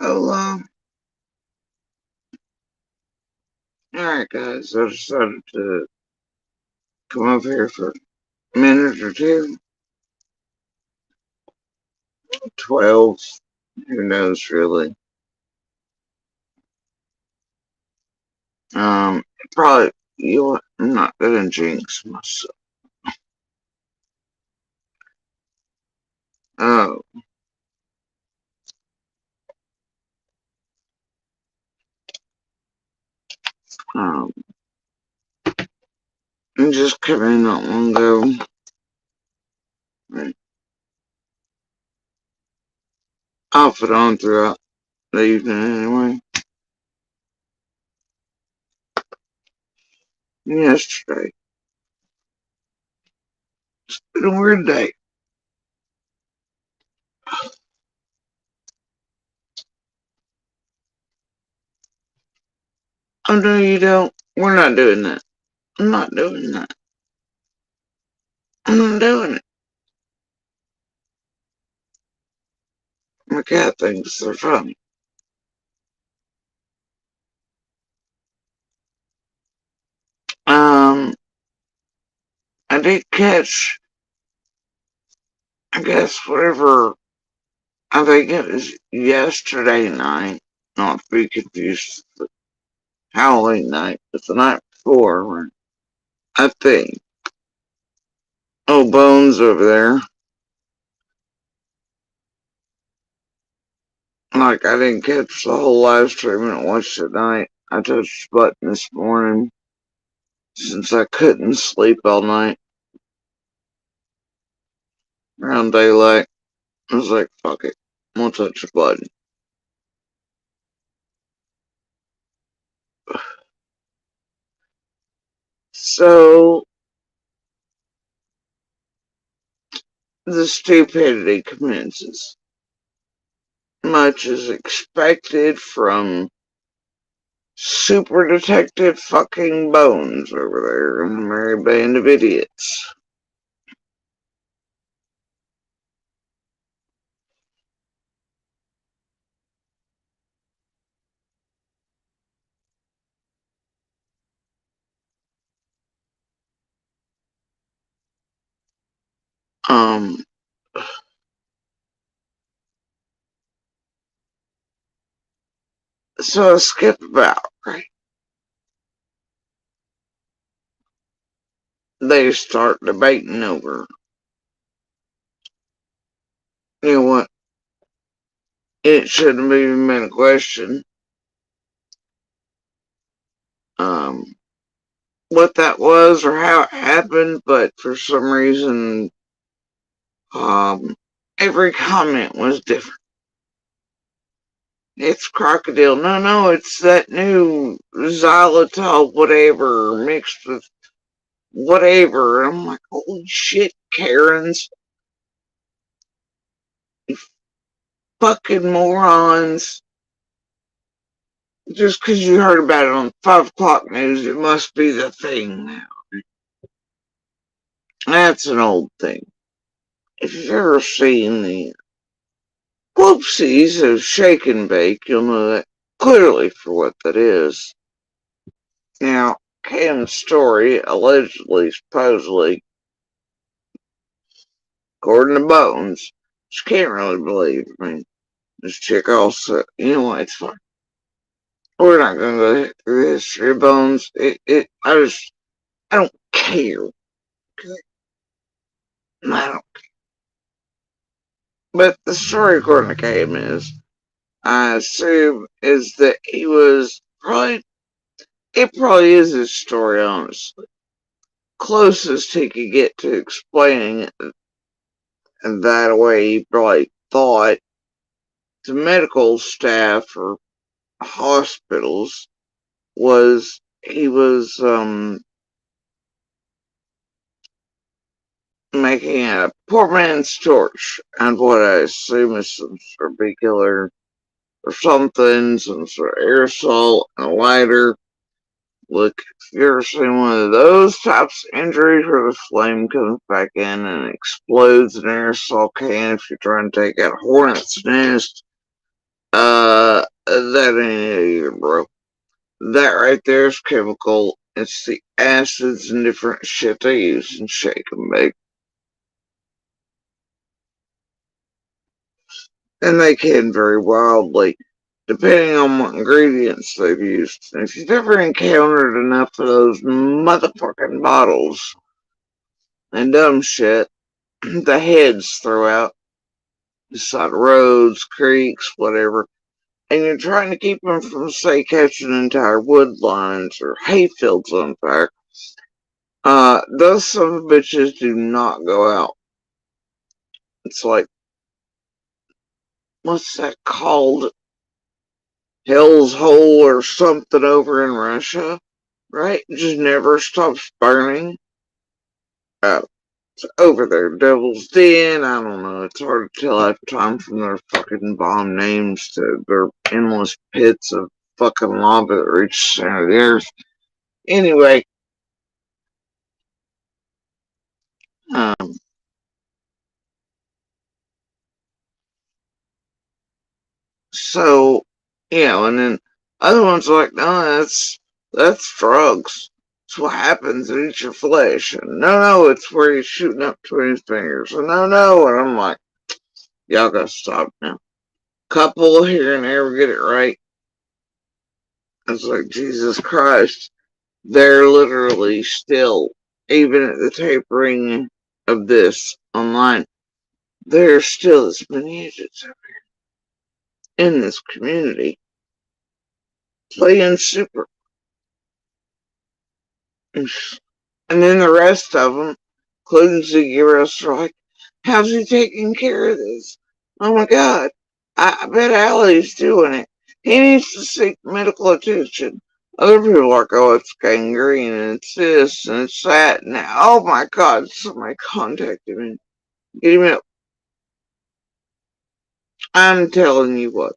Oh, alright guys, I decided to come over here for a minute or two. 12, who knows really. Um, Probably, you know what, I'm not gonna jinx myself. Oh, um, I just came in not long ago. Off and on throughout the evening anyway. Yesterday, it's been a weird day. Oh no, you don't. We're not doing that. I'm not doing that. I'm not doing it. My cat thinks they're funny. Um, I did catch, I guess, whatever, I think it was yesterday night, not to be confused with Halloween night, but the night before, I think. Oh, Bones over there. Like, I didn't catch the whole live stream and watched it at night. I touched the button this morning since I couldn't sleep all night around daylight. I was like, fuck it. I'm gonna touch the button. So, the stupidity commences. Much as expected from Super Detective fucking Bones over there and the merry band of idiots. Um, so I skip about, right? They start debating over, you know what, it shouldn't have even been a question, um, what that was or how it happened, but for some reason, um, every comment was different. It's crocodile. No, no, it's that new xylitol whatever mixed with whatever. I'm like, holy shit, Karens, you fucking morons. Just because you heard about it on 5 o'clock news, it must be the thing now. That's an old thing. If you've ever seen the whoopsies of shake and bake, you'll know that clearly for what that is. Now, Cam's story, allegedly, supposedly, according to Bones, she can't really believe. I mean, this chick also, you know what, it's fine. We're not gonna go through the history of Bones. I don't care. Okay? I don't. But the story according to Cam is, I assume, is that he was probably, it probably is his story, honestly. Closest he could get to explaining it in that way, he probably thought to medical staff or hospitals was he was making a poor man's torch and what I assume is some sort of big killer or something, some sort of aerosol and a lighter. Look, if you ever seen one of those types of injuries where the flame comes back in and explodes an aerosol can if you're trying to take out a hornet's nest, That ain't it either, bro. That right there is chemical. It's the acids and different shit they use in shake and bake. And they can vary wildly, depending on what ingredients they've used. And if you've ever encountered enough of those motherfucking bottles and dumb shit, the heads throw out beside roads, creeks, whatever, and you're trying to keep them from, say, catching entire wood lines or hayfields on fire, those son of bitches do not go out. It's like, what's that called? Hell's Hole or something over in Russia, right? It just never stops burning. Uh, it's over there, Devil's Den. I don't know. It's hard to tell half the time from their fucking bomb names to their endless pits of fucking lava that reach the center of the earth. Anyway, um, so, and then other ones are like, no, that's drugs. It's what happens. It eats your flesh. And no, it's where you're shooting up between his fingers. And no. And I'm like, y'all gotta stop now. Couple here and there will get it right. It's like, Jesus Christ. They're literally still, even at the tapering of this online, there's still as many idiots in this community playing super. And then the rest of them, including Ziggy Rest, are like, how's he taking care of this? Oh my God. I bet Allie's doing it. He needs to seek medical attention. Other people are like, oh, it's gangrene, and it's this, and it's that. And oh my God, somebody contacted me. Get him up. I'm telling you what.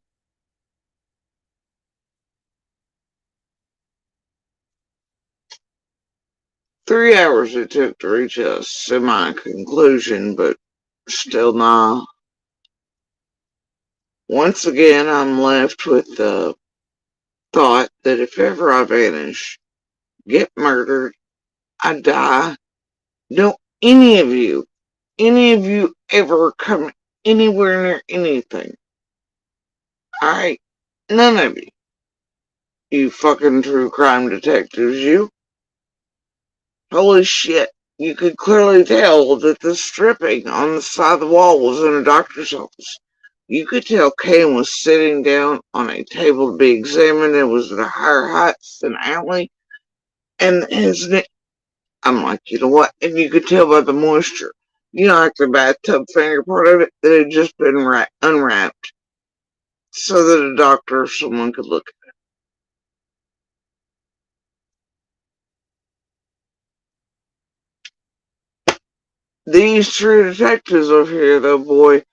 3 hours it took to reach a semi-conclusion, but still nah. Once again, I'm left with the thought that if ever I vanish, get murdered, I die, don't any of you ever come anywhere near anything. Alright? None of you. You fucking true crime detectives, you. Holy shit. You could clearly tell that the stripping on the side of the wall was in a doctor's office. You could tell Kane was sitting down on a table to be examined. It was at a higher height than Allie. And his I'm like, you know what? And you could tell by the moisture. You know, like the bathtub finger part of it, that had just been unwrapped. So that a doctor or someone could look at it. These true detectives over here, though, boy,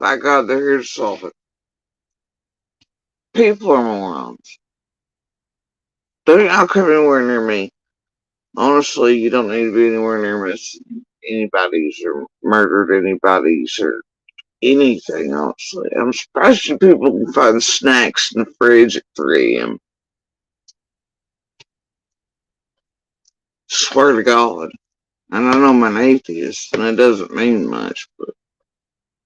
by God, they're here to solve it. People are morons. Don't y'all come anywhere near me. Honestly, you don't need to be anywhere near missing anybody's or murdered anybody's or anything, honestly. I'm surprised you people can find snacks in the fridge at 3 a.m. Swear to God. And I know I'm an atheist, and that doesn't mean much, but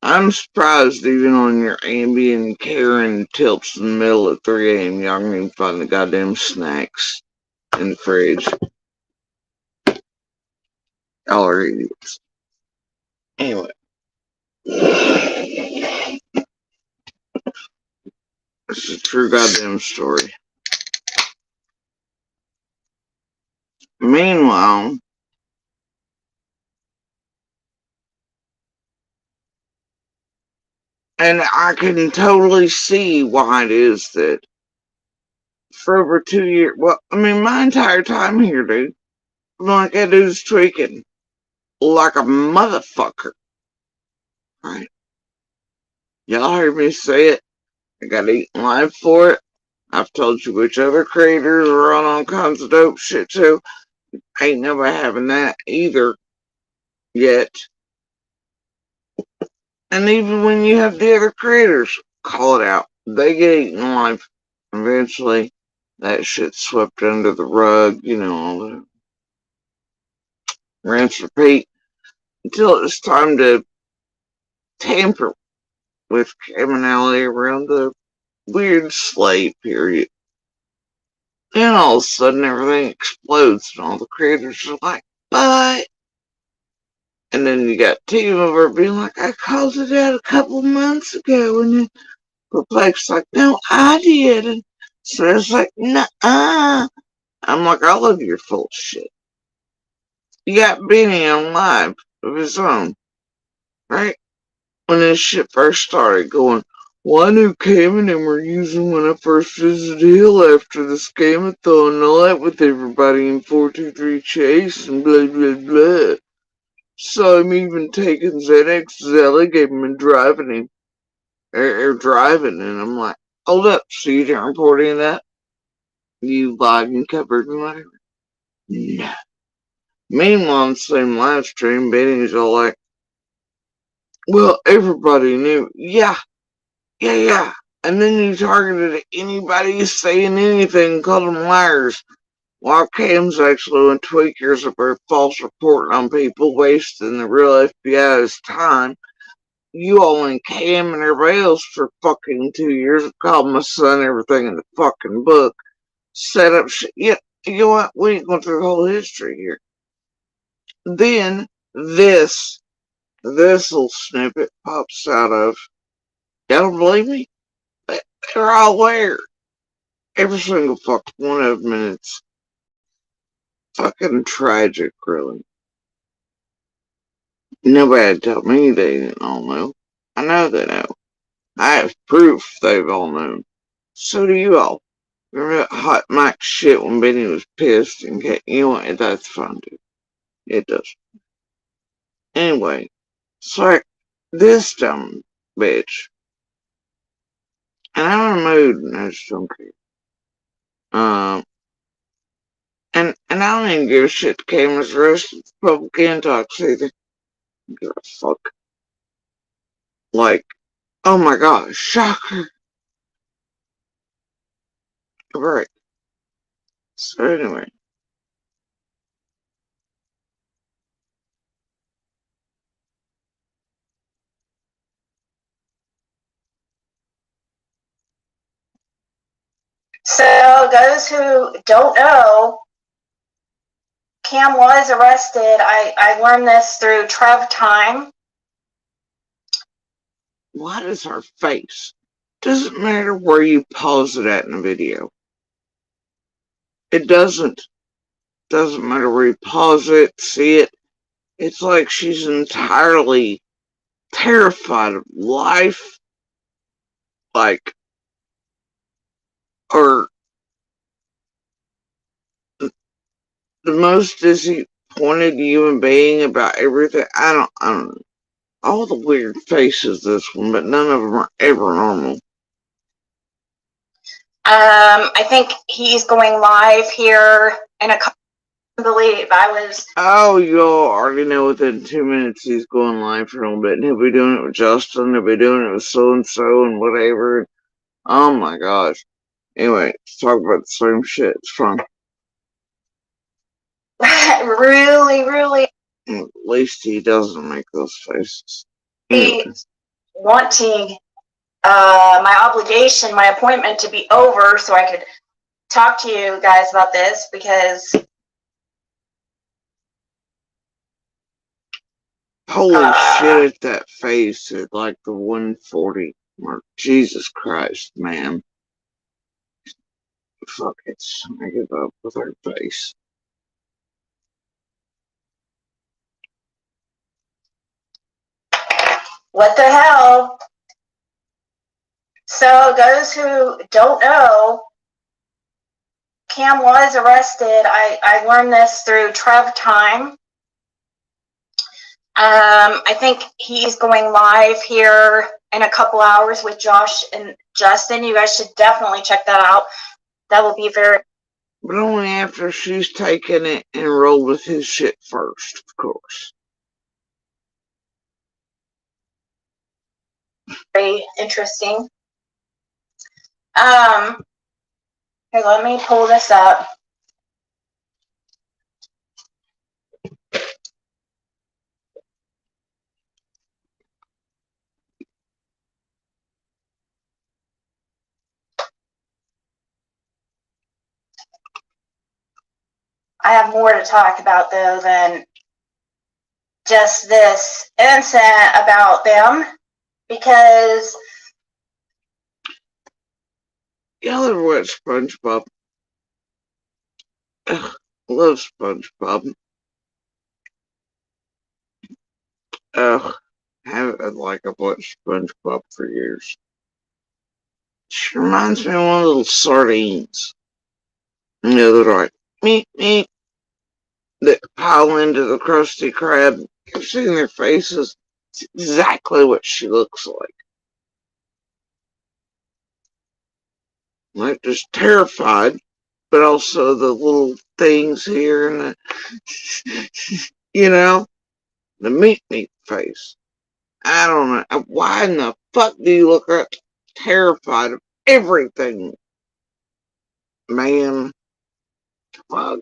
I'm surprised even on your Ambien Karen tilts in the middle at 3 a.m. y'all can even find the goddamn snacks in the fridge. Y'all are idiots. Anyway. It's a true goddamn story. Meanwhile, and I can totally see why it is that for over 2 years, well, I mean, my entire time here, dude, I'm like, that dude's tweaking like a motherfucker. Right? Y'all heard me say it. I got eaten live for it. I've told you which other creators are on all kinds of dope shit too. Ain't nobody having that either yet. And even when you have the other creators, call it out. They get eaten alive. Eventually, that shit's swept under the rug, all the rinse, repeat, until it's time to tamper with criminality around the weird slave period. Then all of a sudden everything explodes and all the creators are like, "But," and then you got Team over being like, "I called it out a couple months ago," and then Perplexed like, "No, I did," and so it's like, "Nuh-uh." I'm like, "I love your full shit." You got Benny on live of his own, right? When this shit first started going, "Well, I knew Cam and them were using when I first visited Hill after the scamathon and all that with everybody in 423 Chase and blah blah blah. So I'm even taking Xanax Zelly gave him and driving him. Or driving, and I'm like, hold up, so you didn't report any of that? You lied and covered and whatever? No. Meanwhile, on the same live stream, Benny's all like, well, everybody knew. Yeah, yeah, yeah. And then you targeted anybody saying anything and called them liars. While Cam's actually doing tweakers about false reporting on people wasting the real FBI's time. You all and Cam and everybody else for fucking 2 years have called my son everything in the fucking book. Set up shit. Yeah, you know what? We ain't going through the whole history here. Then this little snippet pops out of, y'all don't believe me? They're all there. Every single fucking one of them, and it's fucking tragic, really. Nobody told me they didn't all know. I know they know. I have proof they've all known. So do you all. Remember that hot mic shit when Benny was pissed and you know what? That's fun too. It does. Anyway, so like this dumb bitch, and I'm in a mood and I just don't care. And I don't even give a shit the cameras arrested for public intox either. Give a fuck. Like, oh my god, shocker. Right. So anyway. So those who don't know, Cam was arrested. I learned this through Trev Time. What is her face? Doesn't matter where you pause it at in a video. It doesn't. Doesn't matter where you pause it, see it. It's like she's entirely terrified of life, like, or the most disappointed human being about everything. I don't know. All the weird faces this one, but none of them are ever normal. I think he's going live here in a couple. I believe I was. Oh, y'all already know within 2 minutes he's going live for a little bit, and he'll be doing it with Justin, he'll be doing it with so and so and whatever. Oh my gosh. Anyway, let's talk about the same shit. It's fun. really At least he doesn't make those faces. Anyway. wanting my obligation, my appointment to be over so I could talk to you guys about this, because Holy shit, that face at like the 140 mark. Jesus Christ, man. Fuck it. I give up with her face. what the hell? So those who don't know, Cam was arrested. I learned this through Trev Time. I think he's going live here in a couple hours with Josh and Justin. You guys should definitely check that out. That will be very... But only after she's taken it and rolled with his shit first, of course. Very interesting. Um, Here, let me pull this up. I have more to talk about, though, than just this incident about them, because Y'all ever watch SpongeBob? Ugh, love SpongeBob. Ugh, haven't like I've watched SpongeBob for years. She reminds me of one of the little sardines. You know, they're like meep meep that pile into the Krusty Krab. You've seen their faces. It's exactly what she looks like. Like just terrified, but also the little things here and you know, the meat face. I don't know. Why in the fuck do you look terrified of everything, man? Fuck.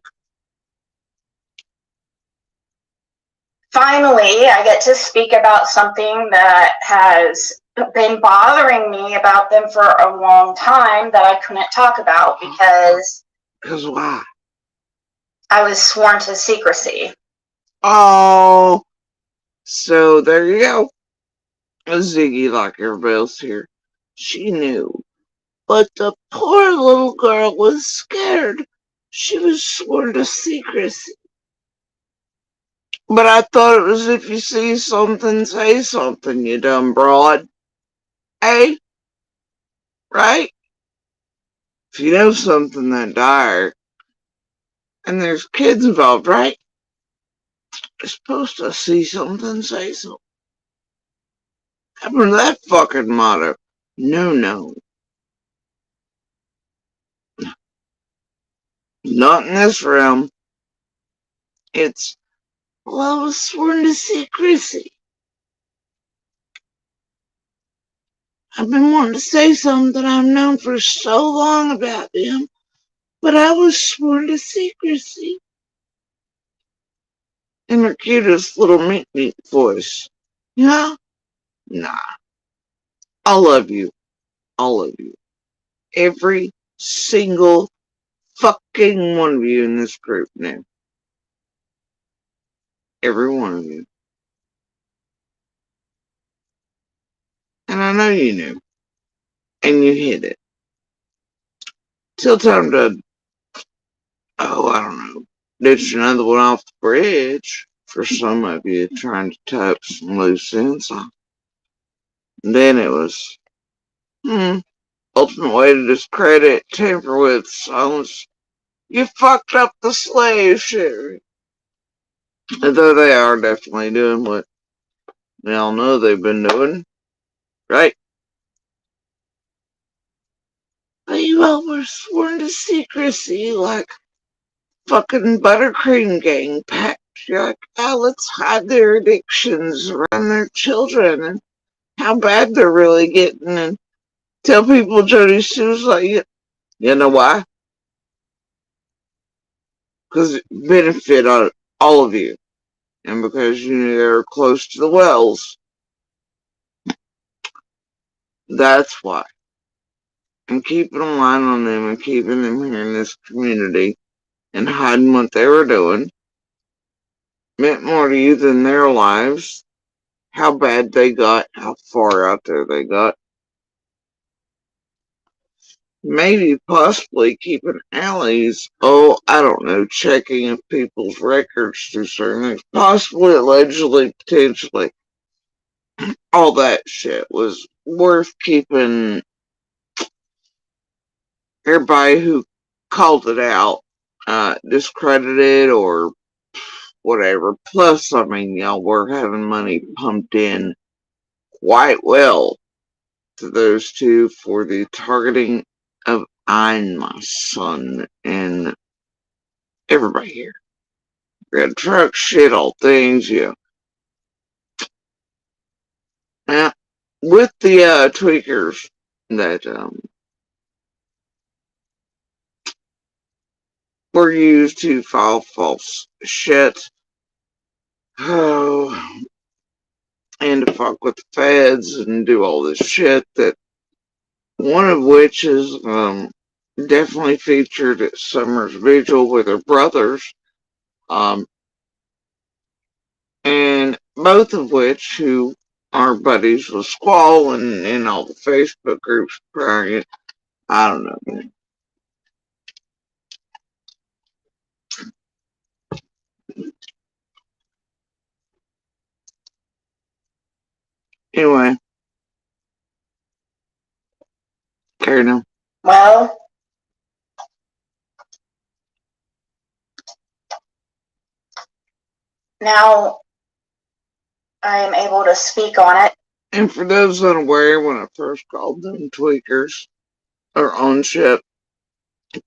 finally I get to speak about something that has been bothering me about them for a long time that I couldn't talk about because Why? I was sworn to secrecy. Oh, so there you go. Ziggy, like everybody else here, she knew. But the poor little girl was scared. She was sworn to secrecy. But I thought it was if you see something, say something, you dumb broad. Hey, right? If you know something that dire, and there's kids involved, right? You're supposed to see something, say something. Happened to that fucking motto. No, no. Not in this realm. It's, well, I was sworn to secrecy. I've been wanting to say something that I've known for so long about them, but I was sworn to secrecy. In her cutest little meat voice. Yeah? Nah. I love you. All of you. Every single fucking one of you in this group now. Every one of you. And I know you knew. And you hid it. Till time to, oh, I don't know, ditch another one off the bridge for some of you trying to tap some loose ends off. And then it was, ultimate way to discredit, tamper with, silence. You fucked up the slave ship. Though they are definitely doing what we all know they've been doing, right? But you all were sworn to secrecy like fucking buttercream gang packed. You're like, oh, let's hide their addictions around their children and how bad they're really getting and tell people Jody Sue's like, you know why? Because it benefit on all of you. And because you knew they were close to the wells. That's why. And keeping a line on them and keeping them here in this community and hiding what they were doing meant more to you than their lives, how bad they got, how far out there they got. Maybe possibly keeping alleys, oh, I don't know, checking of people's records through certain things, possibly, allegedly, potentially. All that shit was worth keeping everybody who called it out discredited or whatever. Plus, I mean, y'all were having money pumped in quite well to those two for the targeting of Ein, my son, and everybody here. Red truck, shit, all things, yeah. Now, with the tweakers that were used to file false shit. Oh, and to fuck with the feds and do all this shit that one of which is definitely featured at Summer's vigil with her brothers, um, and both of which who are buddies with Squall and in all the Facebook groups prior. I don't know. Anyway, carry on. Well, now I am able to speak on it. And for those unaware, when I first called them tweakers or on ship,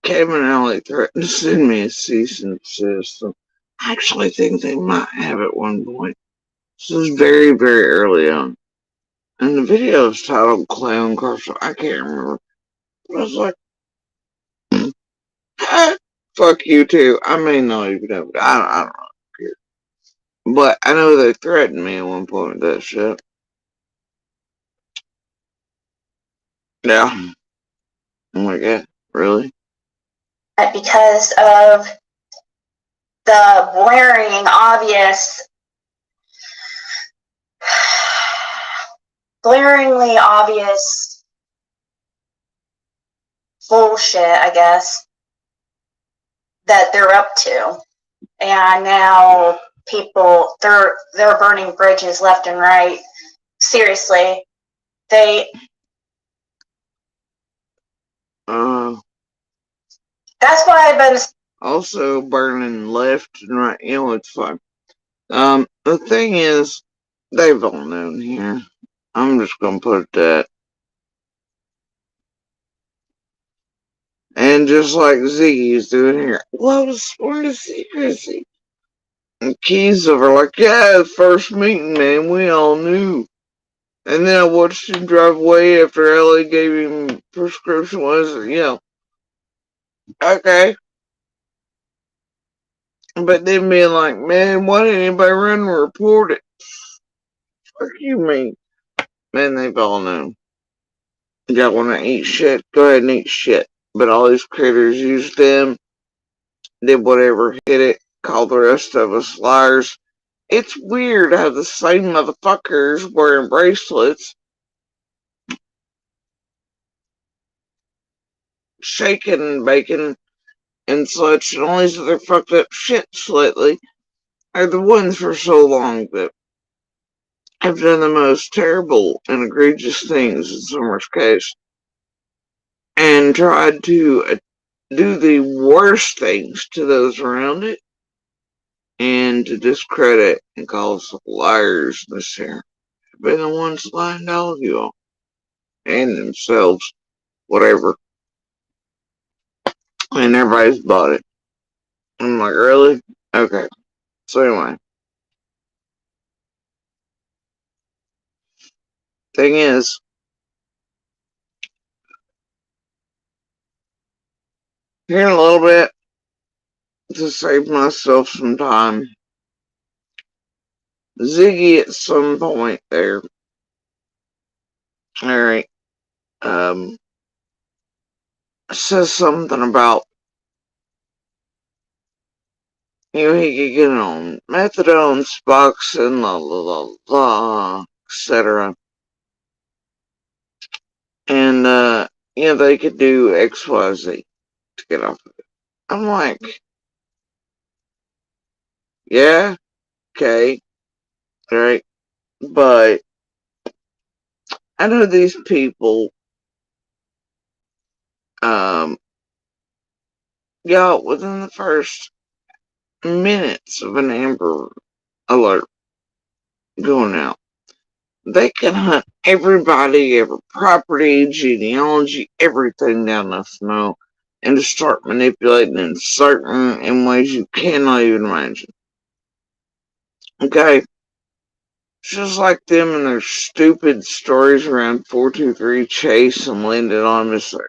Kevin Alley threatened to send me a cease and desist. So I actually think they might have at one point. This was very, very early on. And the video is titled Clown Car, so I can't remember. But I was like, ah, fuck you too. I may not even know, but I don't care. But I know they threatened me at one point with that shit. Yeah. I'm like, yeah, really? Because of the glaringly obvious bullshit, I guess, that they're up to. And now people, they're burning bridges left and right. Seriously, that's why I've been also burning left and right. You know, it's fun. The thing is, they've all known here. I'm just gonna put that. And just like Ziggy's doing here, well, was sworn to secrecy. And Keys over like, yeah, first meeting, man, we all knew. And then I watched him drive away after Ellie gave him prescription was, okay. But then being like, man, why didn't anybody run and report it? What do you mean? Man, they've all known. You got want to eat shit? Go ahead and eat shit. But all these critters used them, did whatever, hit it, called the rest of us liars. It's weird how the same motherfuckers wearing bracelets, shaking and baking and such, and all these other fucked up shits lately are the ones for so long that have done the most terrible and egregious things in Summer's case and tried to do the worst things to those around it and to discredit and call us liars this year. Have been the ones lying to all of you all and themselves, whatever. And everybody's bought it. I'm like, really? Okay. So anyway, thing is, here in a little bit, to save myself some time, Ziggy at some point there, alright, says something about, he could get on methadone, Spoxin, la la la la, etc. And, they could do XYZ to get off of it. I'm like, yeah, okay, alright, but I know these people, got within the first minutes of an Amber Alert going out. They can hunt everybody, every property, genealogy, everything down the snow, and to start manipulating and certain in ways you cannot even imagine. Okay? Just like them and their stupid stories around 423 Chase and Landon on Mr.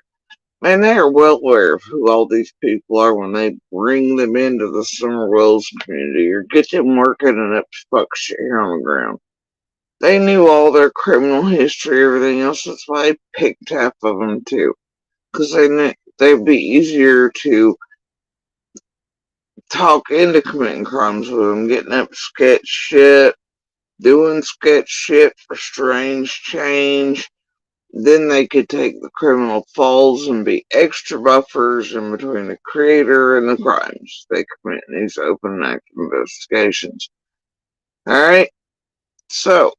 And they are well aware of who all these people are when they bring them into the Summer Wells community or get them working and up to fuck shit here on the ground. They knew all their criminal history, everything else. That's why they picked half of them too, because they knew they'd be easier to talk into committing crimes with them, getting up to sketch shit, doing sketch shit for strange change. Then they could take the criminal falls and be extra buffers in between the creator and the crimes they commit in these open and active investigations. Alright? So,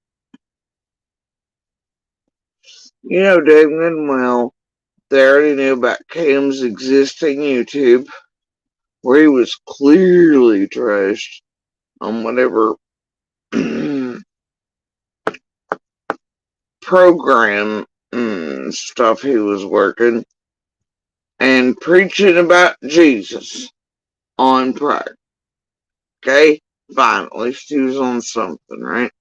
you know damn good and well, they already knew about Cam's existing YouTube, where he was clearly trashed on whatever program stuff he was working, and preaching about Jesus on Pride. Okay? Fine, at least he was on something, right?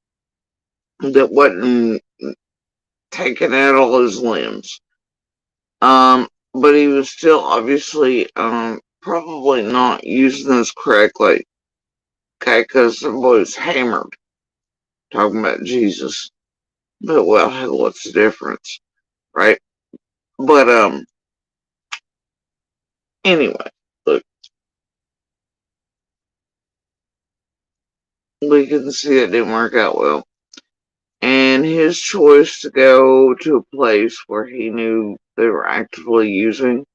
That wasn't taking out all his limbs. But he was still obviously, probably not using this correctly. Okay, because the boy was hammered talking about Jesus. But well, hell, what's the difference, right? But anyway, look, we can see it didn't work out well. And his choice to go to a place where he knew they were actively using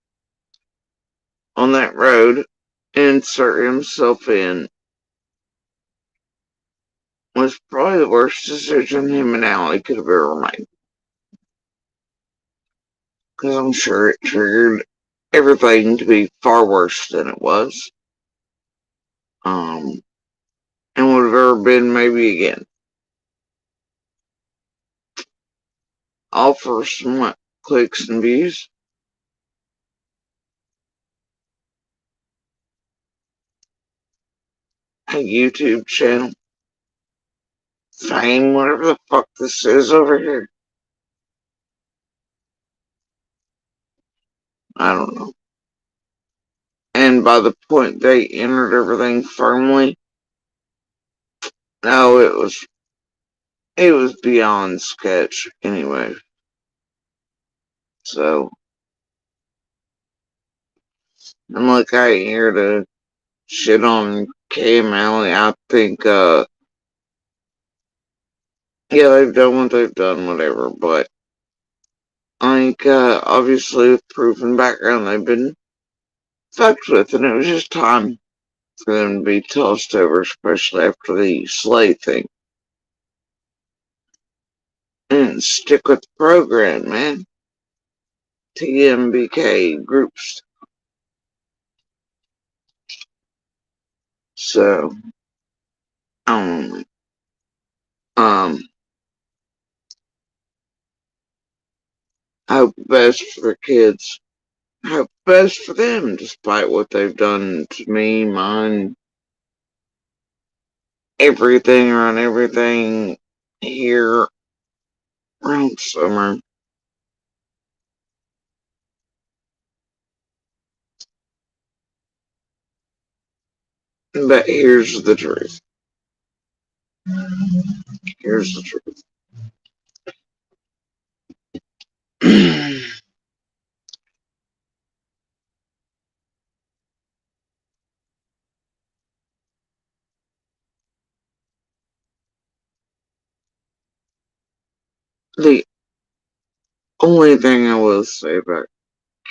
on that road and insert himself in was probably the worst decision him and Allie could have ever made. Because I'm sure it triggered everything to be far worse than it was. And would have ever been maybe again. All for some what, clicks and views. A YouTube channel. Fame, whatever the fuck this is over here. I don't know. And by the point they entered everything firmly, no, it was beyond sketch anyway. So I'm like, I ain't here to shit on Cam Alley. I think yeah, they've done what they've done, whatever, but I think obviously with proven background they've been fucked with, and it was just time for them to be tossed over, especially after the Slay thing. And stick with the program, man. TMBK groups. So, um, um, I hope best for the kids. I hope best for them, despite what they've done to me, mine, everything around everything here around summer. But here's the truth. Here's the truth. The only thing I will say about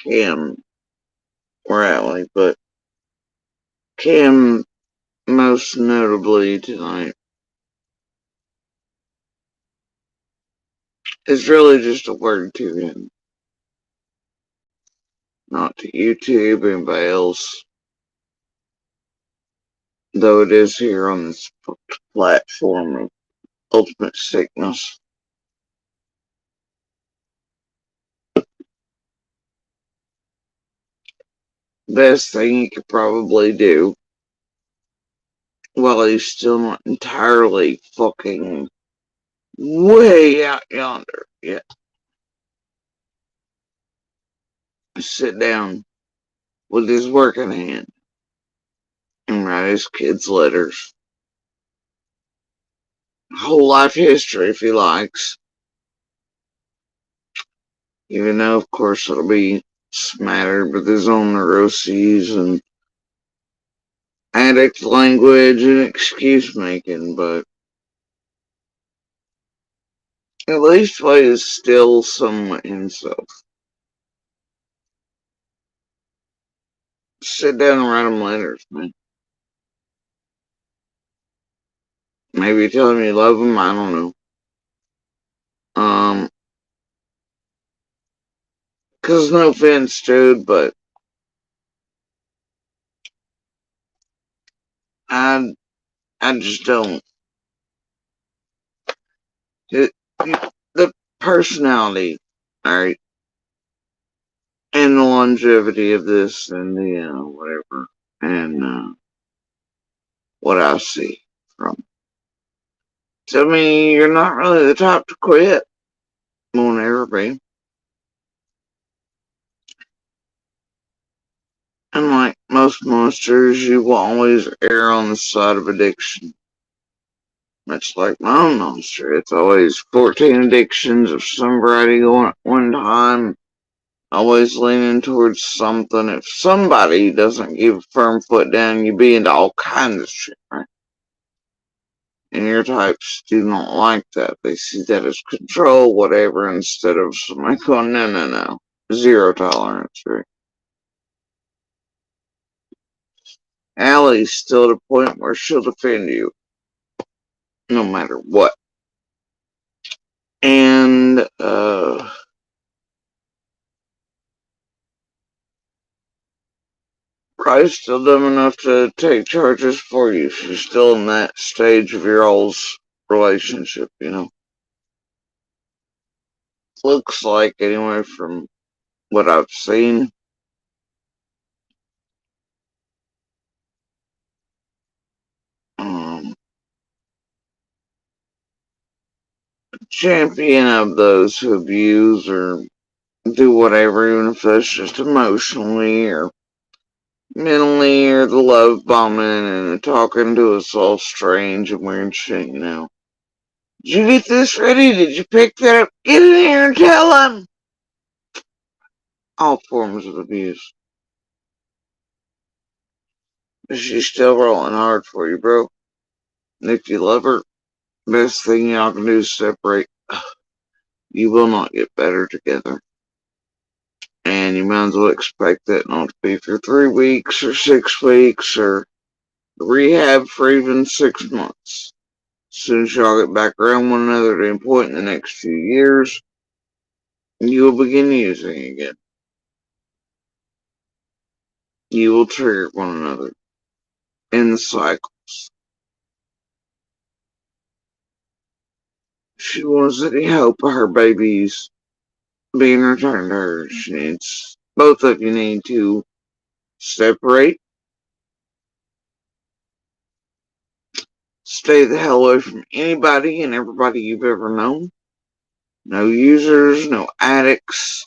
Cam or Allie, but Cam most notably tonight is really just a word to him, not to YouTube, anybody else, though it is here on this platform of ultimate sickness. Best thing he could probably do while he's still not entirely fucking way out yonder yet sit down with his work in hand and write his kids letters. Whole life history if he likes. Even though, of course, it'll be smattered with his own neuroses and addict language and excuse making, but at least Wade is still somewhat himself. Sit down and write him letters, man. Maybe tell him you love him, I don't know. Cause no offense, dude, but I, I just don't. It, the personality, alright, and the longevity of this and the, whatever, and, what I see from. To me, you're not really the type to quit. Won't ever be. And like most monsters, you will always err on the side of addiction. Much like my own monster. It's always 14 addictions of some variety going at one time. Always leaning towards something. If somebody doesn't give a firm foot down, you be into all kinds of shit, right? And your types do not like that. They see that as control, whatever, instead of somebody going, no, no, no. Zero tolerance, right? Allie's still at a point where she'll defend you, no matter what. And, probably still dumb enough to take charges for you. She's still in that stage of your all's relationship, you know. Looks like, anyway, from what I've seen. Um, Champion of those who abuse or do whatever, even if that's just emotionally or mentally, or the love bombing and talking to us all strange and weird shit, you know. Did you get this ready? Did you pick that up? Get in here and tell them! All forms of abuse. But she's still rolling hard for you, bro. And if you love her, best thing y'all can do is separate. You will not get better together. And you might as well expect that not to be for 3 weeks or 6 weeks or rehab for even 6 months. As soon as y'all get back around one another at any point in the next few years, you will begin using again. You will trigger one another in the cycles. She wants any hope of her babies being returned to her. She needs, both of you need to separate, stay the hell away from anybody and everybody you've ever known. No users, no addicts.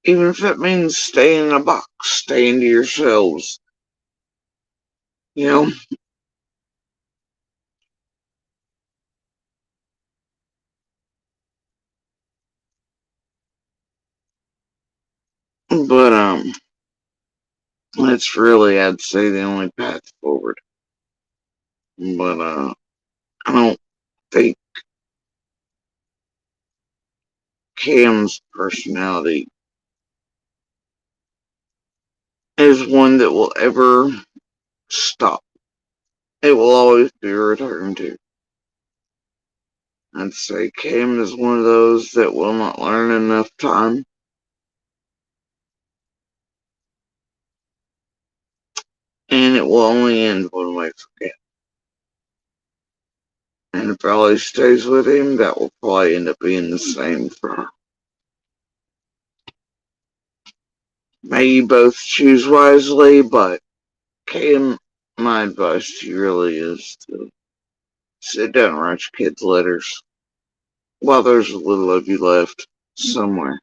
Even if it means staying in a box, staying to yourselves. You know? But, that's really, I'd say, the only path forward. But, I don't think Cam's personality is one that will ever stop. It will always be returned to. I'd say Cam is one of those that will not learn enough time. And it will only end when we forget. And if Ellie stays with him, that will probably end up being the same for her. May you both choose wisely, but Cam, my advice to you really is to sit down and write your kids letters while there's a little of you left somewhere.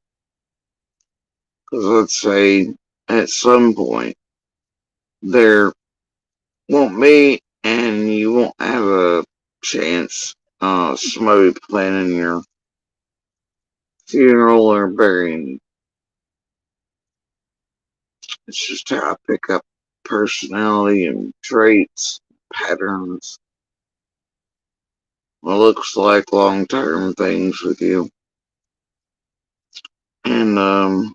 Because let's say at some point there won't be, and you won't have a chance. Somebody planning your funeral or burying you. It's just how I pick up personality and traits, patterns. What looks like long-term things with you. And,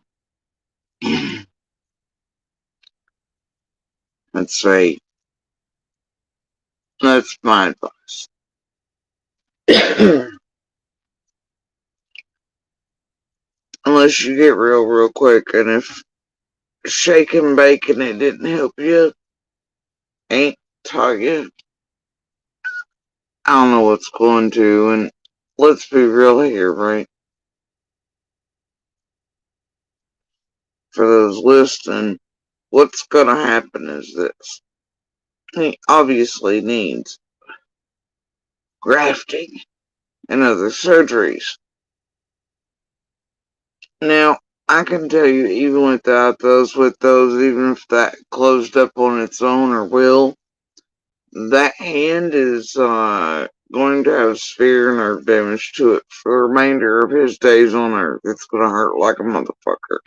let's say, that's my advice. Unless you get real quick, and if shaking bacon it didn't help you, ain't taught you, I don't know what's going to, and let's be real here, right? For those listening, what's gonna happen is this. He obviously needs grafting and other surgeries. Now, I can tell you, even without those, with those, even if that closed up on its own or will, that hand is going to have severe nerve damage to it for the remainder of his days on Earth. It's going to hurt like a motherfucker.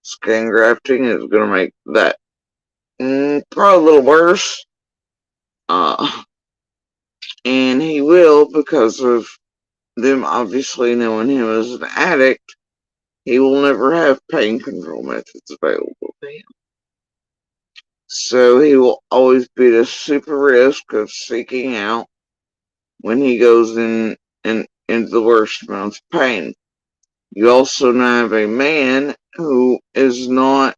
Skin grafting is going to make that probably a little worse. Uh, and he will, because of them obviously knowing him as an addict, he will never have pain control methods available to him. So he will always be at a super risk of seeking out when he goes into the worst amounts of pain. You also now have a man who is not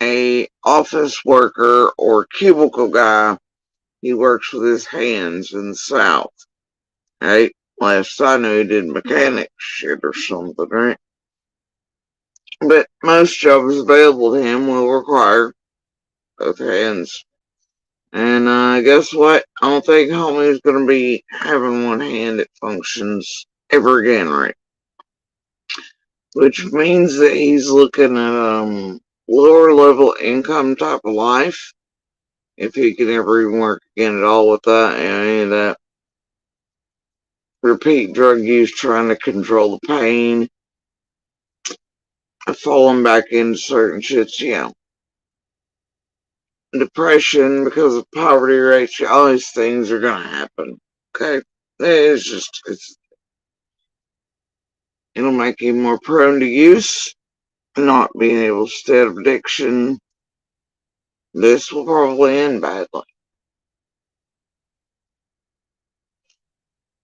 a office worker or cubicle guy. He works with his hands in the South. Right? Last I knew, he did mechanic shit or something, right? But most jobs available to him will require both hands. And guess what? I don't think homie's gonna be having one hand that functions ever again, right? Which means that he's looking at lower level income type of life, if he can ever even work again at all with that, and any of that repeat drug use, trying to control the pain, falling back into certain shits, depression because of poverty rates, all these things are gonna happen. Okay? It'll make you more prone to use, not being able to stay out of addiction. This will probably end badly.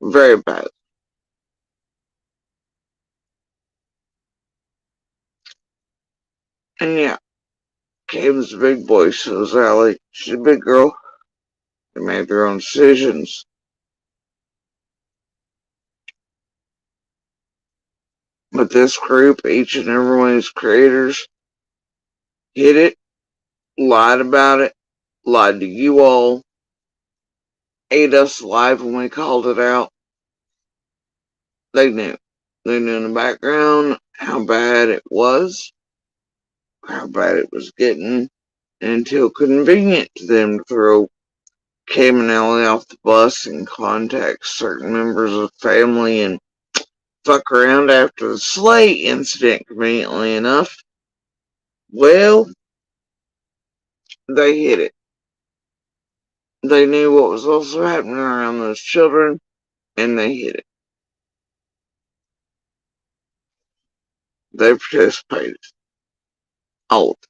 Very bad. And yeah, Caven's a big boy, so is Allie. She's a big girl. They made their own decisions. But this group, each and every one of these creators, hid it, lied about it, lied to you all, ate us alive when we called it out. They knew. They knew in the background how bad it was, how bad it was getting, until convenient to them to throw Cam and Ellie off the bus and contact certain members of the family and fuck around after the sleigh incident, conveniently enough. Well, they hit it. They knew what was also happening around those children, and they hit it. They participated. All of it.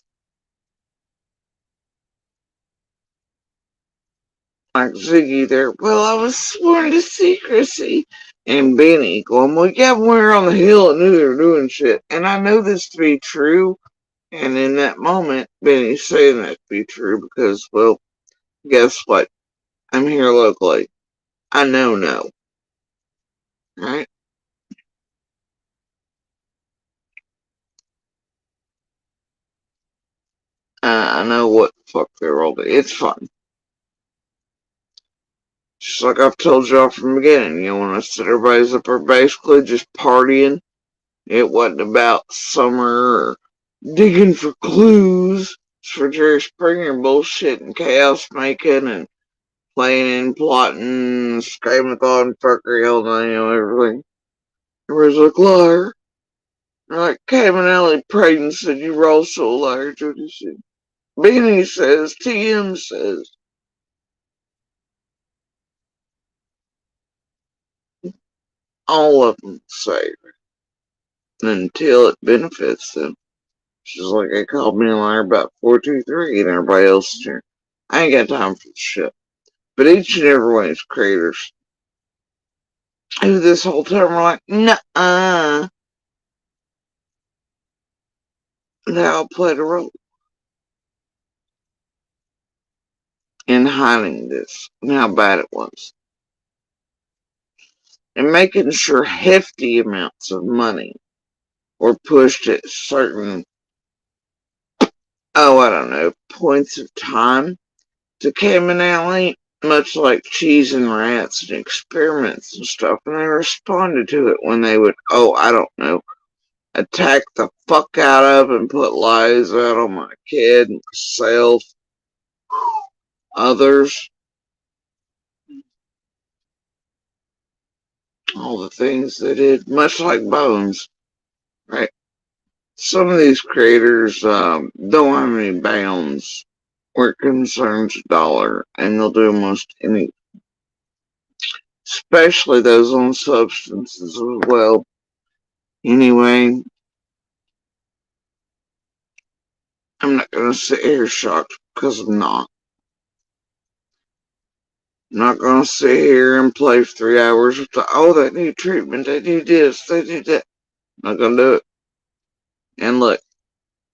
Like Ziggy there, well, I was sworn to secrecy. And Benny going, well, yeah, when we were on the hill and knew they were doing shit. And I know this to be true. And in that moment, Benny's saying that to be true because, well, guess what? I'm here locally. I know no. Right? I know what the fuck they're all doing. It's fun. Just like I've told y'all from the beginning, when I said everybody's up there basically just partying, It wasn't about summer or digging for clues. It's for Jerry Springer bullshit and chaos making and planning, plotting, screaming, calling, fuckery, all night, everything. Everybody's like, liar. They're like, Kevin Alley prayed and said, you were also a liar, Jody said. Beanie says, TM says. All of them say until it benefits them. She's like, they called me a liar about 423 and everybody else is here. I ain't got time for this shit. But each and every one of these creators who this whole time were like, nuh-uh. They all played a role in hiding this and how bad it was. And making sure hefty amounts of money were pushed at certain, I don't know, points of time to Cayman Alley, much like cheese and rats and experiments and stuff, and they responded to it when they would, I don't know, attack the fuck out of and put lies out on my kid, myself, others, all the things they did, much like Bones, right? Some of these creators don't have any bounds where it concerns a dollar, and they'll do almost any, especially those on substances as well. Anyway, I'm not going to sit here shocked because I'm not. I'm not going to sit here and play for 3 hours with they need treatment, they need this, they need that. I'm not going to do it. And look,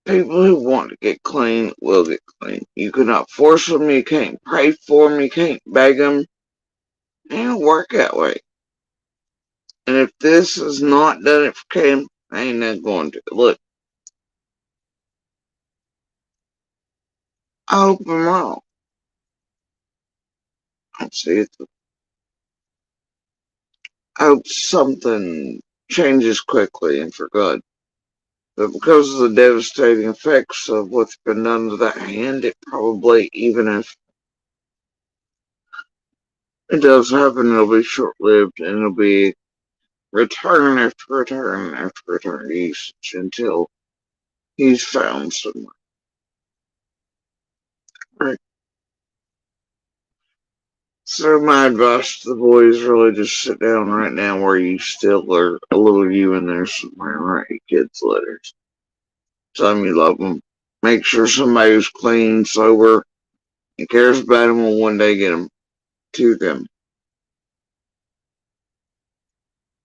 people who want to get clean will get clean. You cannot force them, you can't pray for them, you can't beg them. It don't work that way. And if this has not done it for Cam, I ain't not going to. Look, I hope I'm wrong. I see it. I hope something changes quickly and for good. But because of the devastating effects of what's been done to that hand, it probably, even if it does happen, it'll be short-lived and it'll be return after return after return usage until he's found somewhere. Right. So my advice to the boys really just sit down right now where you still are a little you in there somewhere and write your kids letters. Tell them you love them. Make sure somebody who's clean, sober, and cares about them will one day get them to them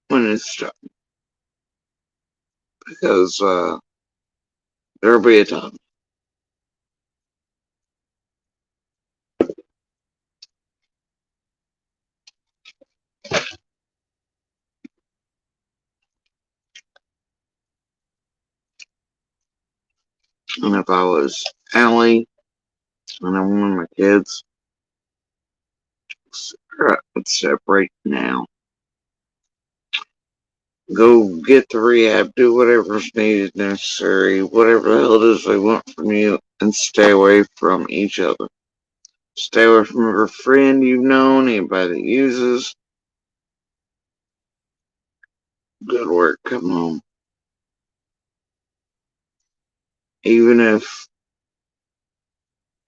when it's done. Because there'll be a time. And if I was Allie and I'm one of my kids, let's separate now. Go get the rehab, do whatever's needed, necessary, whatever the hell it is they want from you, and stay away from each other. Stay away from every friend you've known, anybody that uses. Good work, come home. Even if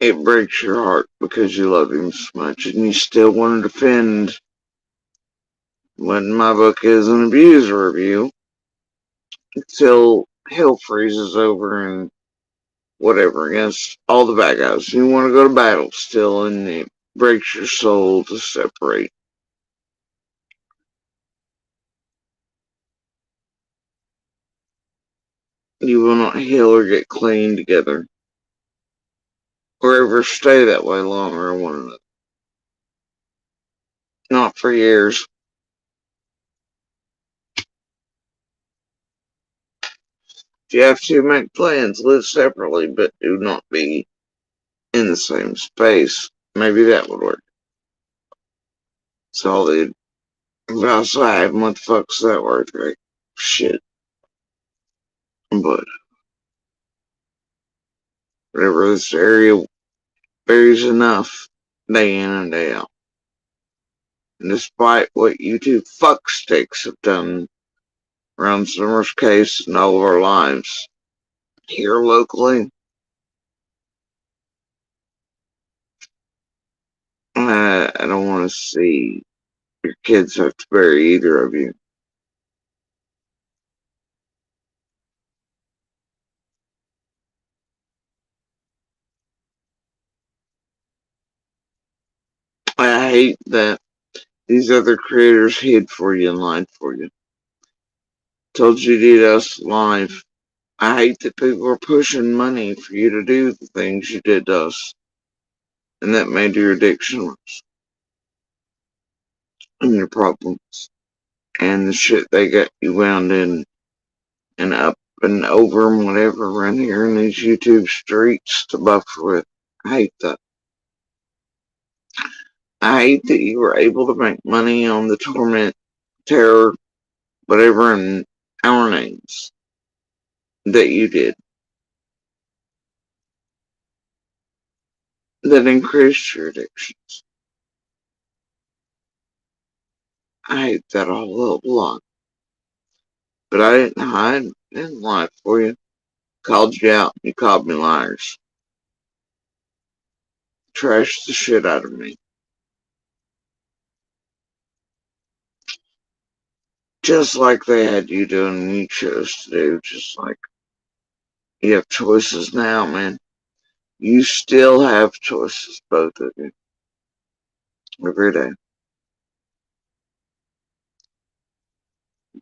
it breaks your heart because you love him so much and you still want to defend what in my book is an abuser of you until hell freezes over and whatever against all the bad guys. You want to go to battle still and it breaks your soul to separate. You will not heal or get clean together or ever stay that way longer on one another. Not for years. If you have to make plans, live separately, but do not be in the same space. Maybe that would work. So the advice I have, what the fuck's that word, right? Shit. But whatever this area varies enough day in and day out. And despite what YouTube fucksticks have done around Summer's case and all of our lives, here locally, I don't want to see your kids have to bury either of you. I hate that these other creators hid for you and lied for you. Told you to do us live. I hate that people are pushing money for you to do the things you did to us. And that made your addiction worse. And your problems. And the shit they got you wound in and up and over and whatever around here in these YouTube streets to buffer with. I hate that. I hate that you were able to make money on the torment, terror, whatever in our names that you did. That increased your addictions. I hate that a whole lot. But I didn't hide, didn't lie for you. Called you out, you called me liars. Trashed the shit out of me. Just like they had you doing and you chose to do, just like you have choices now, man. You still have choices, both of you. Every day.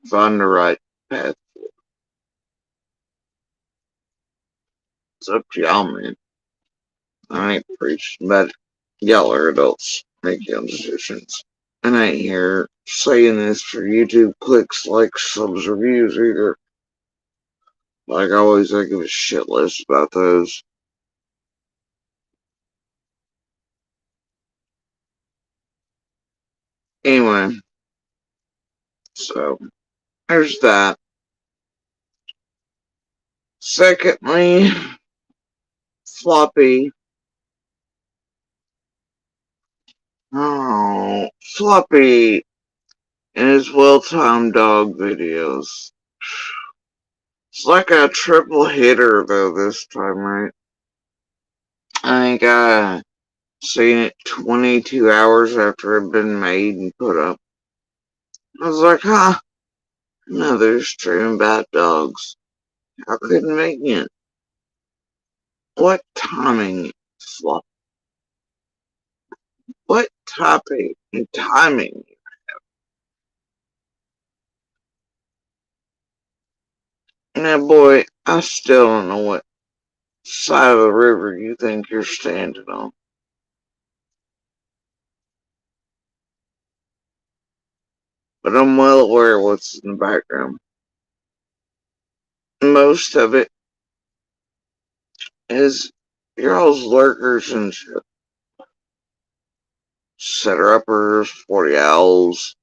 Find the right path. It's up to y'all, man. I ain't preaching, but y'all are adults. Make your own decisions. And I ain't here saying this for YouTube clicks, likes, subs, reviews either. Like always, I give a shit list about those. Anyway, so there's that. Secondly, Floppy. Oh, Floppy and his well-timed dog videos. It's like a triple hitter though this time, right? I think I seen it 22 hours after it had been made and put up. I was like, huh, another stream about dogs. How convenient. What timing, Flop? What topic and timing? Now, boy, I still don't know what side of the river you think you're standing on. But I'm well aware of what's in the background. Most of it is your all's lurkers and shit. Setter uppers, 40 owls,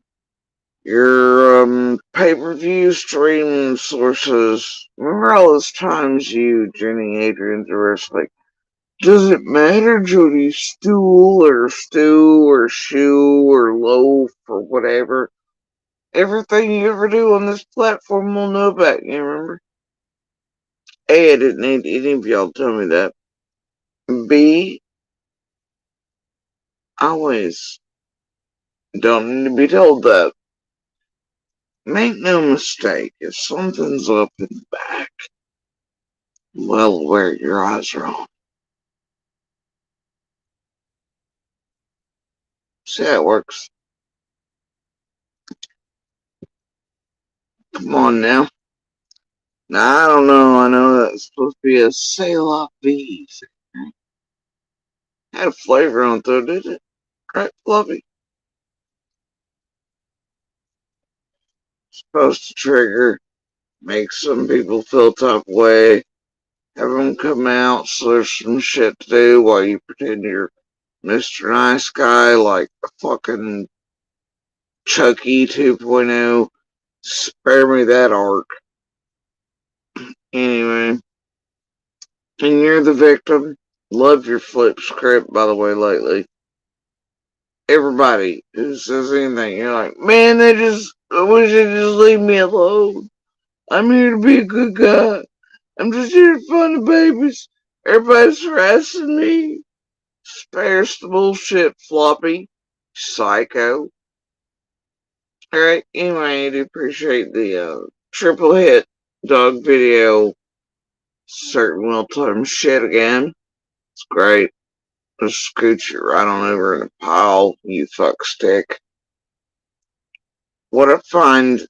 your pay-per-view stream sources. Remember all those times you, Jenny, Adrian, were like, does it matter, Jody? Stool or stew or shoe or loaf or whatever? Everything you ever do on this platform we'll know about you, remember? A, I didn't need any of y'all to tell me that. B, always don't need to be told that. Make no mistake, if something's up in the back, well aware your eyes are on. See how it works? Come on now. Now, I don't know. I know that's supposed to be a sail beef. Had a flavor on it though, did it? Right, Fluffy? Supposed to trigger, make some people feel tough way, have them come out so there's some shit to do while you pretend you're Mr. Nice Guy like a fucking Chucky 2.0. Spare me that arc. Anyway, and you're the victim. Love your flip script, by the way, lately. Everybody who says anything, you're like, man, I wish they just leave me alone. I'm here to be a good guy. I'm just here to find the babies. Everybody's harassing me. Spares the bullshit, Floppy. Psycho. Alright, anyway, I do appreciate the triple hit dog video. Certain well timed shit again. It's great. Just scoot you right on over in a pile, you fuck stick. What I find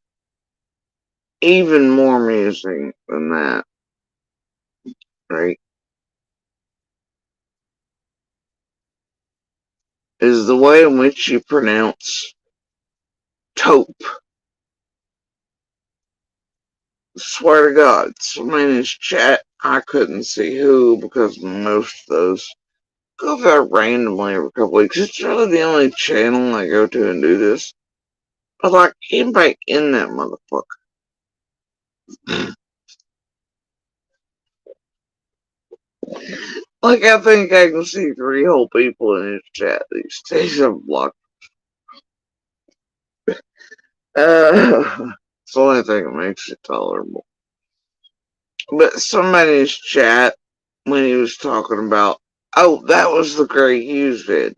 even more amusing than that, right, is the way in which you pronounce taupe. Swear to God, somebody in his chat, I couldn't see who because most of those go there randomly every couple weeks. It's really the only channel I go to and do this. But like, anybody in that motherfucker. Like, I think I can see 3 whole people in his chat these days. I'm blocked. It's the only thing that makes it tolerable. But somebody's chat, when he was talking about, oh, that was the Grey Hughes vid,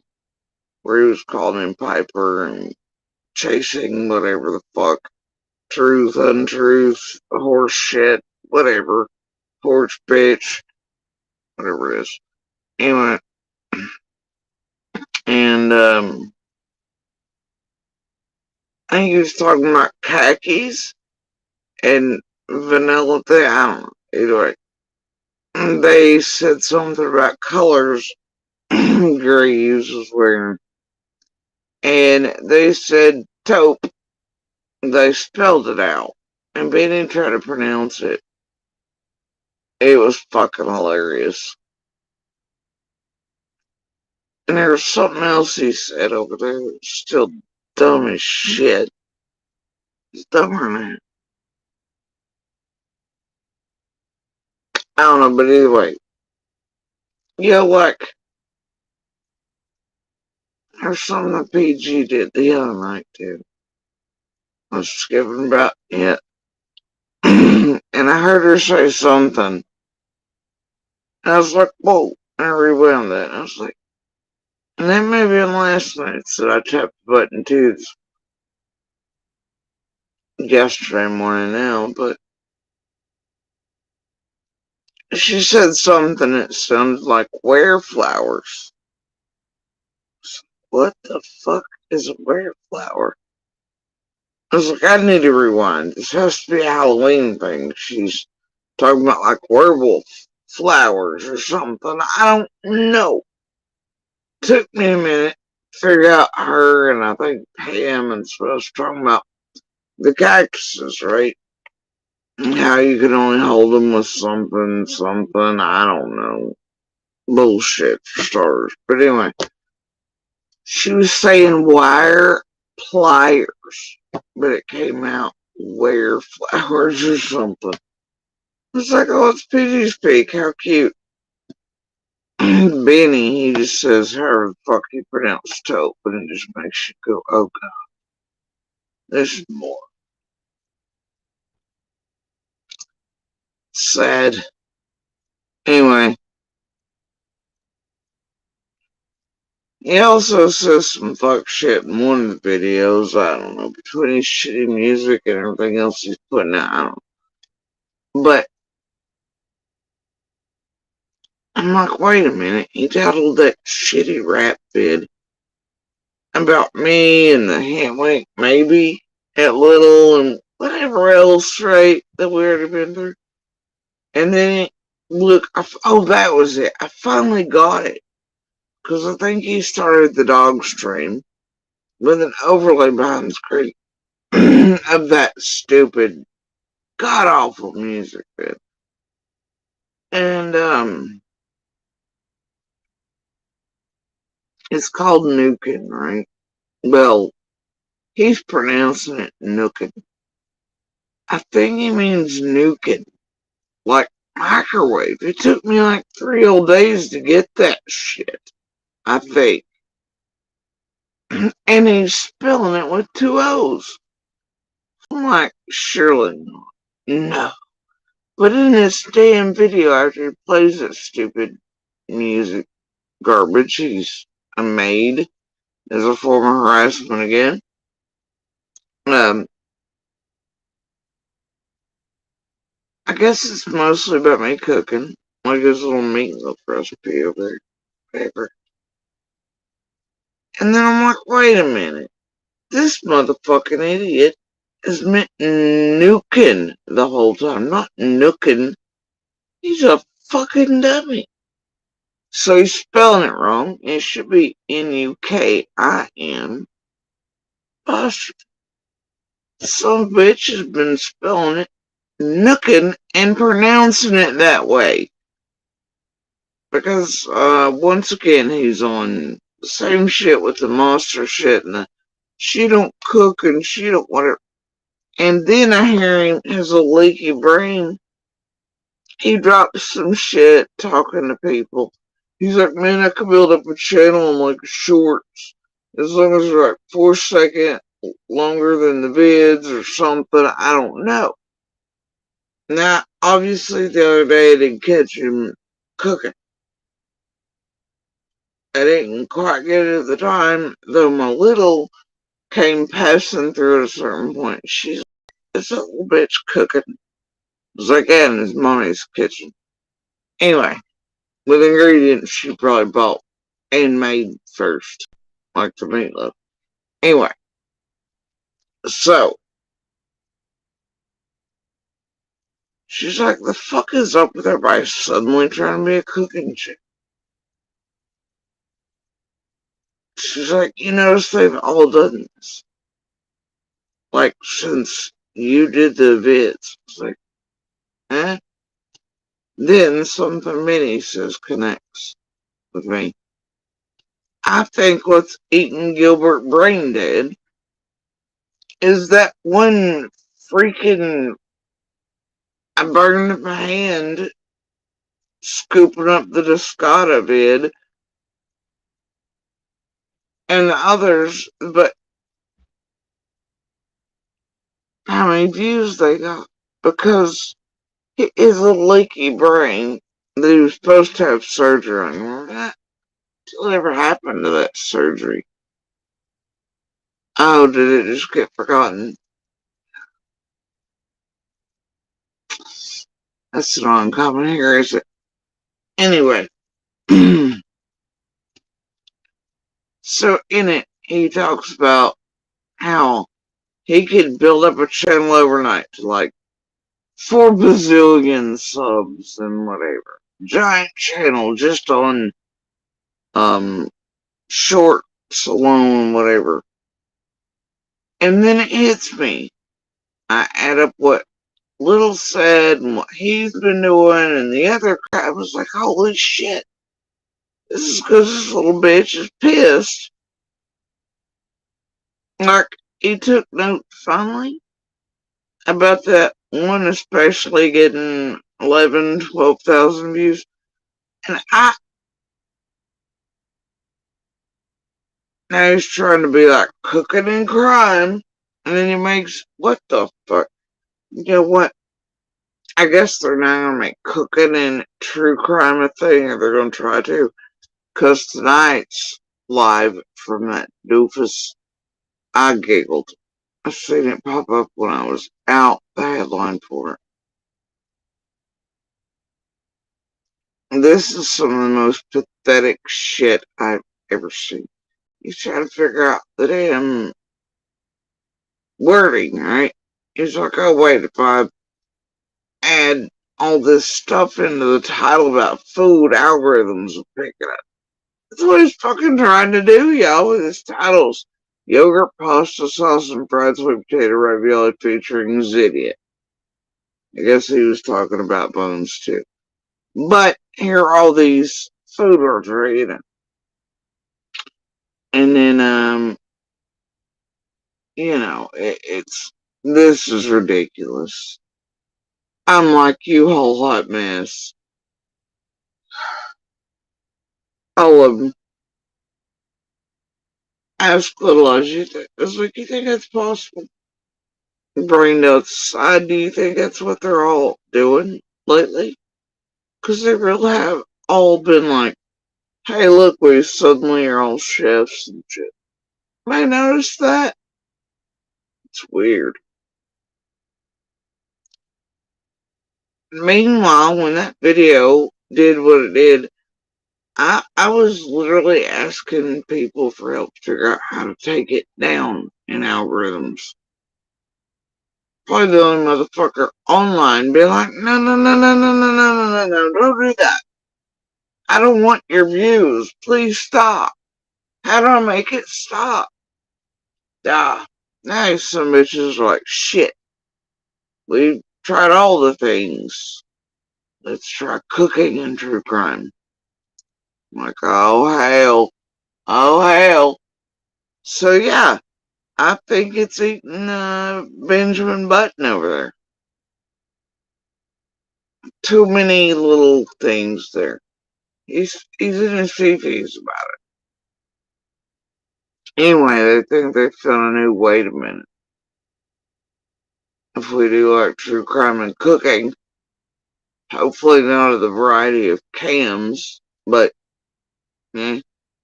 where he was calling him Piper and chasing whatever the fuck, truth, untruth, horse shit, whatever, horse bitch, whatever it is. Anyway, and I think he was talking about khakis and vanilla thing. I don't know. Either way, they said something about colors Gray Hughes was wearing, and they said taupe. They spelled it out, and Benny tried to pronounce it. It was fucking hilarious. And there was something else he said over there that was still dumb as shit. It's dumber than that. I don't know, but either way. Yeah, like, there's something that PG did the other night, too. I was skipping about it. And I heard her say something. And I was like, whoa. And I rewound that. And I was like, and that may be on last night that I tapped the button too yesterday morning now, but she said something that sounded like wereflowers. What the fuck is a wereflower? I was like, I need to rewind. This has to be a Halloween thing. She's talking about like werewolf flowers or something. I don't know. Took me a minute to figure out her and I think Pam and so I was talking about the cactuses, right? And how you can only hold them with something, I don't know. Bullshit for starters. But anyway, she was saying wire pliers, but it came out wire flowers or something. It's like, oh, it's PG speak. How cute. Benny, he just says, however the fuck you pronounce taupe, and it just makes you go, oh god, this is more sad. Anyway, he also says some fuck shit in one of the videos. I don't know, between his shitty music and everything else he's putting out. I don't know. But I'm like, wait a minute. He titled that shitty rap vid about me and the Hamwick, maybe at Little and whatever else, right? That we already been through. And then, look, oh, that was it. I finally got it. Because I think he started the dog stream with an overlay behind the screen of that stupid, god awful music bit. And, it's called Nukin, right? Well, he's pronouncing it Nookin. I think he means Nukin. like microwave. It took me like 3 whole days to get that shit, I think. And he's spelling it with 2 O's. I'm like, surely not. No. But in this damn video, after he plays that stupid music garbage he's made as a form of harassment again, um, I guess it's mostly about me cooking. Like this little meatloaf recipe over there. Paper. And then I'm like, wait a minute. This motherfucking idiot is meant nuking the whole time. Not nooking. He's a fucking dummy. So he's spelling it wrong. It should be Nukin. Bastard. Some bitch has been spelling it nookin and pronouncing it that way. Because, once again, he's on the same shit with the monster shit and the she don't cook and she don't whatever. And then I hear him has a leaky brain. He dropped some shit talking to people. He's like, man, I could build up a channel on like shorts. As long as they're like 4 seconds longer than the vids or something. I don't know. Now, obviously, the other day I didn't catch him cooking. I didn't quite get it at the time, though my little came passing through at a certain point. She's like, this little bitch cooking. It was like that in his mommy's kitchen. Anyway, with ingredients she probably bought and made first, like the meatloaf. Anyway, so she's like, the fuck is up with everybody suddenly trying to be a cooking chick? She's like, you notice they've all done this. Like, since you did the vids. It's like, eh? Then something Minnie says connects with me. I think what's eating Gilbert brain dead is that one freaking I burned my hand scooping up the Descada vid and the others, but how many views they got? Because it is a leaky brain that he was supposed to have surgery on. Remember that? Whatever happened to that surgery? Oh, did it just get forgotten? That's not uncommon here, is it? Anyway, so in it, he talks about how he could build up a channel overnight to like 4 bazillion subs and whatever. Giant channel just on um shorts alone, whatever. And then it hits me. I add up what Little said and what he's been doing and the other crap. I was like, holy shit. This is because this little bitch is pissed. Like, he took note finally about that one especially getting 11, 12,000 views. And now he's trying to be like cooking and crime. And then he makes, what the fuck? You know what? I guess they're not going to make cooking and true crime a thing, or they're going to try to. Because tonight's live from that doofus, I giggled. I seen it pop up when I was out, the headline for it. This is some of the most pathetic shit I've ever seen. He's trying to figure out the damn wording, right? He's like, oh wait, if I add all this stuff into the title about food, algorithms will pick it up. That's what he's fucking trying to do, y'all, with his titles. Yogurt, pasta sauce, and fried sweet potato ravioli featuring Zydia. I guess he was talking about bones too. But here are all these food words we're eating. And then, it's, this is ridiculous. I'm like you, whole hot mess. All of them. Ask little as you think. I was like, you think that's possible? Brain notes aside, do you think that's what they're all doing lately? Because they really have all been like, hey, look, we suddenly are all chefs and shit. I noticed that. It's weird. Meanwhile, when that video did what it did, I was literally asking people for help to figure out how to take it down in algorithms. Probably the only motherfucker online be like, no, no, no, no, no, no, no, no, no, no, don't do that. I don't want your views. Please stop. How do I make it stop? Ah, now some bitches are like, shit. We've tried all the things. Let's try cooking and true crime. I'm like, oh hell. Oh hell. So yeah, I think it's eating Benjamin Button over there. Too many little things there. He's in his feces about it. Anyway, they think they found a new way to minute. If we do like true crime and cooking, hopefully not of the variety of cams, but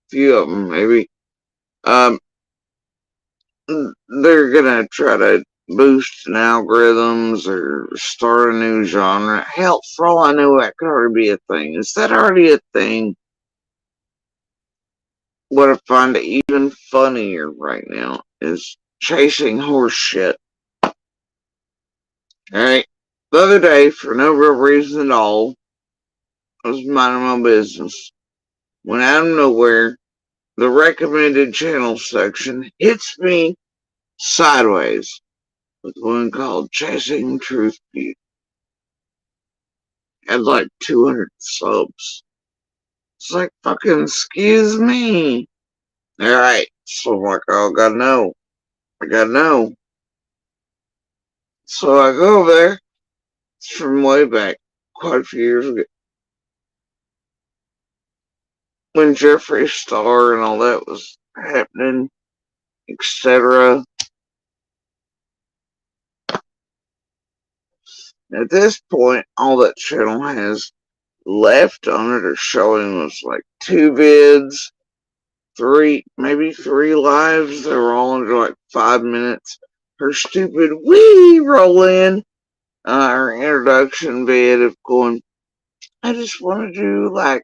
few of them maybe. Um, they're gonna try to boost an algorithms or start a new genre. Hell, for all I know, that could already be a thing. Is that already a thing? What I find even funnier right now is chasing horse shit. Alright. The other day, for no real reason at all, I was minding my business. When out of nowhere, the recommended channel section hits me sideways with one called Chasing Truth Beauty. Had like 200 subs. It's like, fucking excuse me. Alright, so I'm like, oh, I gotta know. I gotta know. So I go over there. It's from way back, quite a few years ago. When Jeffree Star and all that was happening, etc. At this point, all that channel has left on it or showing was like 2 vids, maybe 3 lives. They were all under like 5 minutes. Her stupid wee roll in, her introduction vid of going, I just want to do like,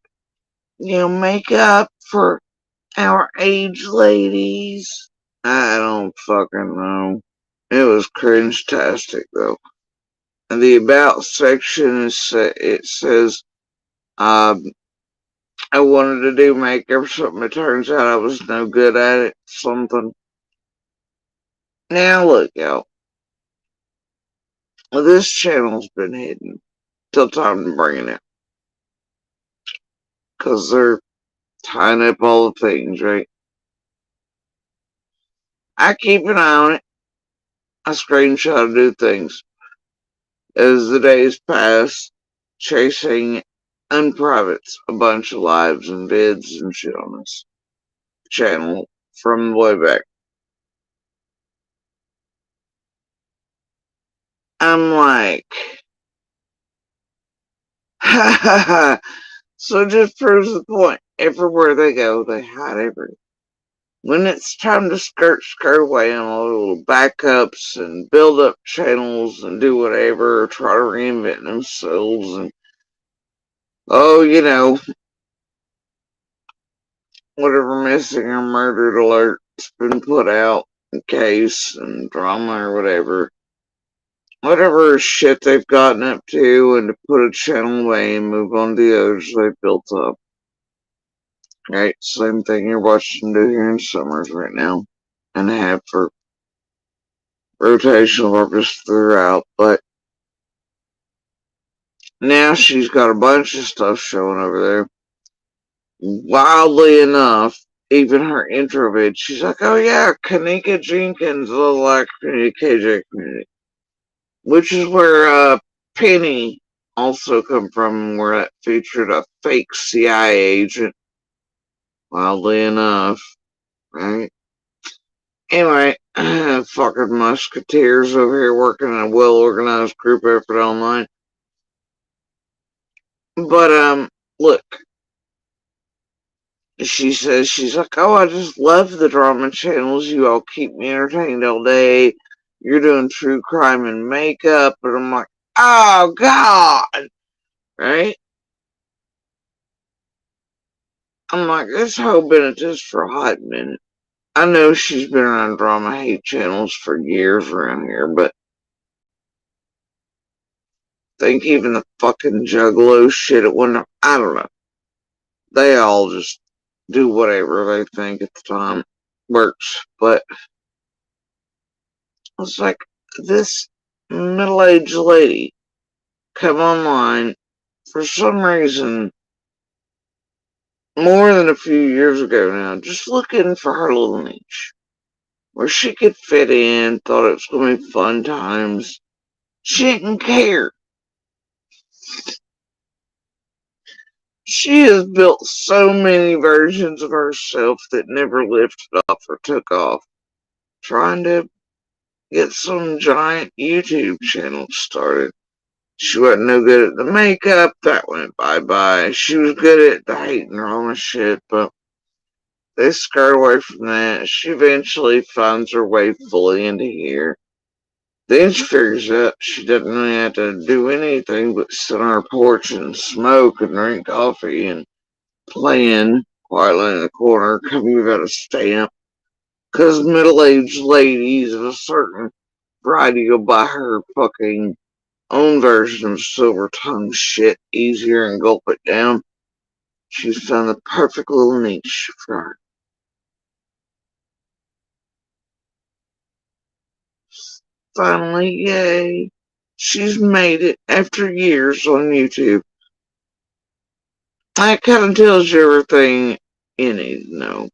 makeup for our age ladies. I don't fucking know. It was cringe-tastic though. And the about section it says, um, I wanted to do makeup, something. It turns out I was no good at it. Something. Now look, y'all. This channel's been hidden till time to bring it out. Because they're tying up all the things, right? I keep an eye on it. I screenshot do things. As the days pass, chasing unprivates a bunch of lives and vids and shit on this channel from way back. I'm like, ha ha ha. So it just proves the point. Everywhere they go, they hide everything. When it's time to skirt away on all the little backups and build up channels and do whatever, or try to reinvent themselves and, oh, whatever missing or murdered alert's been put out in case and drama or whatever shit they've gotten up to, and to put a channel away and move on to the others they've built up. Right, same thing you're watching do here in Summers right now, and have for rotational purpose throughout, but now she's got a bunch of stuff showing over there. Wildly enough, even her intro vid, she's like, oh yeah, Kanika Jenkins, the Black Community, KJ Community. Which is where Penny also come from, where that featured a fake CIA agent, wildly enough, right? Anyway, fucking musketeers over here working in a well-organized group effort online. But, look, she says, she's like, oh, I just love the drama channels. You all keep me entertained all day. You're doing true crime and makeup. And I'm like, oh, God. Right? I'm like, this hoe been at this for a hot minute. I know she's been around drama hate channels for years around here, but I think even the fucking juggalo shit at one time, I don't know. They all just do whatever they think at the time works. But it's like, this middle-aged lady come online for some reason more than a few years ago now, just looking for her little niche where she could fit in, thought it was going to be fun times. She didn't care. She has built so many versions of herself that never lifted off or took off, trying to get some giant YouTube channel started. She wasn't no good at the makeup, that went bye-bye. She was good at the hate and drama shit, but they scared away from that. She eventually finds her way fully into here. Then she figures out she doesn't really have to do anything but sit on her porch and smoke and drink coffee and playing quietly in the corner, coming without a stamp. Because middle-aged ladies of a certain variety go buy her fucking own version of silver tongue shit easier and gulp it down. She's found the perfect little niche for her. Finally, yay. She's made it after years on YouTube. That kind of tells you everything you need to know.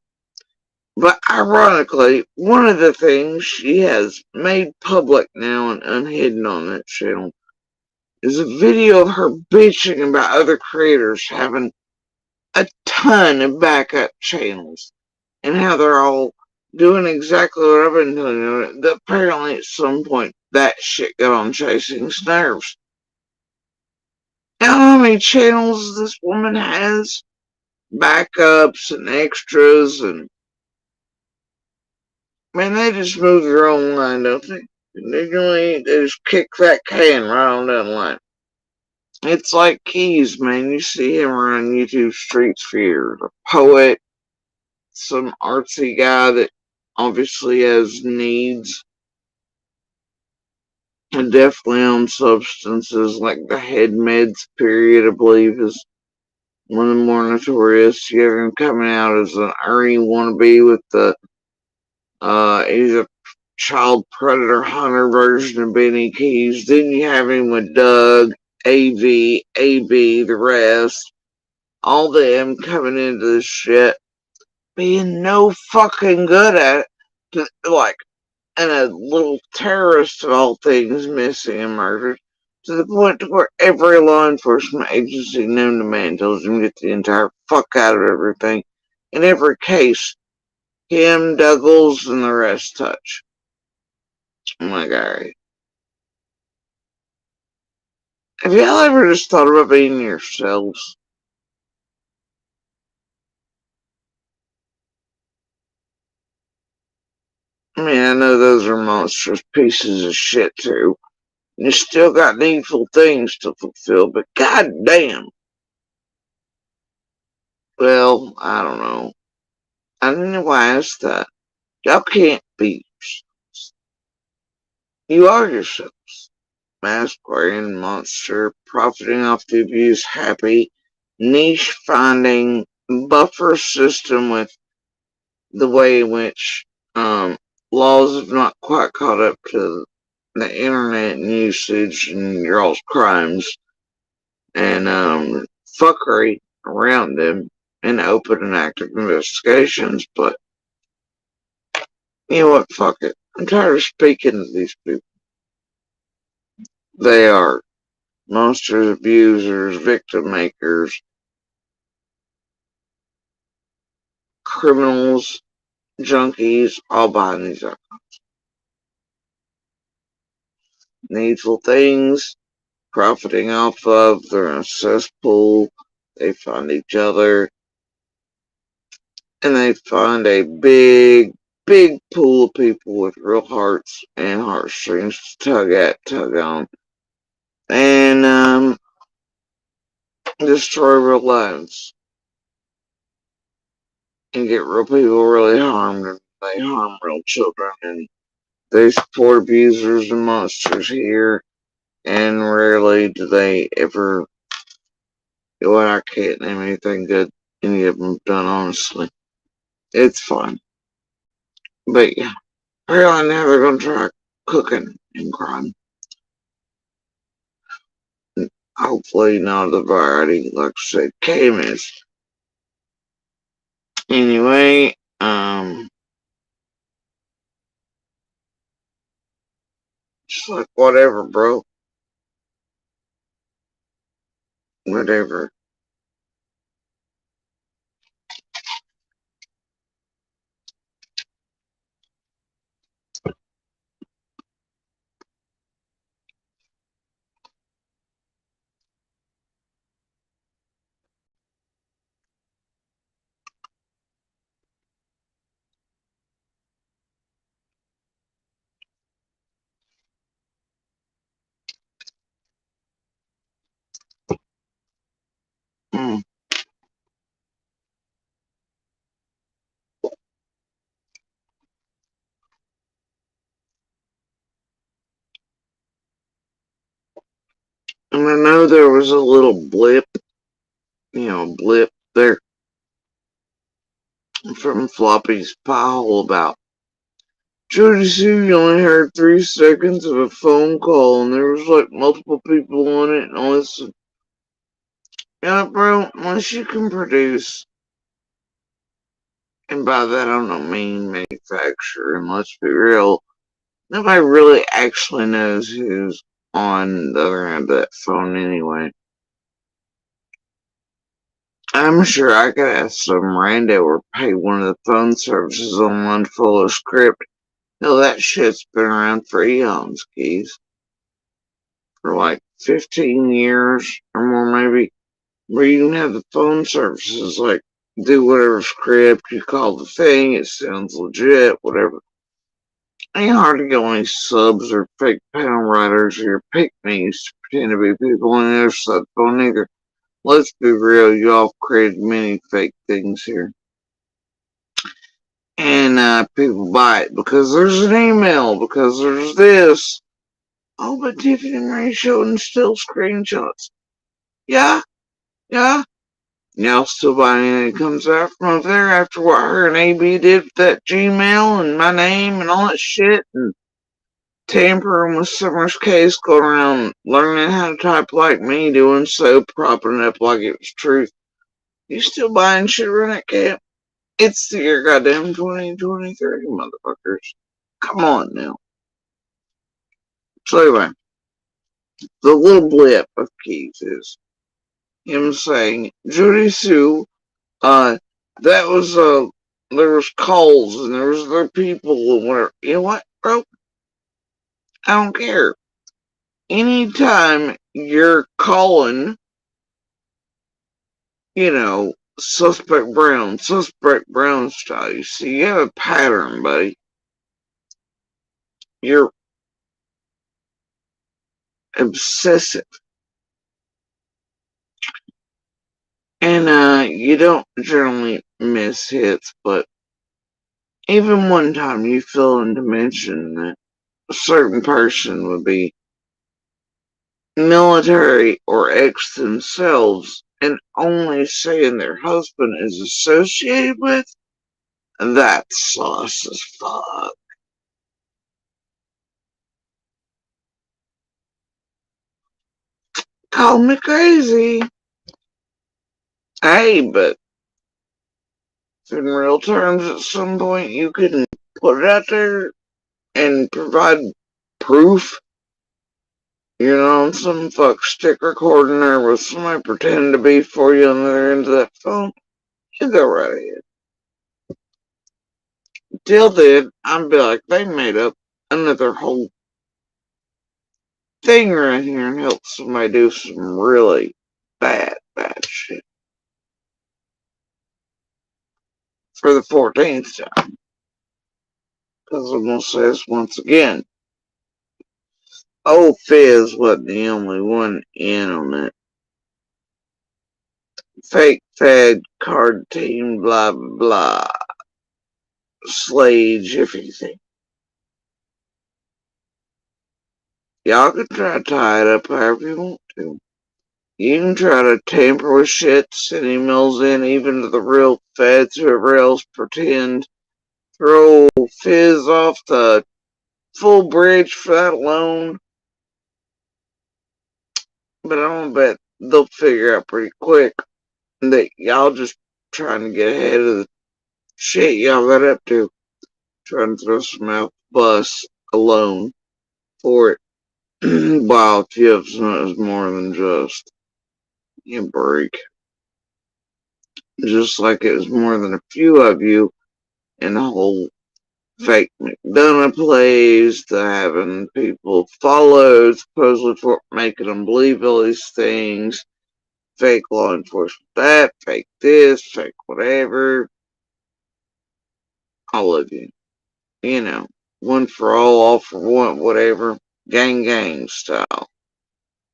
But ironically, one of the things she has made public now and unhidden on that channel is a video of her bitching about other creators having a ton of backup channels and how they're all doing exactly what I've been doing. Apparently, at some point, that shit got on Chasing's nerves. I don't know how many channels this woman has, backups and extras, and man, they just move their own line, don't they? They just kick that can right on down the line. It's like Keys, man. You see him around YouTube streets for years. A poet, some artsy guy that obviously has needs, and definitely on substances like the head meds period, I believe, is one of the more notorious. You have him coming out as an Ernie wannabe with the he's a child predator hunter version of Benny Keys. Then you have him with Doug, AV, AB, the rest. All them coming into this shit, being no fucking good at it. Like, and a little terrorist of all things missing and murdered. To the point to where every law enforcement agency known to man tells him to get the entire fuck out of everything. In every case, him, Douglas, and the rest touch. I'm like, alright. Have y'all ever just thought about being yourselves? I mean, I know those are monstrous pieces of shit too. And you still got needful things to fulfill, but goddamn. Well, I don't know. I don't know why I asked that. Y'all can't be yourselves. You are yourselves. Mask wearing monster, profiting off the abuse, happy, niche finding, buffer system with the way in which laws have not quite caught up to the internet and usage and your all's crimes and fuckery around them and open and active investigations. But you know what? Fuck it. I'm tired of speaking to these people. They are monsters, abusers, victim makers, criminals, junkies, all behind these needful things, profiting off of. They're in a cesspool. They find each other, and they find a big, big pool of people with real hearts and heartstrings to tug at, tug on, and destroy real lives and get real people really harmed. And they harm real children, and they support abusers and monsters here. And rarely do they ever. Well, I can't name anything good any of them have done, honestly. It's fun. But yeah, apparently now they're going to try cooking and crime. Hopefully not the variety, like I said, Cam is. Anyway, just like whatever, bro. Whatever. Mm. And I know there was a little blip there from Floppy's pile about Jody Sue. You only heard 3 seconds of a phone call, and there was like multiple people on it, and all this. Yeah, bro, unless you can produce, and by that I don't mean manufacture, and let's be real, nobody really actually knows who's on the other end of that phone anyway. I'm sure I could ask some rando or pay one of the phone services online full of script. Hell, that shit's been around for eons, keys. For like 15 years or more, maybe. Where you can have the phone services, like, do whatever script you call the thing, it sounds legit, whatever. Ain't hard to get any subs or fake panel writers or your pick-me's to pretend to be people on the other side of the phone either. Let's be real, y'all created many fake things here. And people buy it because there's an email, because there's this. Oh, but Tiffany Marie showing still screenshots. Yeah, yeah. Y'all still buy anything that comes out from over there after what her and AB did with that Gmail and my name and all that shit, and tampering with Summer's case, going around learning how to type like me, doing so, propping it up like it was truth. You still buying shit around that camp? It's the year goddamn 2023, motherfuckers. Come on now. So anyway, the little blip of Keith is him saying, Judy Sue, uh, that was, there was calls and there was other people and whatever. You know what, bro? I don't care. Anytime you're calling, suspect Brown style, you see, you have a pattern, buddy. You're obsessive. And you don't generally miss hits, but even one time you feel into mention that a certain person would be military or ex themselves and only saying their husband is associated with, that's sauce as fuck. Call me crazy. Hey, but in real terms, at some point you can put it out there and provide proof. You know, some fuck stick recording there with somebody pretending to be for you on the other end of that phone. You go right ahead. Till then, I'd be like, they made up another whole thing right here and help somebody do some really bad shit. For the 14th time. Because I'm going to say this once again. Old Fizz wasn't the only one in on it. Fake Fed, card team, blah, blah, blah. Slage, everything. Y'all can try to tie it up however you want to. You can try to tamper with shit, send emails in even to the real feds, whoever else, pretend, throw Fizz off the full bridge for that alone. But I'm gonna bet they'll figure out pretty quick that y'all just trying to get ahead of the shit y'all got up to. Trying to throw some out the bus alone for it. While Tips is more than just a break. Just like it was more than a few of you in the whole fake McDonough plays, the having people followed supposedly for making them believe all these things, fake law enforcement that, fake this, fake whatever. All of you. You know, one for all for one, whatever. Gang style.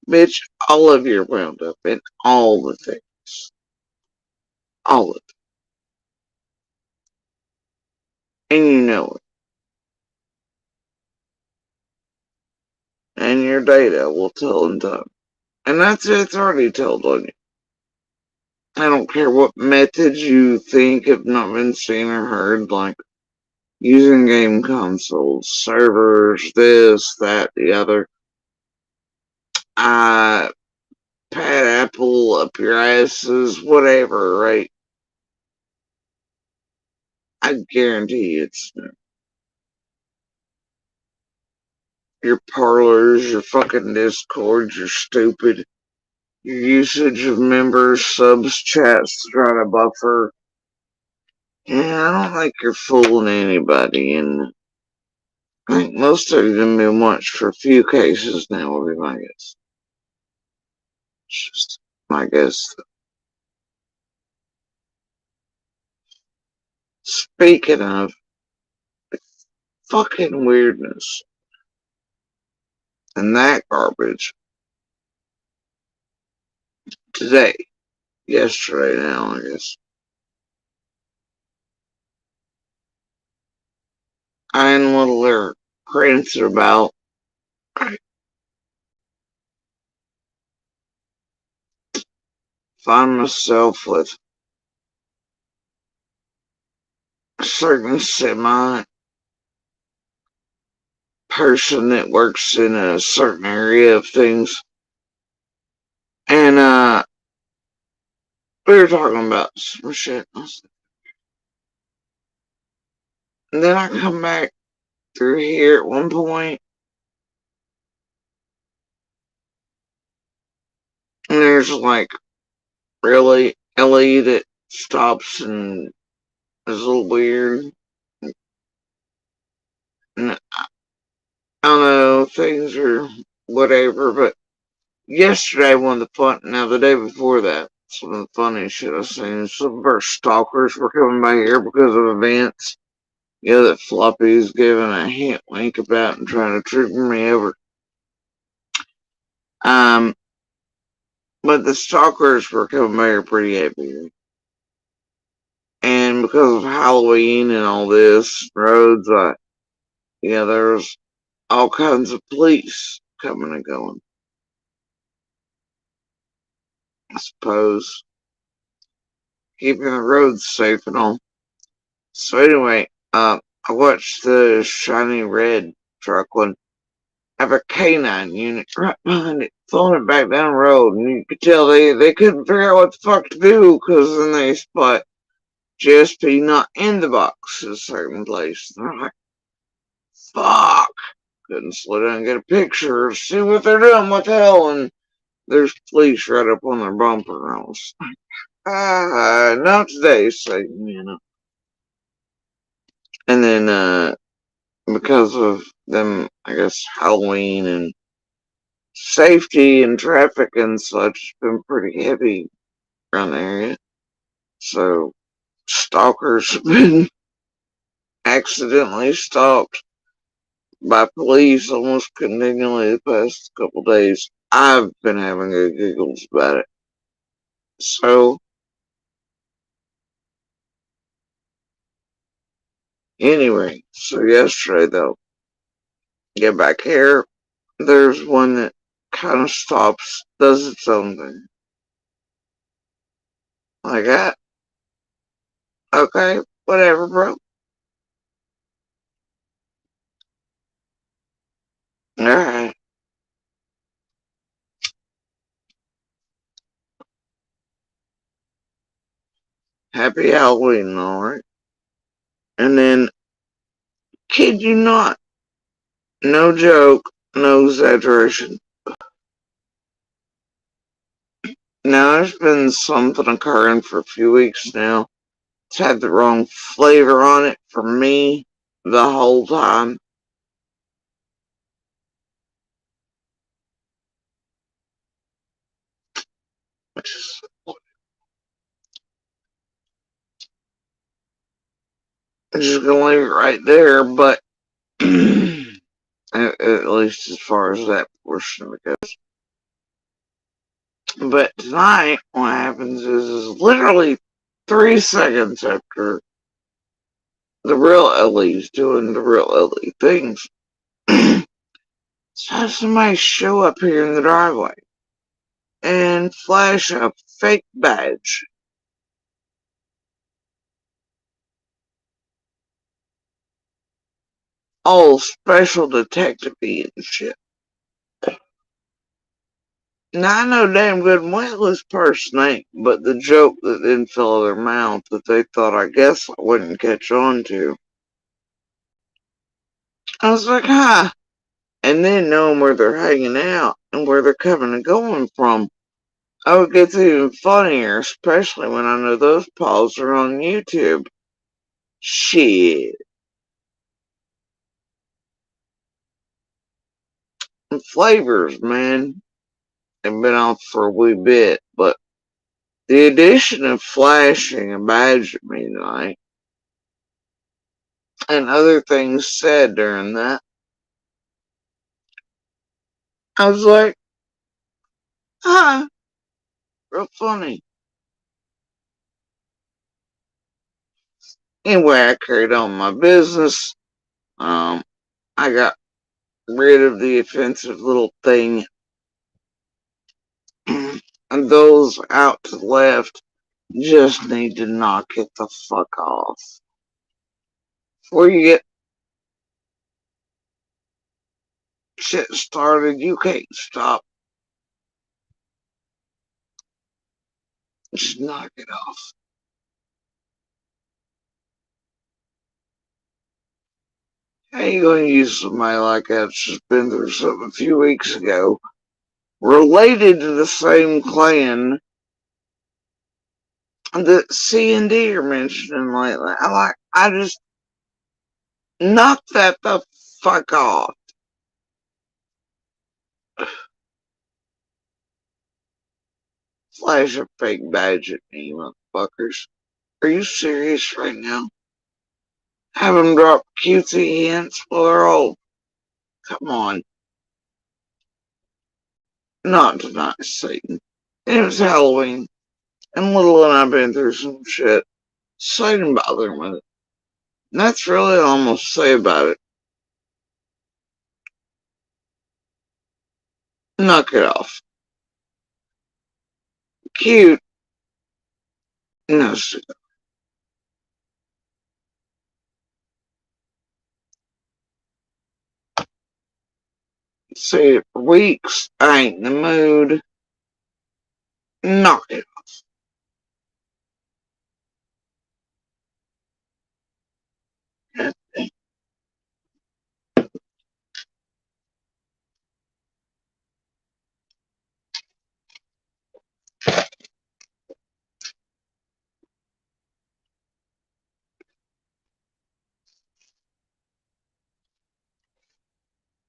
Bitch, all of you are wound up in all the things. All of it. And you know it. And your data will tell in time. And that's it, it's already told on you. I don't care what methods you think have not been seen or heard, like using game consoles, servers, this, that, the other. Pat Apple up your asses, whatever, right? I guarantee it's your parlors, your fucking discords, your stupid, your usage of members, subs, chats to try to buffer. Yeah, I don't think you're fooling anybody, and I think most of them been watched for a few cases now, will be my guess. It's just my guess. Speaking of fucking weirdness and that garbage, today, yesterday now, I guess, I and little there prancing about, I find myself with a certain semi person that works in a certain area of things. And we were talking about some shit. And then I come back through here at one point, and there's like really LE that stops and is a little weird. And I don't know, things are whatever, but yesterday, one of the fun, now the day before that, some of the funniest shit I've seen, some of our stalkers were coming by here because of events. You know, that Floppy's giving a hint wink about and trying to trigger me over. Um, but the stalkers were coming by here pretty heavy. And because of Halloween and all this, roads, there was all kinds of police coming and going. I suppose keeping the roads safe and all. So anyway, I watched the shiny red truck one have a canine unit right behind it, pulling it back down the road, and you could tell they couldn't figure out what the fuck to do, because then they spot JSP not in the box at a certain place. And they're like, fuck. couldn't slow down and get a picture, see what they're doing, what the hell, and there's police right up on their bumper. I was like, not today, Satan, you know. And then, because of them, I guess, Halloween and safety and traffic and such, it's been pretty heavy around the area. So, stalkers have been accidentally stalked by police almost continually the past couple days. I've been having good giggles about it. So, anyway, so yesterday though, get back here, there's one that kind of stops, does its own thing. Like that. Okay, whatever, bro. Alright. Happy Halloween, alright? And then, kid you not, no joke, no exaggeration. Now, there's been something occurring for a few weeks now. It's had the wrong flavor on it for me the whole time. I'm just gonna leave it right there, but at least as far as that portion of it goes. But tonight, what happens is literally 3 seconds after the real Ellie's doing the real Ellie things, so somebody show up here in the driveway and flash a fake badge. All special detective and shit. Now I know damn good and well this person ain't, but the joke that didn't fill their mouth that they thought I guess I wouldn't catch on to. I was like, huh. And then knowing where they're hanging out and where they're coming and going from. Oh, it gets even funnier, especially when I know those paws are on YouTube. Shit. And flavors, man, have been off for a wee bit, but the addition of flashing a badge at me tonight and other things said during that, I was like, huh, real funny. Anyway, I carried on my business. Um, I got rid of the offensive little thing. And those out to the left just need to knock it the fuck off. Before you get shit started, you can't stop. Just knock it off. How you gonna use somebody like that that's been through something a few weeks ago, related to the same clan that C and D are mentioning lately? I just knock that the fuck off. Flash a fake badge at me, motherfuckers. Are you serious right now? Have them drop cutesy hints while they're old. Come on. Not tonight, Satan. It was Halloween, and Little and I've been through some shit. Satan bothering with it. And that's really all I'm gonna say about it. Knock it off. Cute. No, say it for weeks. I ain't in the mood. Knock it off.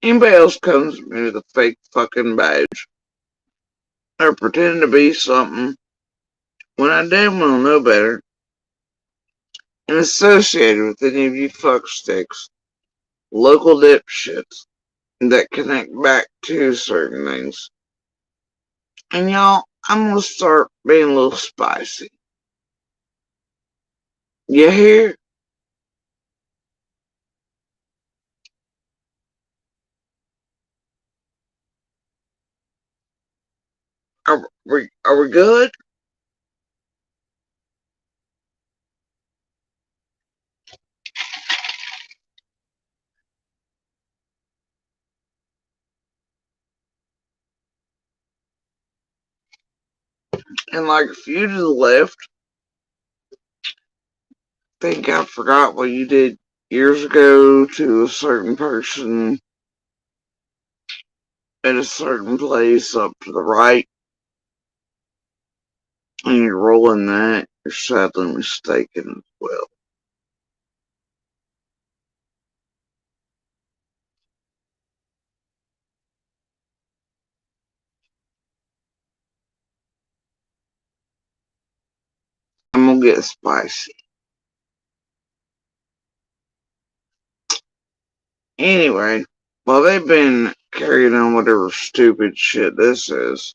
Anybody else comes to me with a fake fucking badge or pretending to be something when I damn well know better and associated with any of you fucksticks, local dipshits that connect back to certain things. And y'all, I'm gonna start being a little spicy. You hear? Are we good? And like a few to the left, think I forgot what you did years ago to a certain person at a certain place up to the right, and you're rolling that, you're sadly mistaken as well. I'm gonna get spicy. Anyway, while they've been carrying on whatever stupid shit this is,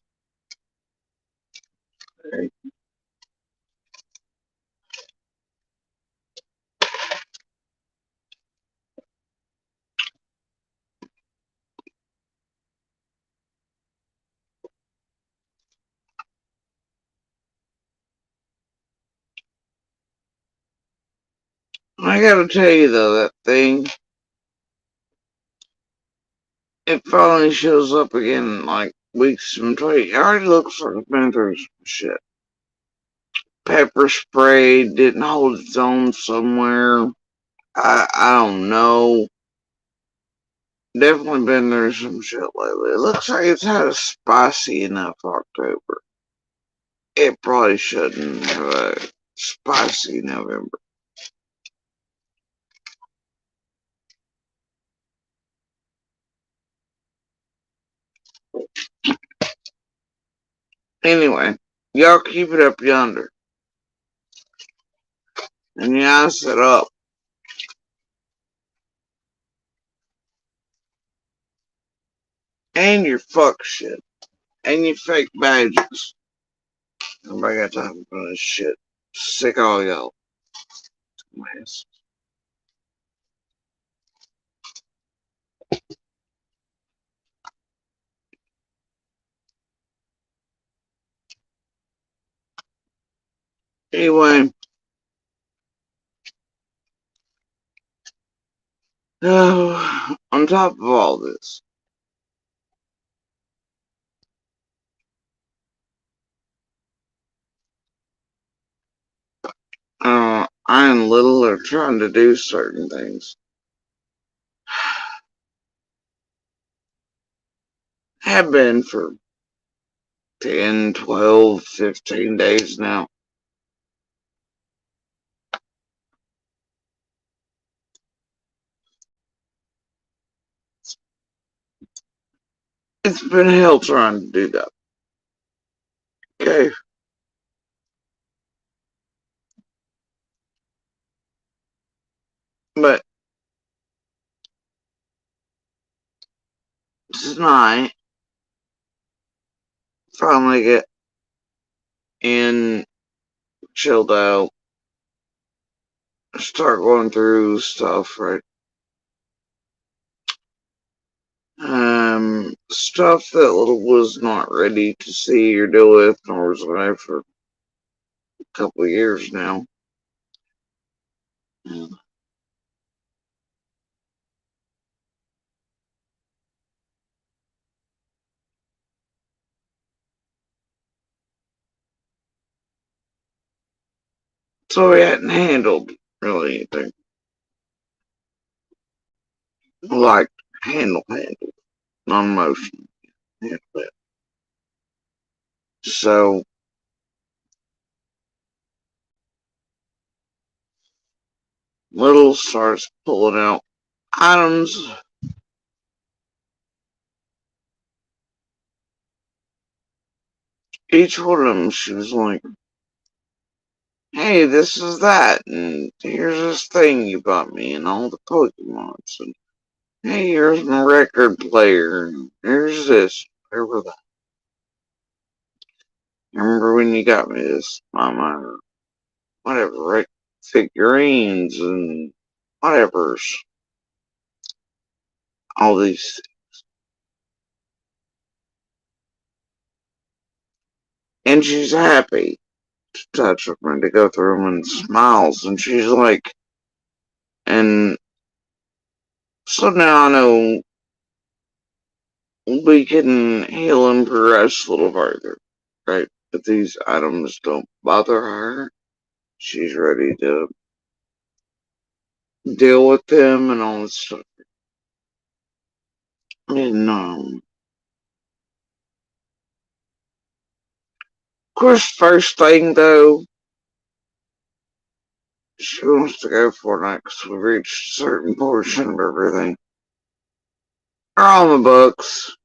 I gotta tell you though, that thing, it finally shows up again in like weeks from between. It already looks like it's been through some shit. Pepper spray didn't hold its own somewhere. I don't know. Definitely been there some shit lately. It looks like it's had a spicy enough October. It probably shouldn't have a spicy November. Anyway, y'all keep it up yonder. And y'all set up. And your fuck shit. And your fake badges. Nobody got time for this shit. Sick of all y'all. Yes. Anyway, on top of all this, I and Little are trying to do certain things. Have been for 10, 12, 15 days now. It's been hell trying to do that. Okay. But tonight, finally get in, chilled out, start going through stuff, right? Stuff that Little was not ready to see or deal with, nor was I for a couple of years now. So we hadn't handled really anything like handle, non emotional. So Little starts pulling out items each one of them, she was like, hey, this is that, and here's this thing you bought me, and all the Pokemons, and hey, here's my record player, and here's this, whatever that. Remember when you got me this, Mama, or whatever, right? Figurines and whatever's, all these. And she's happy to touch them and to go through them and smiles, and she's like, and so now I know we can heal and progress a little further, right? If these items don't bother her, she's ready to deal with them and all this stuff. And of course, first thing though, she wants to go for next. We reached a certain portion of everything. All the books.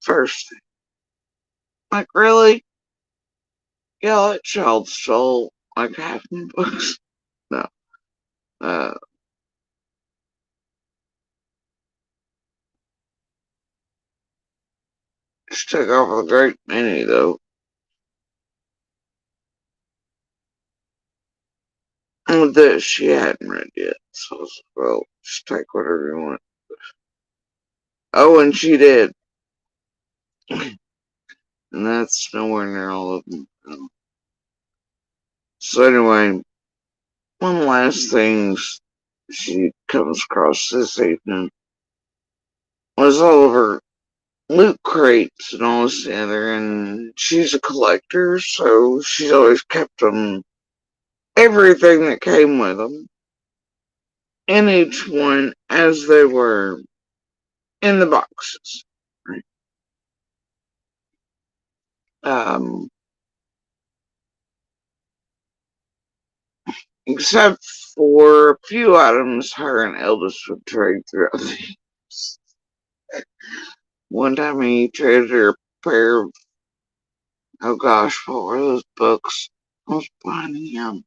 First thing, like really? Yeah, that child stole like half my books. No, uh, she took off with a great many though. And that she hadn't read yet. So I was like, well, just take whatever you want. Oh, and she did. And that's nowhere near all of them. So anyway, one last thing she comes across this evening was all of her loot crates and all this together, and she's a collector, so she's always kept them, everything that came with them, in each one as they were in the boxes. Right? Um, except for a few items her and Eldest would trade throughout the years. One time he traded her a pair of, oh gosh, what were those books? I was buying him.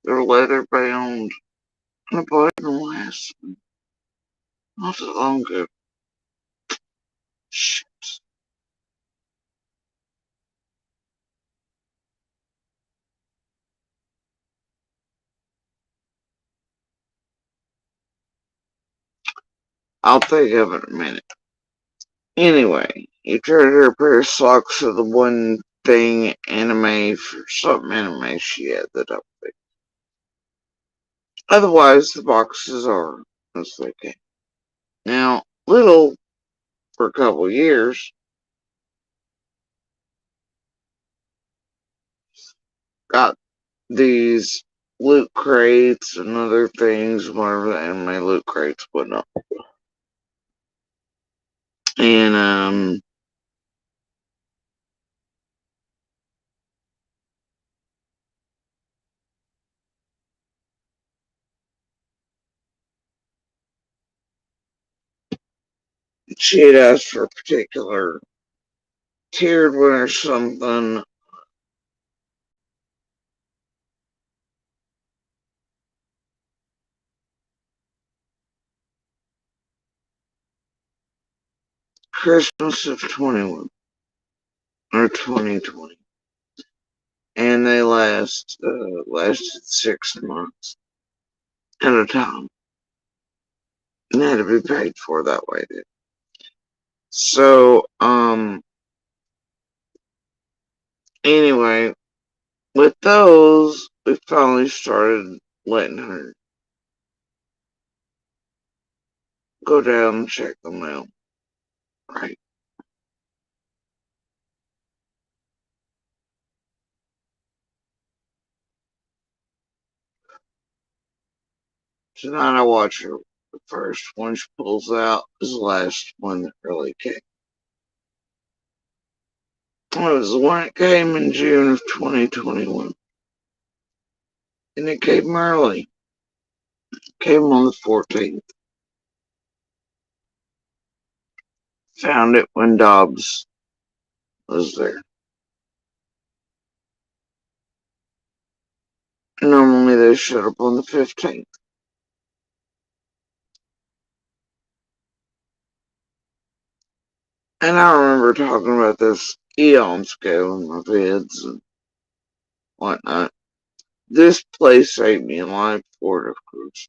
They're leather bound. I bought them last not so long ago. Shit. I'll think of it in a minute. Anyway, he traded her a pair of socks of the one thing anime for something anime she had that I picked. Otherwise, the boxes are as they came. Now, Little, for a couple of years, got these loot crates and other things, whatever the anime loot crates, whatnot. And, she had asked for a particular tiered one or something. Christmas of 21 or 2020. And they lasted 6 months at a time. And had to be paid for that way. Dude. So, anyway, with those, we finally started letting her go down and check the mail. Right. Tonight I watch her. The first one she pulls out is the last one that really came. It was the one that came in June of 2021. And it came early. It came on the 14th. Found it when Dobbs was there. Normally they showed up on the 15th. And I remember talking about this eons ago in my vids and whatnot. This place saved me life for it, of course.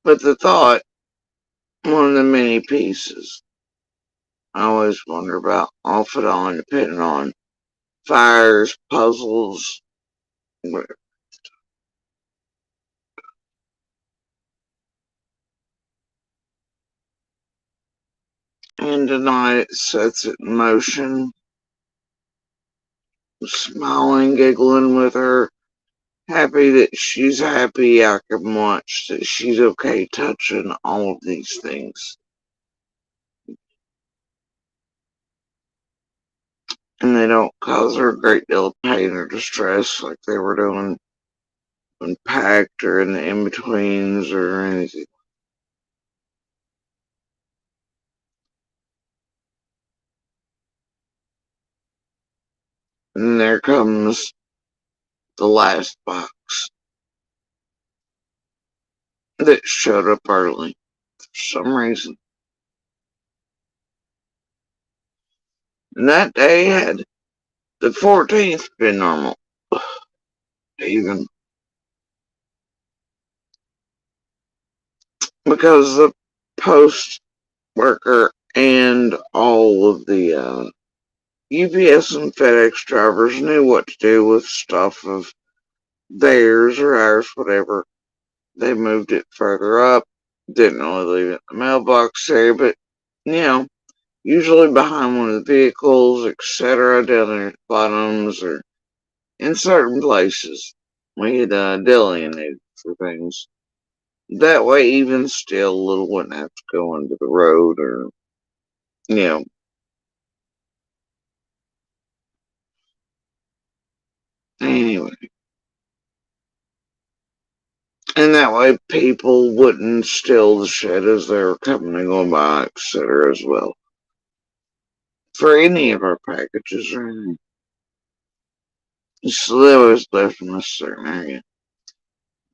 But the thought, one of the many pieces I always wonder about, off and on, depending on fires, puzzles, whatever. And tonight it sets it in motion, smiling, giggling with her, happy that she's happy. I can watch that she's okay touching all of these things. And they don't cause her a great deal of pain or distress like they were doing when packed or in the in-betweens or anything. And there comes the last box that showed up early for some reason. And that day had the 14th been normal, even because the post worker and all of the UPS and FedEx drivers knew what to do with stuff of theirs or ours, whatever. They moved it further up. Didn't really leave it in the mailbox there, but you know, usually behind one of the vehicles, etc., down there at the bottoms or in certain places. We had delineated for things. That way, even still, little wouldn't have to go into the road or, you know, anyway. And that way, people wouldn't steal the shit as they were coming and going by, etc., as well. For any of our packages or anything. So they always left in a certain area.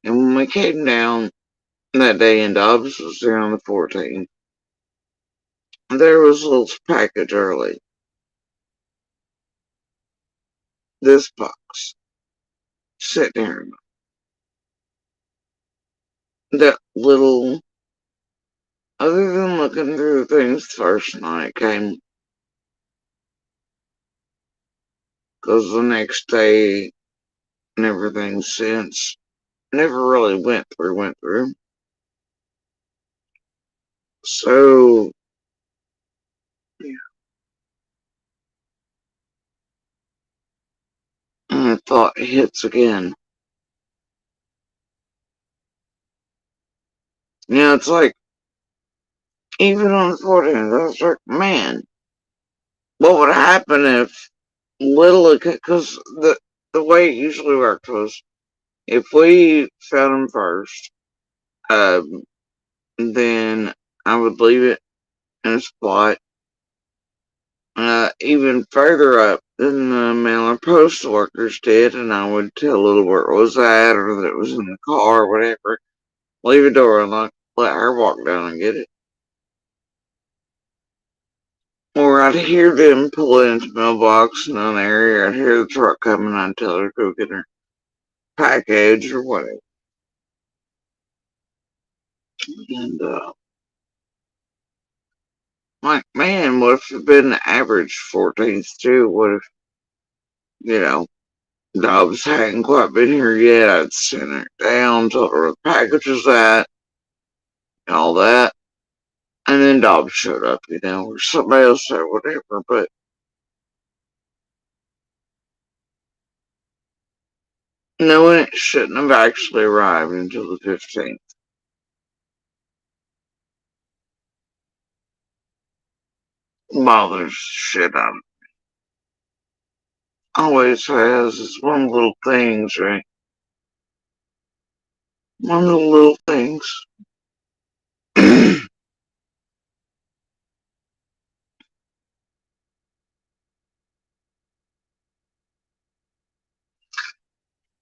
And when we came down that day and Dobbs was there on the 14th, there was a little package early. This box. Sitting here. That little, other than looking through things the first night came, because the next day and everything since never really went through. So, yeah, and I thought hits again. You know, it's like, even on the 14th, I was like, man, what would happen if little, because the way it usually worked was, if we found them first, um, then I would leave it in a spot even further up than the mail and post workers did, and I would tell Little where it was at or that it was in the car or whatever. Leave the door unlocked, let her walk down and get it. Or I'd hear them pull into the mailbox in an area, I'd hear the truck coming, I'd tell her to go get her package or whatever. And, like, man, what if it had been the average 14th too? What if, you know, Dobbs hadn't quite been here yet? I'd sent her down, told her where the package was at, and all that. And then Dobbs showed up, you know, or somebody else or whatever. But knowing it shouldn't have actually arrived until the 15th bothers shit out of me. Always has. It's one of the little things, right? One of the little things.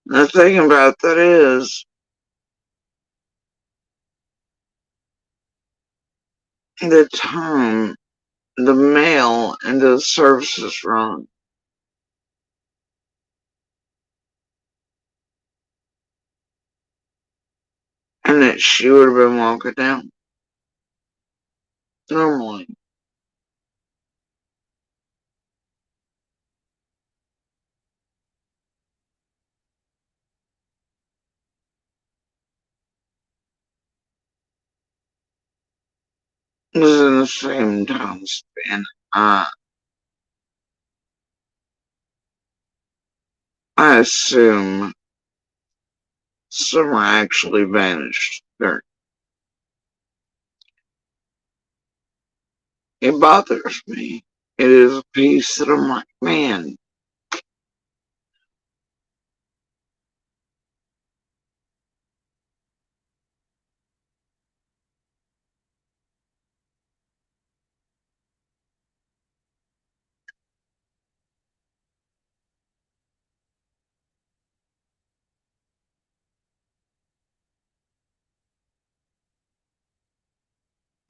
The thing about that is, the time the mail and the services run, and that she would have been walking down normally. It was in the same time span. Uh, I assume Summer actually vanished there. It bothers me. It is a piece that I'm like, man,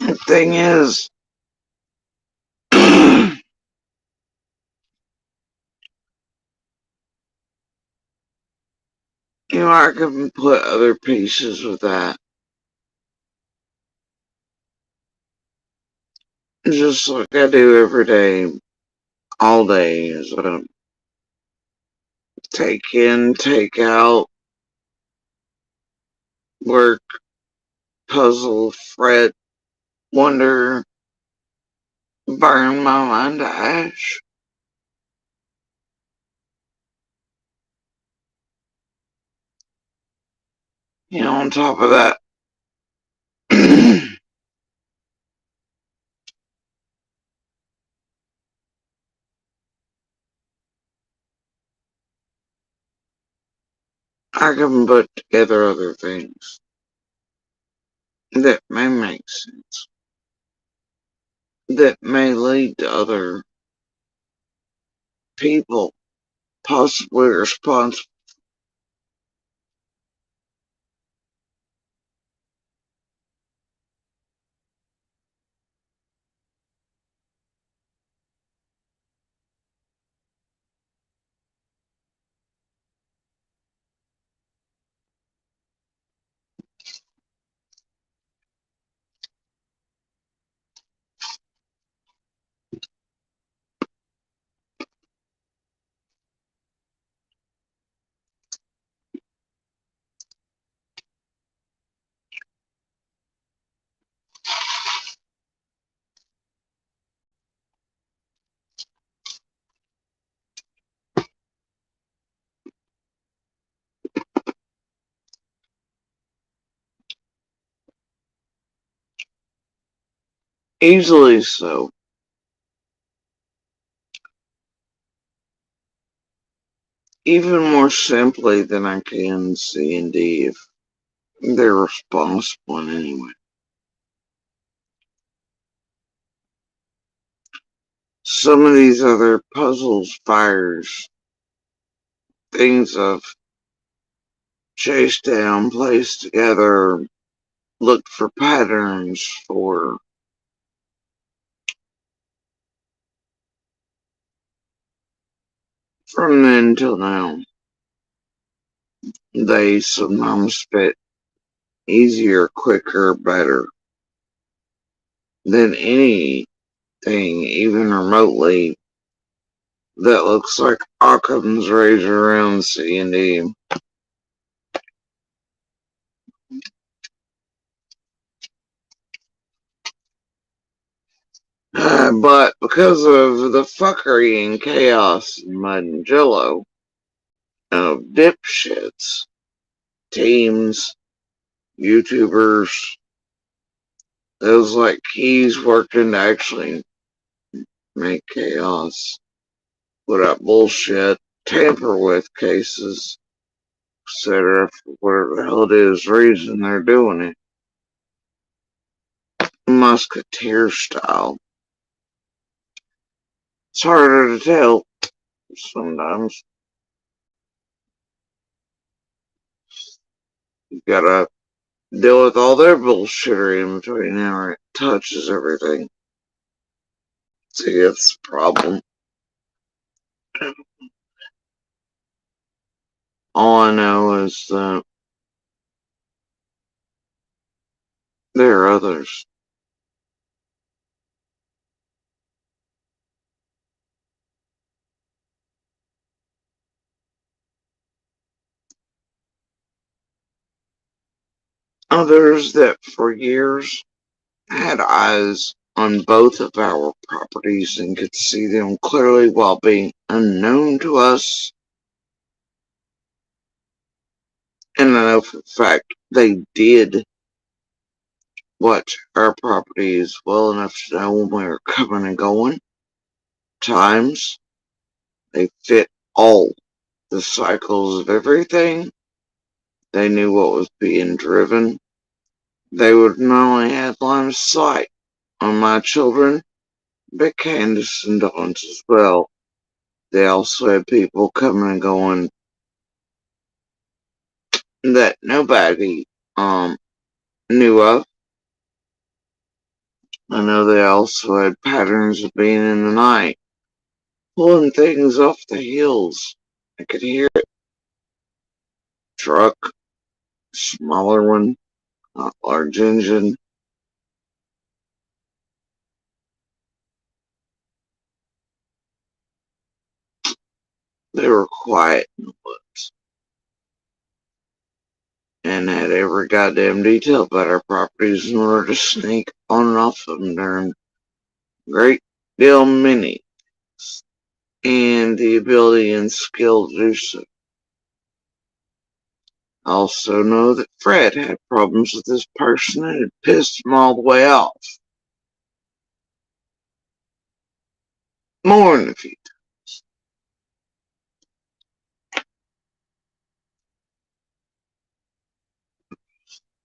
the thing is, I can put other pieces with that. Just like I do every day, all day, is take in, take out, work, puzzle, fret, wonder, burn my mind to ash. On top of that, I can put together other things that may make sense, that may lead to other people possibly responsible. Easily so. Even more simply than I can C and D if they're responsible in any way. Some of these other puzzles, fires, things I've chased down, placed together, looked for patterns for from then till now. They sometimes fit easier, quicker, better than anything, even remotely, that looks like Occam's razor around C&D. But because of the fuckery and chaos and mud and jello of dipshits, teams, YouTubers, those like keys working to actually make chaos, put up bullshit, tamper with cases, etc. for whatever the hell it is reason they're doing it. Musketeer style. It's harder to tell sometimes. You gotta deal with all their bullshittery in between now. It touches everything. See, it's a problem. All I know is that there are others. Others that for years had eyes on both of our properties and could see them clearly while being unknown to us. And I know for a fact they did watch our properties well enough to know when we were coming and going. Times they fit all the cycles of everything. They knew what was being driven. They would not only have line of sight on my children, but Candace and Dawn's as well. They also had people coming and going that nobody knew of. I know they also had patterns of being in the night, pulling things off the hills. I could hear it. Truck, smaller one, not large engine. They were quiet in the woods and had every goddamn detail about our properties in order to sneak on and off of them during great deal many and the ability and skill to do so. I also know that Fred had problems with this person and it pissed him all the way off. More than a few.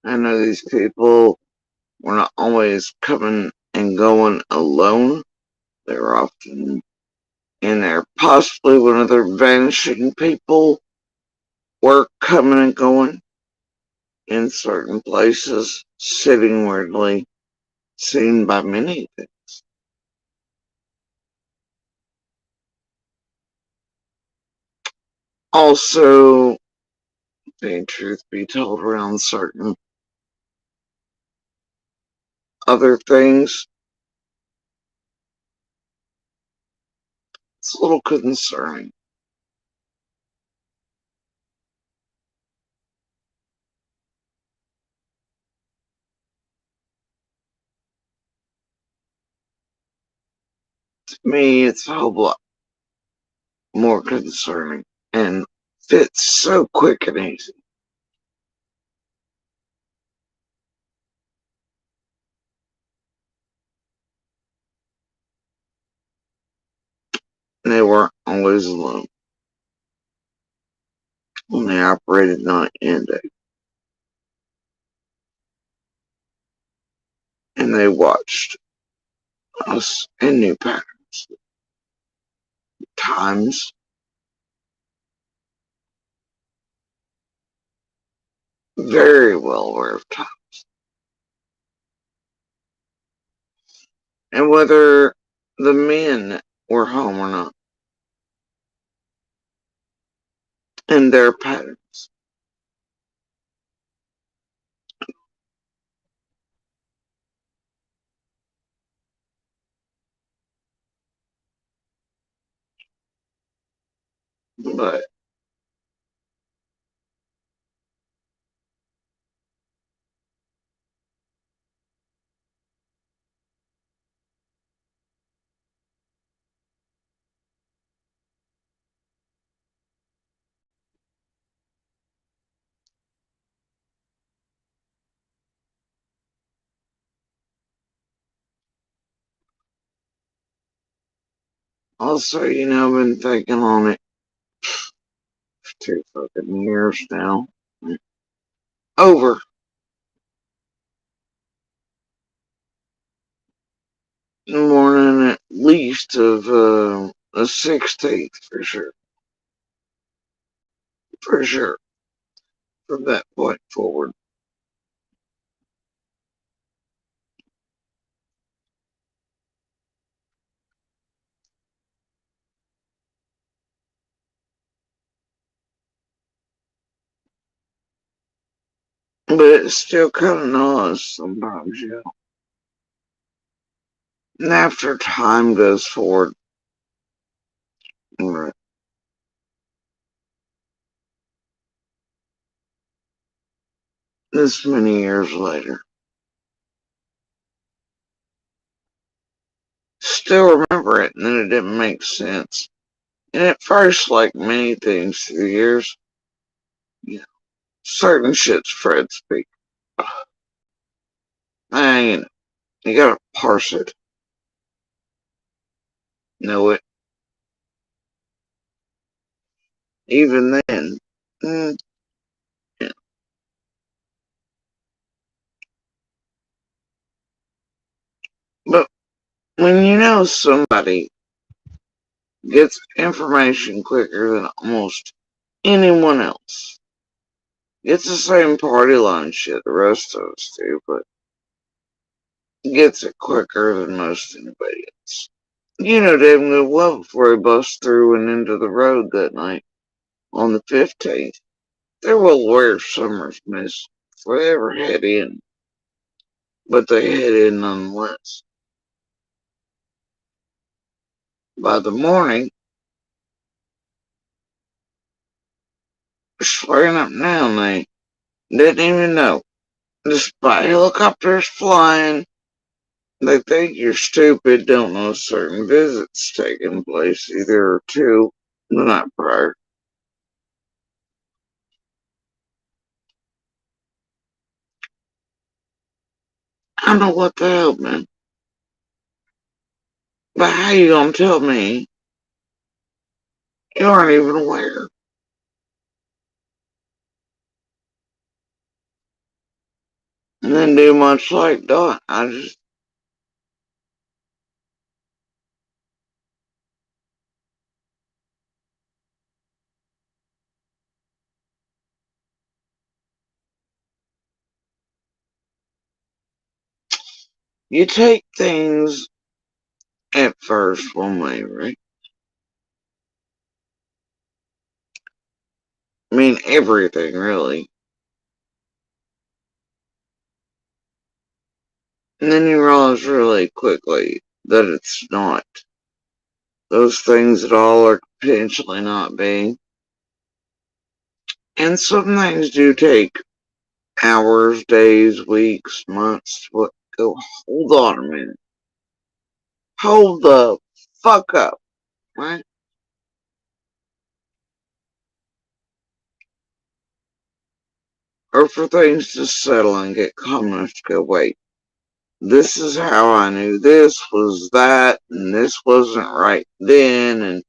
I know these people were not always coming and going alone. They were often in there, possibly when other vanishing people were coming and going in certain places, sitting weirdly, seen by many. Also, the truth be told, around certain other things, it's a little concerning. To me, it's a whole lot more concerning and fits so quick and easy. And they weren't always alone when they operated night and day. And they watched us in new patterns. Times very well aware of time. And whether the men were home or not. And their patterns. But also, I've been thinking on it for 2 fucking years now. Over the morning at least of the 16th for sure. For sure. from that point forward. But it's still kind of annoys sometimes, you know. And after time goes forward, right, this many years later, still remember it, and then it didn't make sense. And at first, like many things through the years, you know, certain shit's Fred speak. I you gotta parse it, know it. Even then, yeah. But when you know somebody gets information quicker than almost anyone else, gets the same party line shit the rest of us do, but gets it quicker than most anybody else. You know damn good well before he busts through and into the road that night on the 15th. They were aware Summers missed before they ever head in, but they head in nonetheless. By the morning, swearing up now, they didn't even know. Despite helicopters flying, they think you're stupid, don't know certain visits taking place either or two the night prior. I know what the hell, man. But how you gonna tell me you aren't even aware? And then do much like Dot. You take things at first one way, right? I mean, everything, really. And then you realize really quickly that it's not. Those things at all are potentially not being. And some things do take hours, days, weeks, months. What? Go, hold on a minute. Hold the fuck up, right? Or for things to settle and get calm enough to go, wait, this is how I knew this was that, and this wasn't right then, and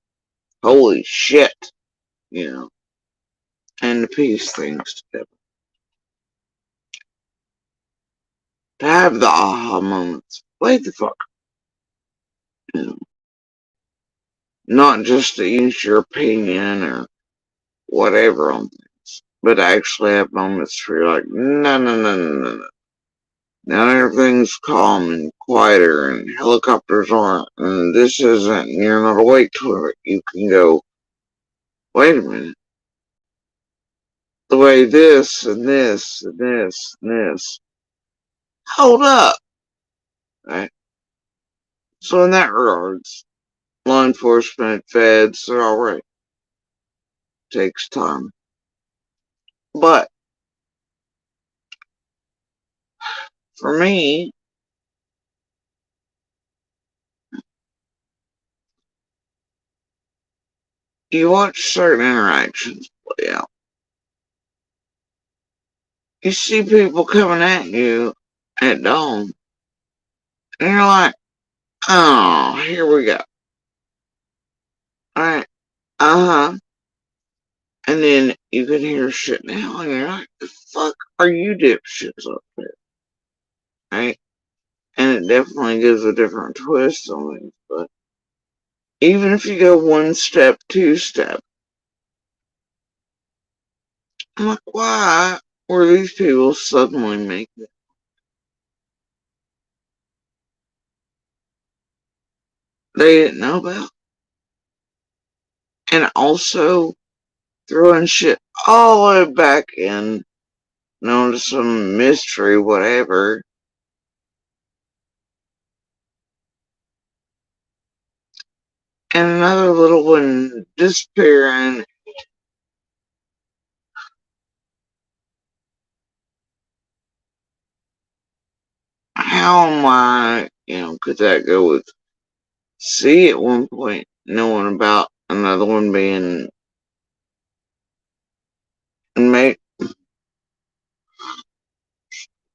holy shit, you know, and to piece things together. To have the aha moments. Wait the fuck, you know, not just to use your opinion or whatever on things, but actually have moments where you're like, no, no, no, no, no, no. Now everything's calm and quieter and helicopters aren't and this isn't and you're not awake to it. You can go, wait a minute. The way this and this and this and this. Hold up. Right? So in that regards, law enforcement, feds, they're alright. Takes time. But for me, you watch certain interactions play out. You see people coming at you at dawn, and you're like, oh, here we go. Alright, uh-huh. And then you can hear shit now, and you're like, the fuck are you dipshits up there? Right? And it definitely gives a different twist on things, but even if you go one step, two step, I'm like, why were these people suddenly making they didn't know about? And also throwing shit all the way back in, known to some mystery, whatever. And another little one disappearing. How am I, could that go with C at one point, knowing about another one being made?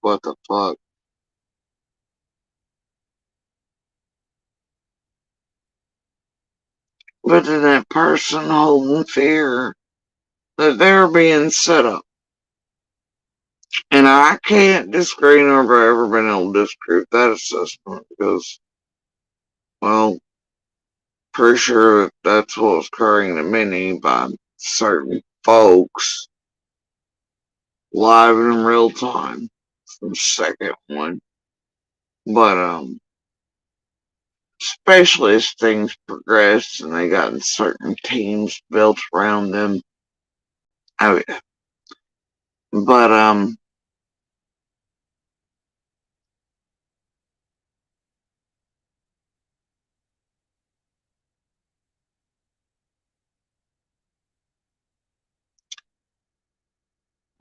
What the fuck? But then that person holding fear that they're being set up. And I can't disagree nor have I ever been able to disprove that assessment because, well, pretty sure that that's what was occurring to many by certain folks live in real time. The second one. But, especially as things progressed and they got certain teams built around them. Oh, yeah. But,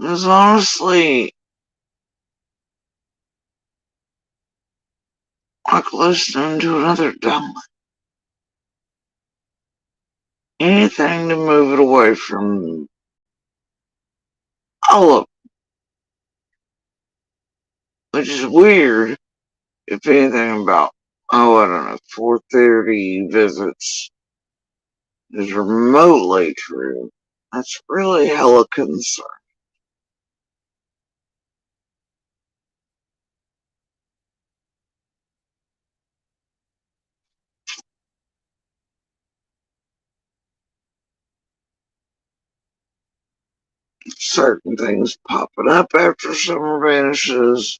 it was honestly like listening to another dumb anything to move it away from all of it, which is weird if anything about, oh, I don't know, 430 visits is remotely true. That's really hella concern. Certain things popping up after summer vanishes.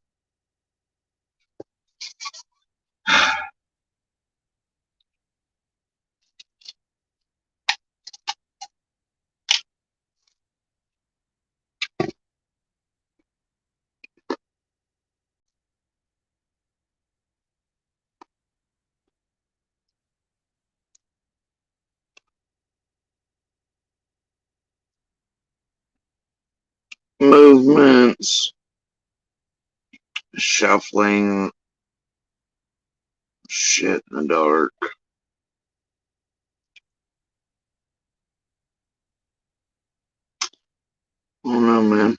Movements, shuffling, shit in the dark. I don't know, man.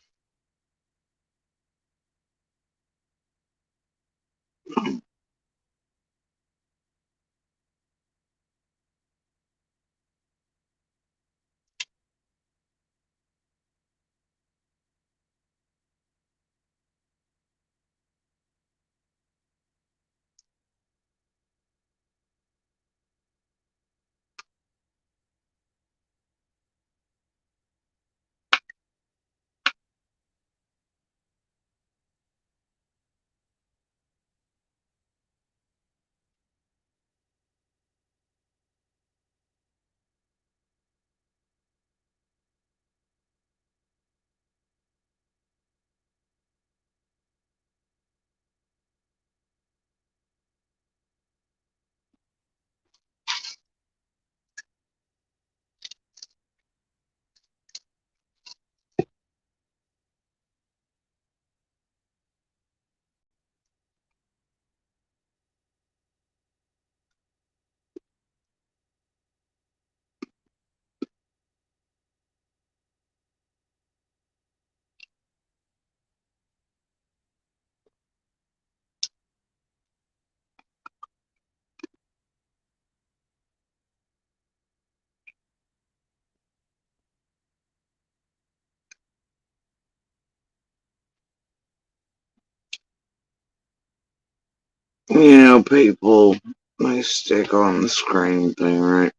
People, they stick on the screen thing, right?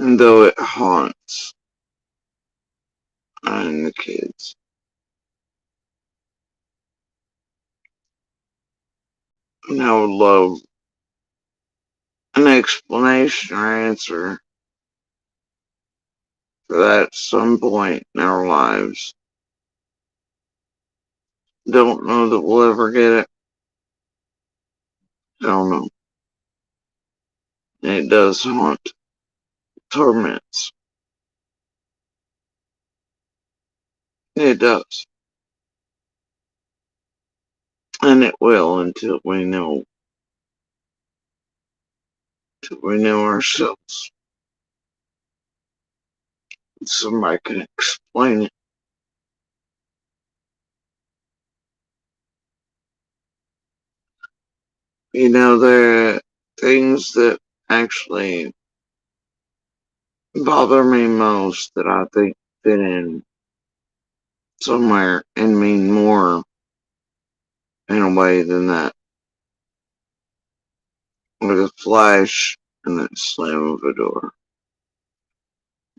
though it haunts and the kids. And I would love an explanation or answer for that at some point in our lives. Don't know that we'll ever get it. Don't know. It does haunt, torments. It does. And it will until we know ourselves. Somebody can explain it. You know, there are things that actually bother me most that I think fit in somewhere and mean more in a way than that. With a flash and that slam of a door.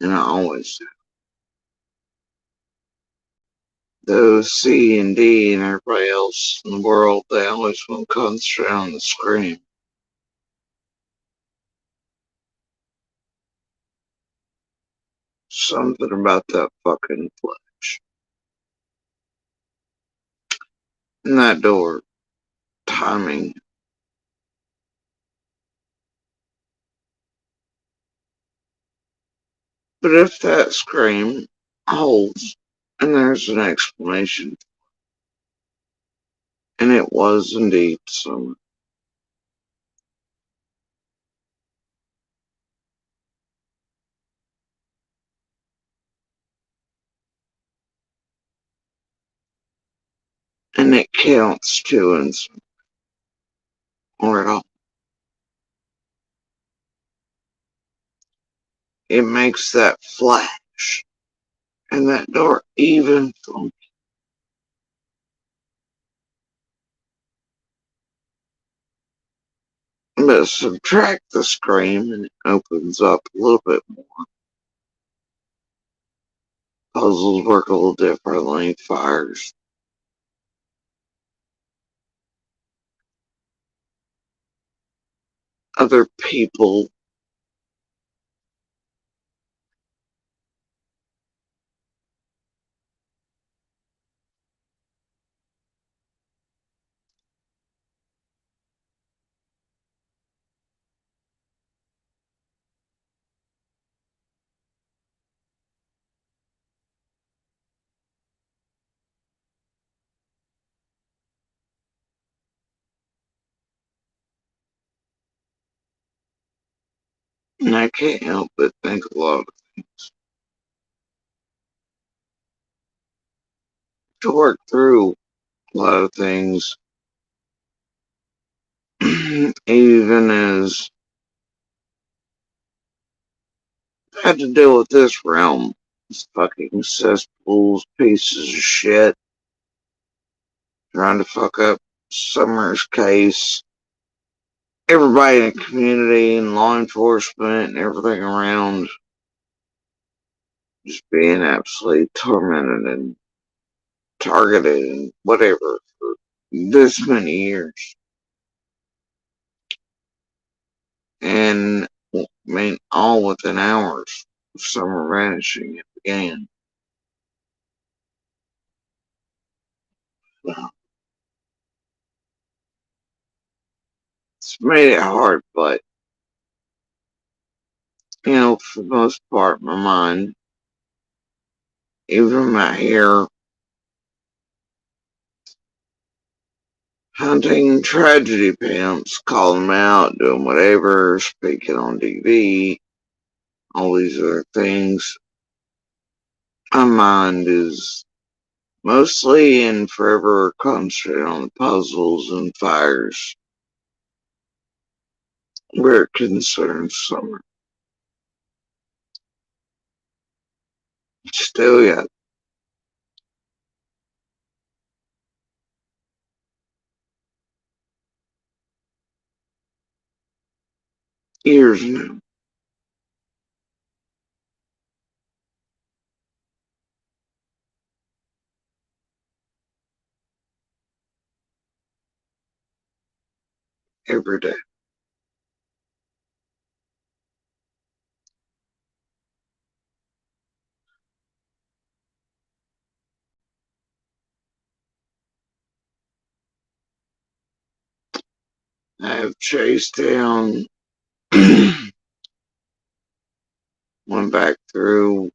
And I always do. Those C and D and everybody else in the world, they always want to concentrate on the scream. Something about that fucking flash. And that door. Timing. But if that scream holds, and there's an explanation, and it was indeed summer, and it counts too, and or at all, it makes that flash, and that door even funky. But subtract the scream, and it opens up a little bit more. Puzzles work a little differently. Fires, other people, and I can't help but think a lot of to work through a lot of things, even as I had to deal with this realm. These fucking cesspools, pieces of shit, trying to fuck up Summer's case. Everybody in the community and law enforcement and everything around just being absolutely tormented and targeted and whatever for this many years. And I mean, all within hours of Summer vanishing, it began. It's made it hard, but you know, for the most part, my mind, even my hair, hunting tragedy pimps, calling them out, doing whatever, speaking on TV, all these other things. My mind is mostly and forever concentrated on the puzzles and fires where it concerns Summer. Still yet, years now. every day. I have chased down, went back through,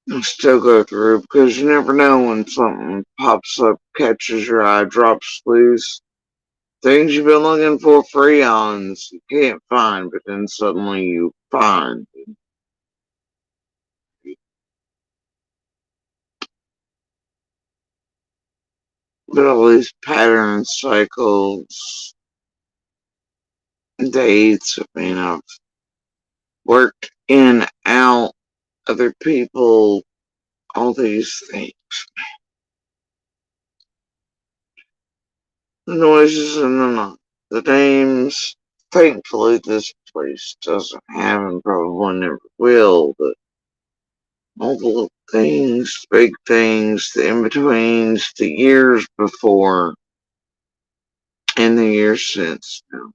and still go through because you never know when something pops up, catches your eye, drops loose. Things you've been looking for eons, you can't find, but then suddenly you find. But all these patterns, cycles, dates, I mean, I've worked in, out, other people, all these things. The noises and the names. Thankfully, this place doesn't have and probably never will, but all the little things, big things, the in-betweens, the years before, and the years since. You know,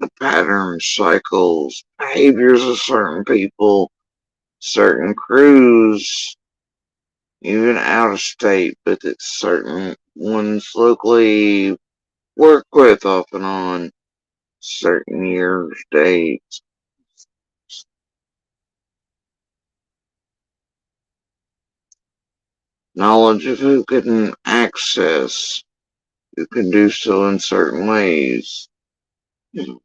the patterns, cycles, behaviors of certain people, certain crews, even out of state, but that certain ones locally work with off and on, certain years, dates. Knowledge of who can access, who can do so in certain ways. You know,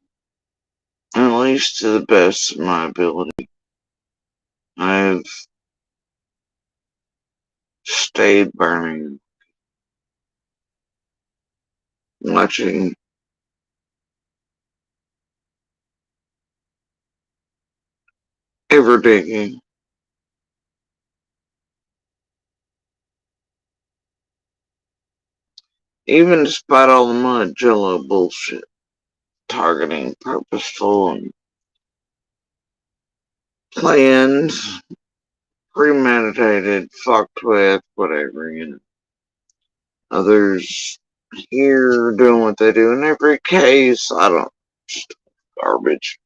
at least to the best of my ability. I've stayed burning, watching, ever digging, even despite all the mud jello bullshit, targeting, purposeful, and planned, premeditated, fucked with, whatever, you know. Others here doing what they do. In every case, I don't, just garbage.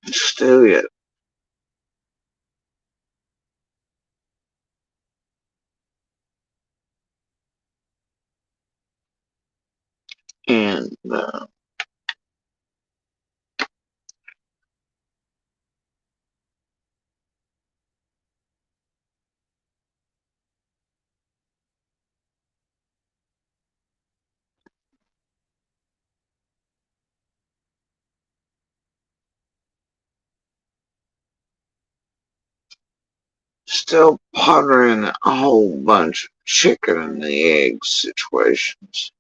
Still yet. And still pondering a whole bunch of chicken and the egg situations.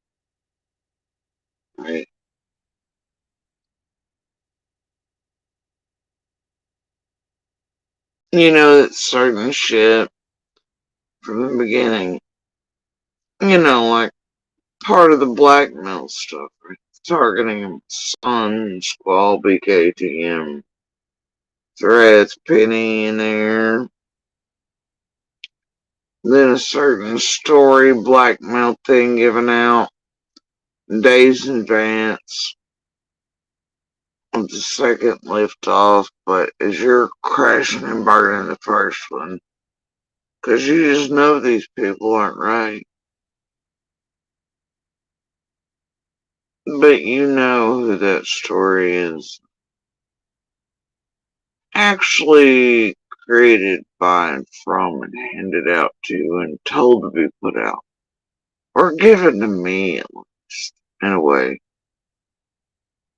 Right? You know that certain shit from the beginning, you know, like part of the blackmail stuff, right? Targeting Sun, Squall, BKTM, threats, Penny in there. Then a certain story, blackmail thing given out days in advance of the second liftoff, but as you're crashing and burning the first one, because you just know these people aren't right. But you know who that story is actually created by and from and handed out to and told to be put out. Or given to me, at least, in a way.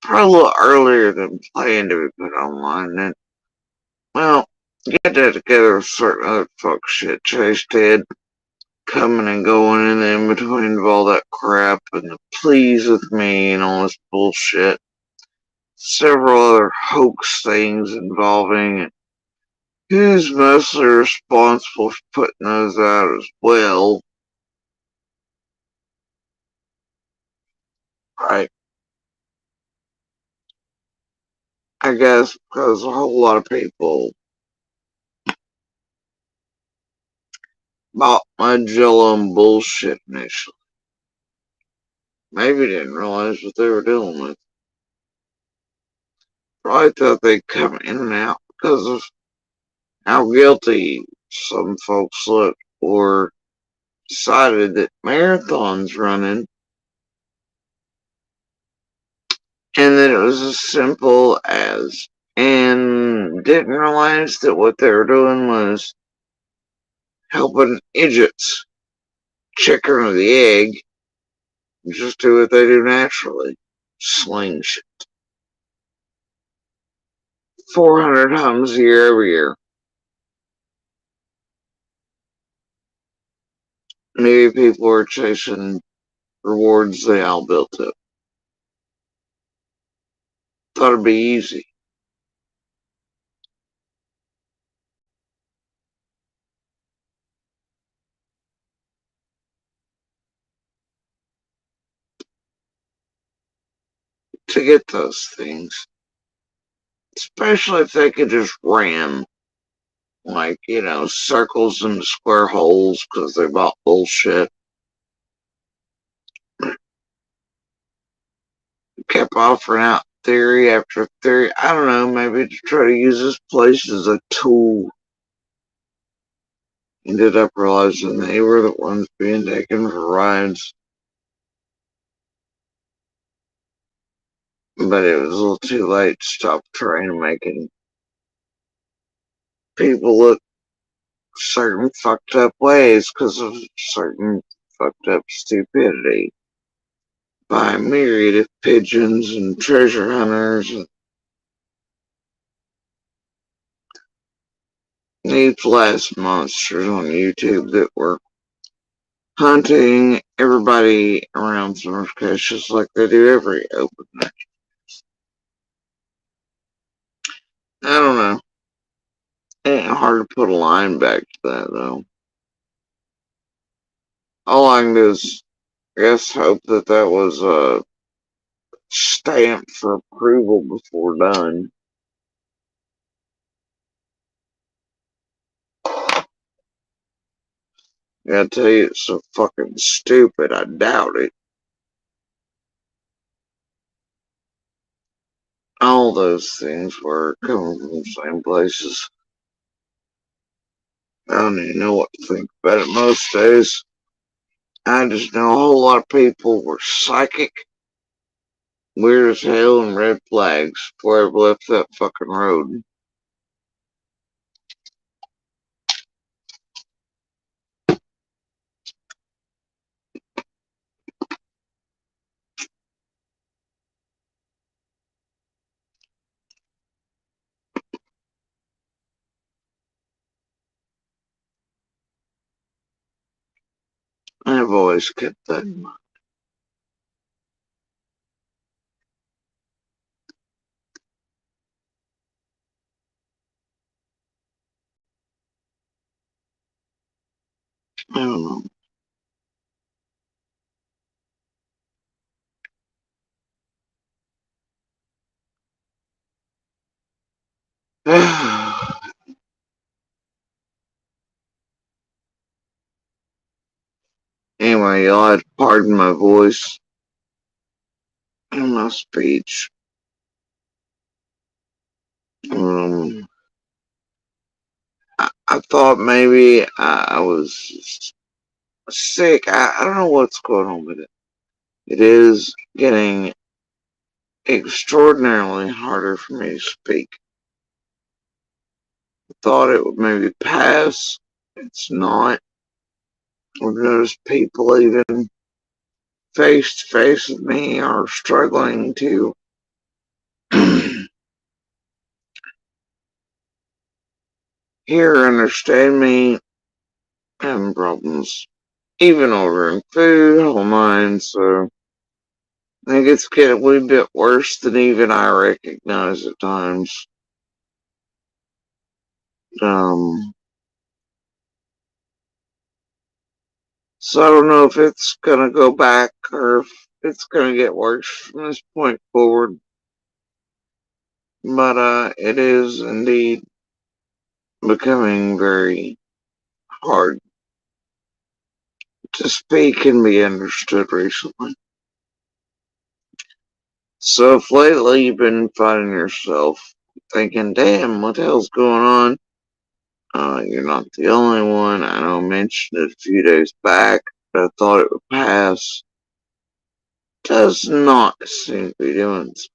Probably a little earlier than planned to be put online. And, well, get that together with certain other fuck shit. Chase did coming and going in the in between of all that crap and the pleas with me and all this bullshit. Several other hoax things involving who's mostly responsible for putting those out as well. Right. I guess because a whole lot of people bought my Jello and bullshit initially. Maybe didn't realize what they were dealing with. Probably thought they'd come in and out because of how guilty some folks looked, or decided that marathons running, and that it was as simple as, and didn't realize that what they were doing was helping idiots, chicken or the egg, just do what they do naturally, sling shit 400 times a year every year. Maybe people are chasing rewards they all built up. Thought it'd be easy. To get those things, especially if they could just ram, like, circles into square holes because they bought bullshit. Kept offering out theory after theory. I don't know, maybe to try to use this place as a tool. Ended up realizing they were the ones being taken for rides. But it was a little too late to stop trying to making people look certain fucked up ways because of certain fucked up stupidity by a myriad of pigeons and treasure hunters and these last monsters on YouTube that were hunting everybody around Summer just like they do every open night. I don't know. It ain't hard to put a line back to that though. All I can do is, I guess, hope that that was stamped for approval before done. I gotta tell you, it's so fucking stupid. I doubt it. All those things were coming from the same places. I don't even know what to think about it most days. I just know a whole lot of people were psychic, weird as hell, and red flags before I ever left that fucking road. I've always kept that in mind. I don't know. Anyway, y'all have to pardon my voice and my speech. Um, I thought maybe I was sick. I don't know what's going on with it. It is getting extraordinarily harder for me to speak. I thought it would maybe pass. It's not. I've noticed people even face to face with me are struggling to hear, understand me, having problems. Even ordering food, whole nine, so I think it's getting a wee bit worse than even I recognize at times. Um, so I don't know if it's gonna go back or if it's gonna get worse from this point forward. But it is indeed becoming very hard. to speak and be understood recently. So if lately you've been finding yourself thinking, damn, what the hell's going on? You're not the only one. I know I mentioned it a few days back, but I thought it would pass. Does not seem to be doing so.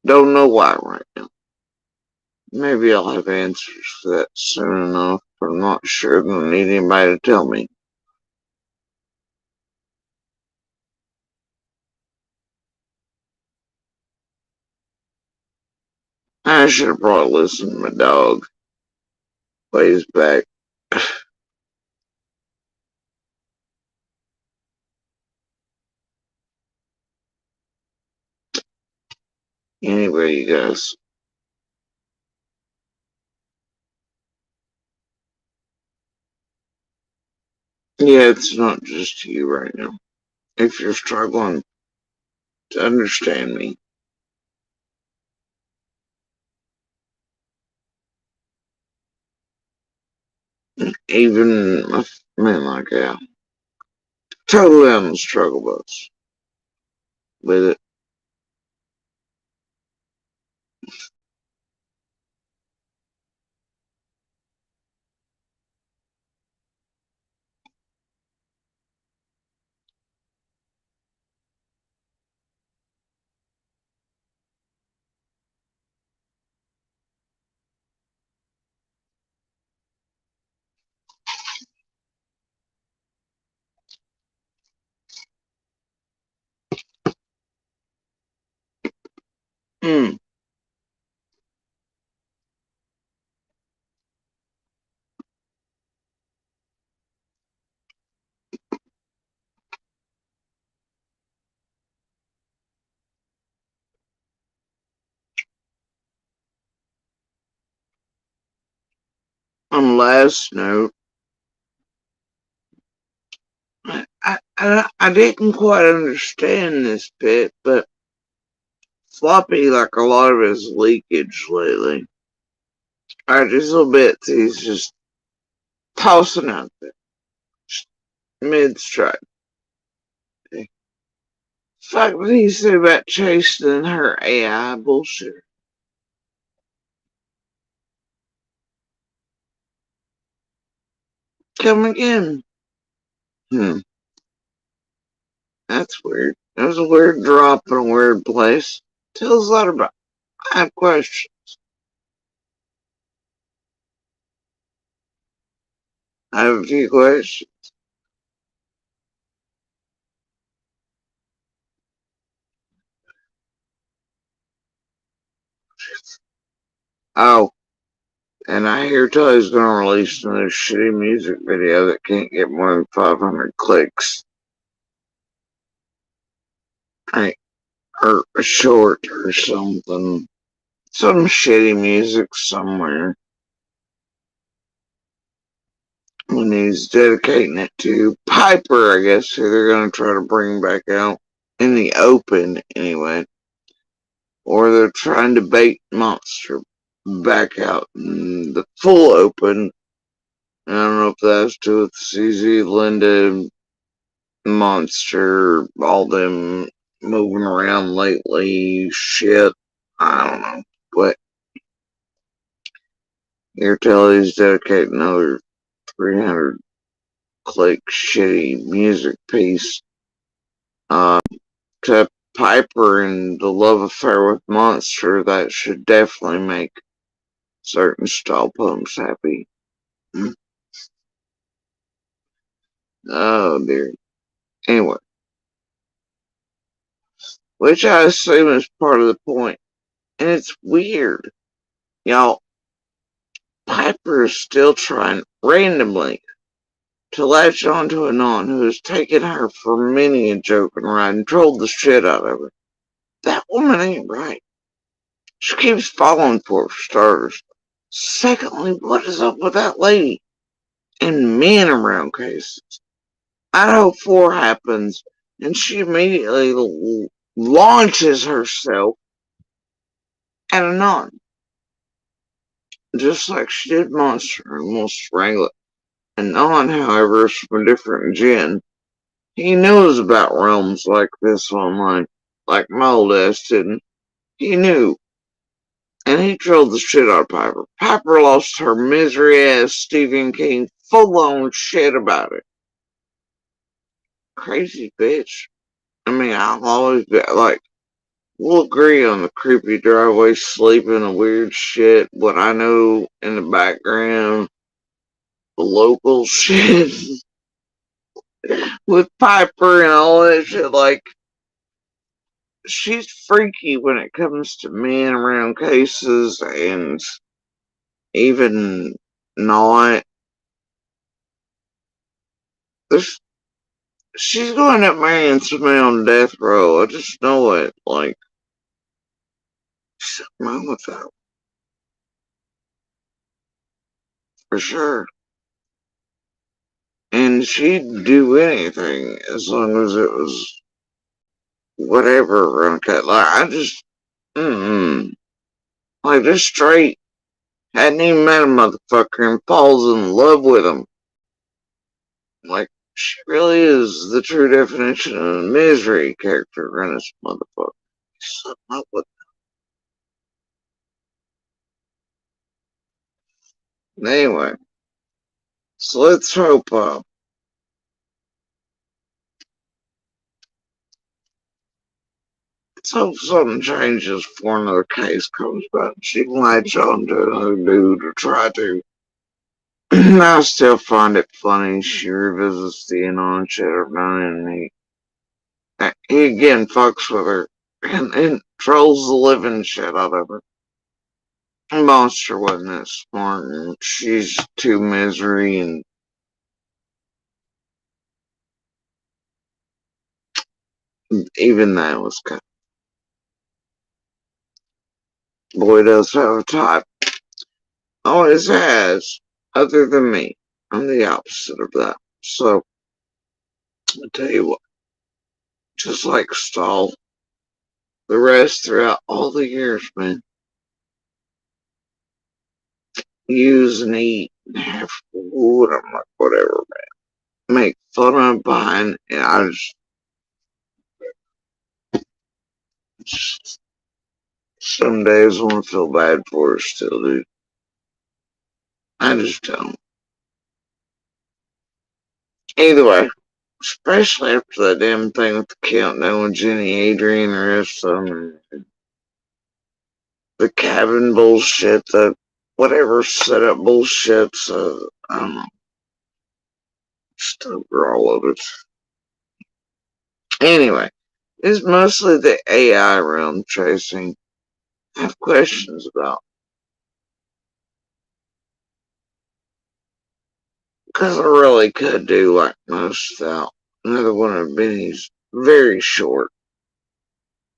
Don't know why right now. Maybe I'll have answers for that soon enough, but I'm not sure I don't need anybody to tell me. I should have probably listened to my dog ways back. Anyway, you guys. Yeah, it's not just you right now. If you're struggling to understand me, even a man like I totally on the struggle bus with it. Mm. On last note, I didn't quite understand this bit, but Floppy, like a lot of his leakage lately, are these little bits he's just tossing out there mid strike. The fact that he said about chasing her AI bullshit. Come again. Hmm, that's weird. That was a weird drop in a weird place. Tells a lot about. I have questions. I have a few questions. Oh, and I hear Tully's gonna release another shitty music video that can't get more than 500 clicks. Right, or a short or something. Some shitty music somewhere. And he's dedicating it to Piper, I guess, who they're gonna try to bring back out in the open anyway. Or they're trying to bait Monster back out in the full open. I don't know if that has to do with CZ, Linda, Monster, all them moving around lately, shit. I don't know. But you're telling he's dedicating another 300 click shitty music piece uh, to Piper and the love affair with Monster. That should definitely make certain stall pumps happy. Oh dear. Anyway, which I assume is part of the point. And it's weird. Y'all, Piper is still trying randomly to latch onto a non who has taken her for many a joke and ride and trolled the shit out of her. That woman ain't right. She keeps falling for starters. Secondly, what is up with that lady? And men around cases. Idaho 4 happens, and she immediately launches herself at a non. just like she did Monster and will strangle it. And Non, however, is from a different gen. He knows about realms like this online, like my old ass didn't. He knew, and he trolled the shit out of Piper. Piper lost her misery ass Stephen King full on shit about it. Crazy bitch. I mean, I've always been like, we'll agree on the creepy driveway sleeping and weird shit, what I know in the background, the local shit with Piper and all that shit. Like, she's freaky when it comes to men around cases and even not. There's, she's going up marrying somebody on death row. I just know it. Like, something wrong with that for sure. And she'd do anything as long as it was whatever. Okay, like I just, like this straight hadn't even met a motherfucker and falls in love with him. Like she really is the true definition of a misery character in this motherfucker. Something up with it. Anyway, so let's hope. Let's hope something changes before another case comes back. She can latch on to another dude or try to. I still find it funny she revisits the Anon shit of none and he again fucks with her and trolls the living shit out of her. Monster wasn't that smart and she's too misery and even that was kind of, boy does have a type. Always has, other than me. I'm the opposite of that. So I'll tell you what, just like Stahl, the rest throughout all the years, man, use and eat and have food. I'm like, whatever, man. Make fun of buying, and just some days I want to feel bad for her still, dude. I just don't. Either way, especially after that damn thing with the countdown with Jenny, Adrian, and the rest of them, the cabin bullshit, the whatever setup bullshit. So I don't know. Just over all of it. Anyway, it's mostly the AI realm chasing. I have questions about because I really could do like most without another one of Benny's very short,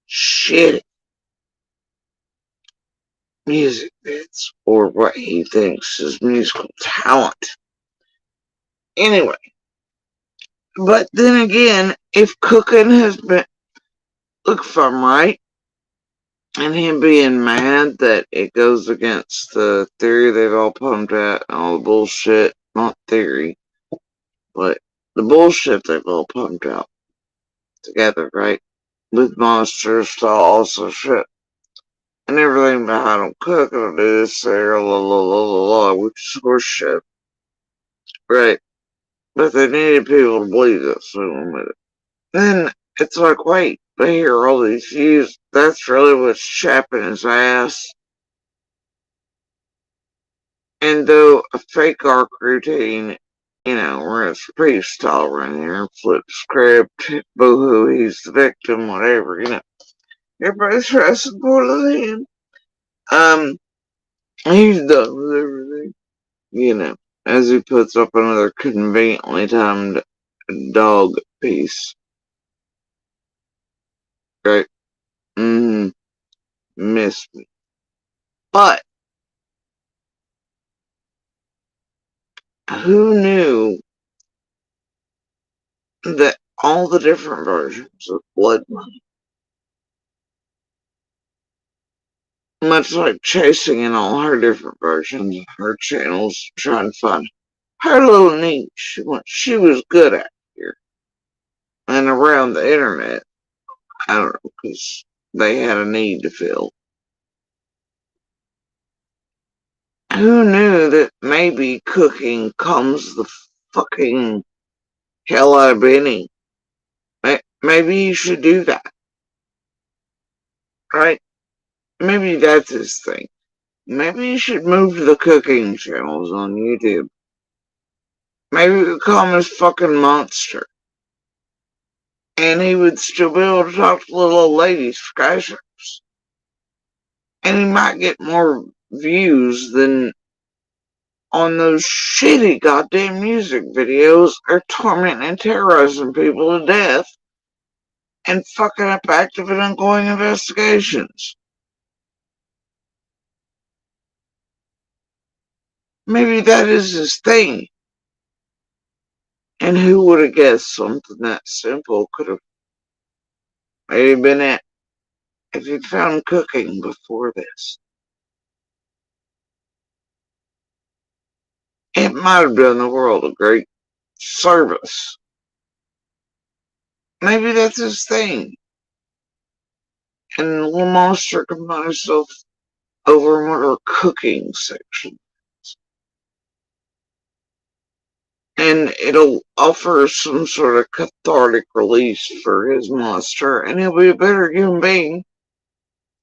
shitty music bits or what he thinks is musical talent. Anyway, but then again, if cooking has been, look, if I'm right, and him being mad that it goes against the theory they've all pumped out and all the bullshit, not theory, but the bullshit they've all pumped out together, right? With monsters, to also shit. And everything about how I don't cook, I don't do this, there, la la la la la, which is horse shit. Right. But they needed people to believe this, so I admit it. Then it's like, wait, they hear all these views. That's really what's chapping his ass. And though a fake arc routine, where it's pretty style right here, flip script, boohoo, he's the victim, whatever. Everybody's trying to support him. He's done with everything, as he puts up another conveniently timed dog piece. Right? Mm, miss me. But who knew that all the different versions of Blood Money much like chasing in all her different versions of her channels, trying to find her little niche, what she was good at here and around the internet. I don't know, because they had a need to fill. Who knew that maybe cooking calms the fucking hell out of Benny? Maybe you should do that, right? Maybe that's his thing. Maybe you should move to the cooking channels on YouTube. Maybe we could call him his fucking monster. And he would still be able to talk to little old ladies for cash apps. And he might get more views than on those shitty goddamn music videos are tormenting and terrorizing people to death and fucking up active and ongoing investigations. Maybe that is his thing. And who would have guessed something that simple could have maybe been it if he'd found cooking before this? It might have done the world a great service. Maybe that's his thing. And the little monster can find himself over in one of our cooking sections. And it'll offer some sort of cathartic release for his monster, and he'll be a better human being,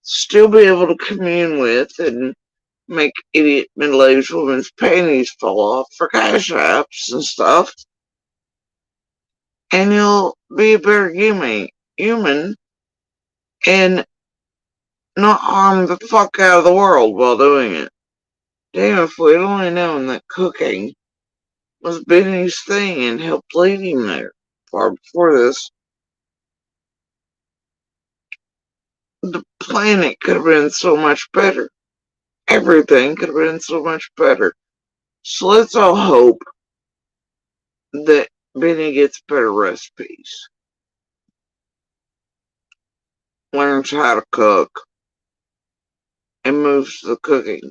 still be able to commune with and make idiot middle-aged women's panties fall off for cash apps and stuff. And he'll be a better human and not harm the fuck out of the world while doing it. Damn, if we'd only known that cooking was Benny's thing and helped lead him there far before this, the planet could have been so much better. Everything could have been so much better. So let's all hope that Benny gets better recipes, learns how to cook, and moves to the cooking.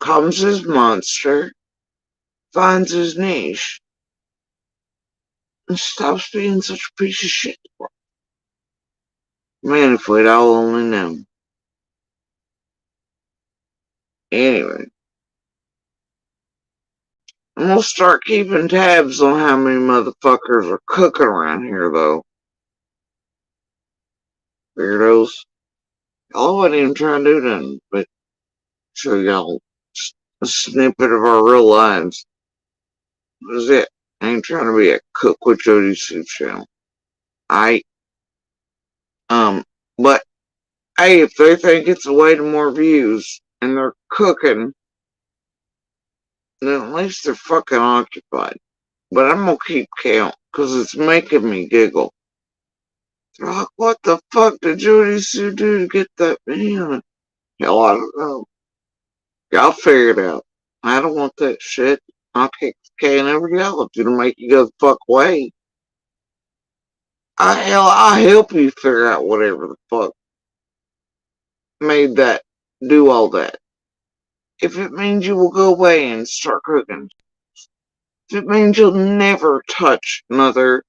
Calms his monster, finds his niche, and stops being such a piece of shit. Man, if we'd all only known. Anyway, and we'll start keeping tabs on how many motherfuckers are cooking around here, though. Weirdos. I wasn't even trying to do nothing but show y'all a snippet of our real lives. That was it. I ain't trying to be a cook with Jody Sue channel. I, but hey, if they think it's a way to more views and they're cooking, then at least they're fucking occupied. But I'm gonna keep count because it's making me giggle. They're like, what the fuck did Jody Sue do to get that man? Hell, I don't know. Y'all figure it out. I don't want that shit. I'll kick the can over y'all if it'll make you go the fuck away. I'll help you figure out whatever the fuck made that do all that. If it means you will go away and start cooking. If it means you'll never touch another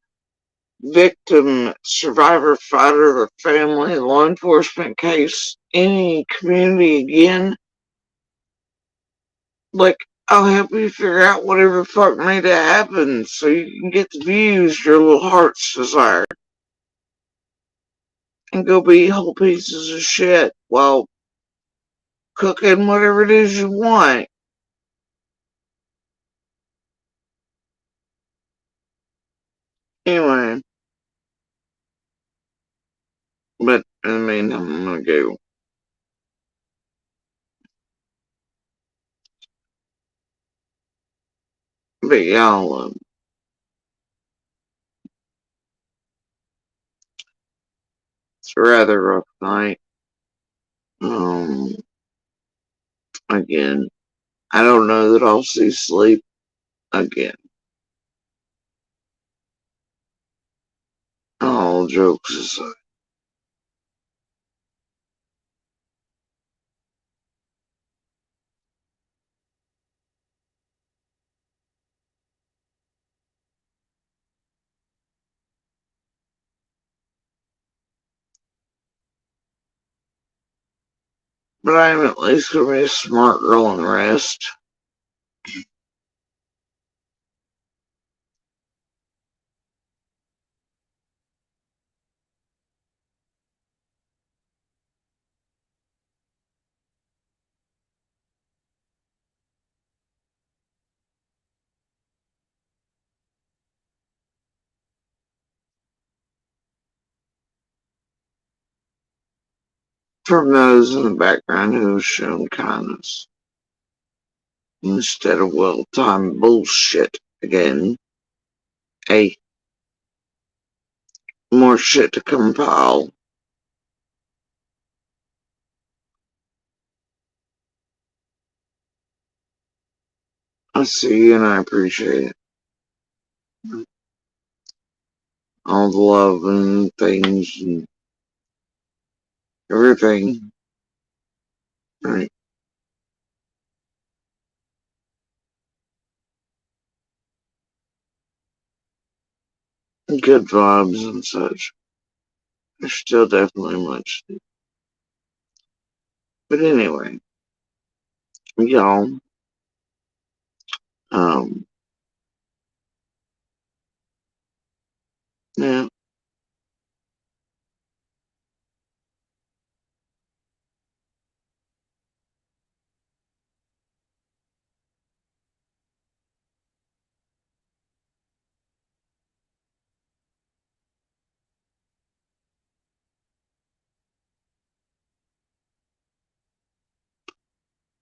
victim, survivor, fighter, or family, law enforcement case, any community again, like, I'll help you figure out whatever the fuck made that happen so you can get the views your little heart's desire. And go be whole pieces of shit while cooking whatever it is you want. Anyway, but in the meantime, I'm gonna go. But y'all, it's a rather rough night. Um, Again, I don't know that I'll see sleep again. All jokes aside, But I'm at least gonna be a smart girl and rest. From those in the background who have shown kindness. Instead of well-timed bullshit again. Hey, more shit to compile. I see you and I appreciate it. All the love and things and everything. Right. Good vibes and such. There's still definitely much. But anyway, y'all, um, yeah,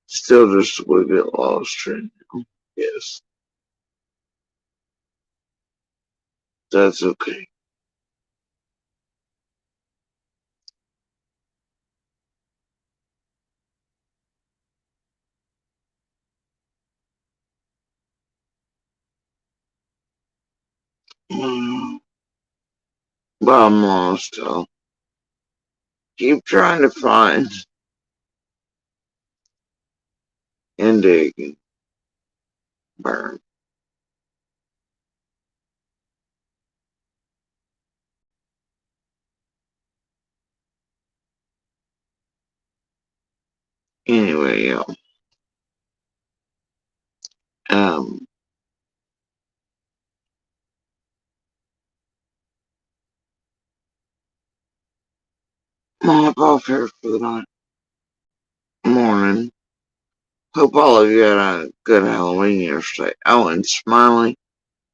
still just a little bit lost right now. Yes, that's okay. But I'm lost, I'll keep trying to find and dig and burn. Anyway, y'all, um, I'm gonna hop off here for the night. Morning. Hope all of you had a good Halloween yesterday. Oh, and Smiley,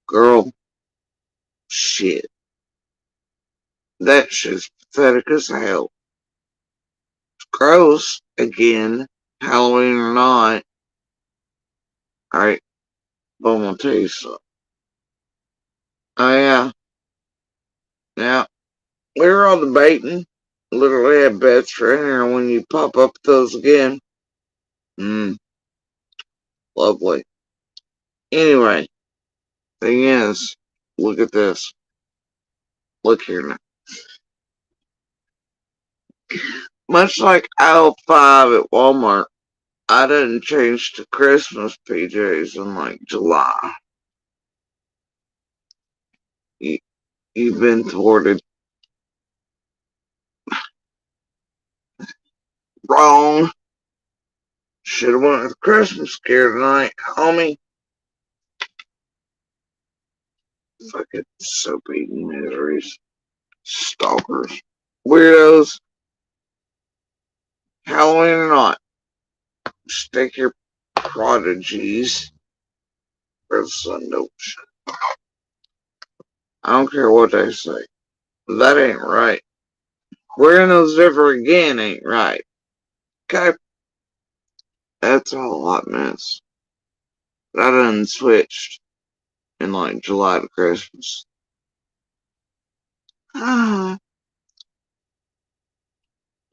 girl, shit. That shit's pathetic as hell. It's gross. Again, Halloween or not. Alright, but I'm gonna tell you something. Oh, yeah. Yeah. We were all debating. Literally had bets for here when you pop up those again. Mmm, lovely. Anyway, thing is, look at this. Look here now. Much like aisle 5 at Walmart, I didn't change to Christmas PJs in like July. You, you've been thwarted. Wrong. Should have went with Christmas scare tonight, homie. Fucking soap eating miseries. Stalkers. Weirdos. Halloween or not. Stick your prodigies where the sun don't shine. I don't care what they say. That ain't right. Wearing those ever again ain't right. Okay? That's a whole hot mess. But I done switched in like July to Christmas.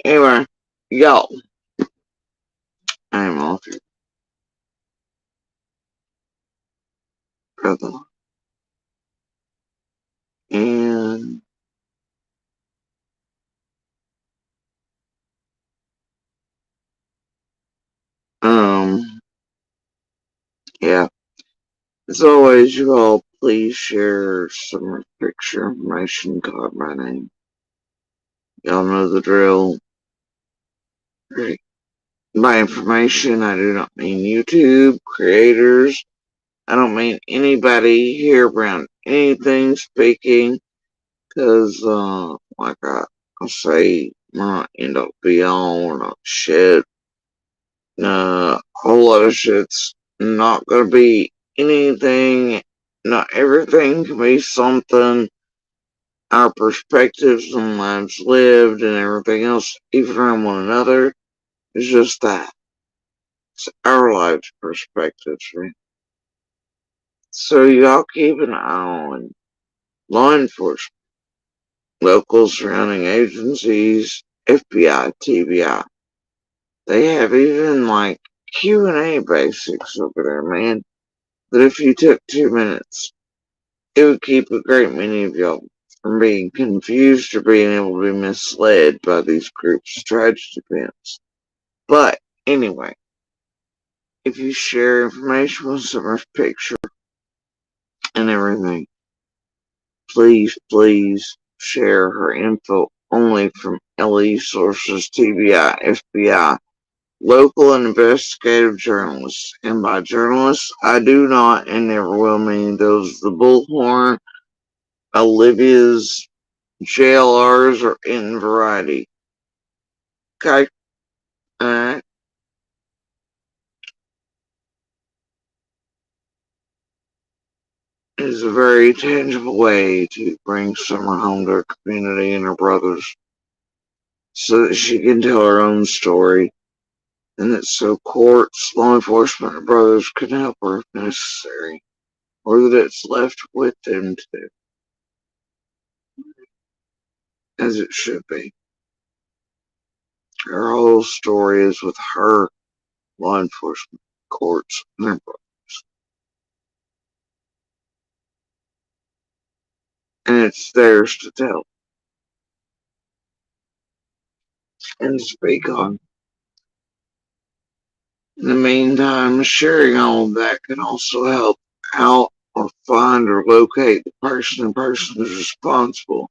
Anyway, y'all, I am off your brother. And, yeah. As always, you all please share some picture information, card my name. Y'all know the drill. Great. By information, I do not mean YouTube creators. I don't mean anybody here around anything speaking, because, like I say, might end up being on shit. A whole lot of shit's not gonna be anything. Not everything can be something. Our perspectives and lives lived and everything else, even from one another, is just that. It's our lives' perspectives, right? So y'all keep an eye on law enforcement, local surrounding agencies, FBI, TBI. They have even like Q&A basics over there, man. That if you took 2 minutes, it would keep a great many of y'all from being confused or being able to be misled by these groups' tragedy events. But anyway, if you share information with Summer's picture and everything, please share her info only from LE sources, TBI, FBI, local and investigative journalists. And by journalists, I do not and never will mean those the Bullhorn, Olivia's, JLRs, or in variety. Okay? Alright? Is a very tangible way to bring Summer home to her community and her brothers so that she can tell her own story and that so courts, law enforcement, and brothers can help her if necessary, or that it's left with them to, as it should be. Her whole story is with her, law enforcement, courts, and their brothers. And it's theirs to tell and speak on. In the meantime, sharing all of that can also help out or find or locate the person and person who's responsible.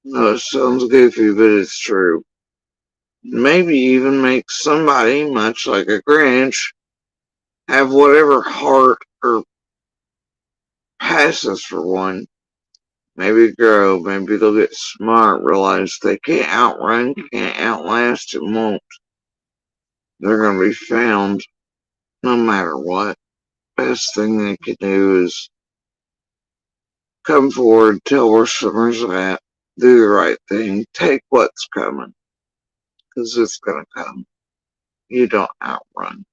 No, it sounds goofy, but it's true. Maybe even make somebody, much like a Grinch, have whatever heart or passes for one. Maybe grow, maybe they'll get smart, realize they can't outrun, can't outlast, and won't. They're gonna be found no matter what. Best thing they can do is come forward, tell where Summer's at, do the right thing, take what's coming, because it's gonna come. You don't outrun.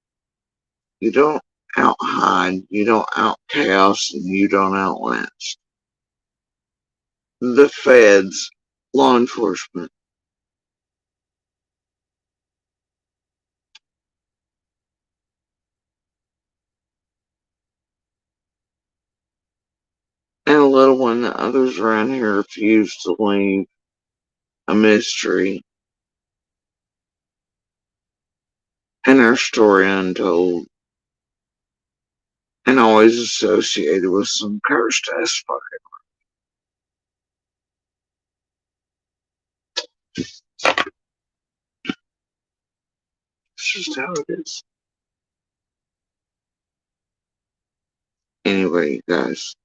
You don't out hide, you don't out chaos, and you don't outlast. The feds, law enforcement, and a little one that others around here refuse to leave a mystery and our story untold and always associated with some cursed ass fuck. It's just how it is. Anyway, guys,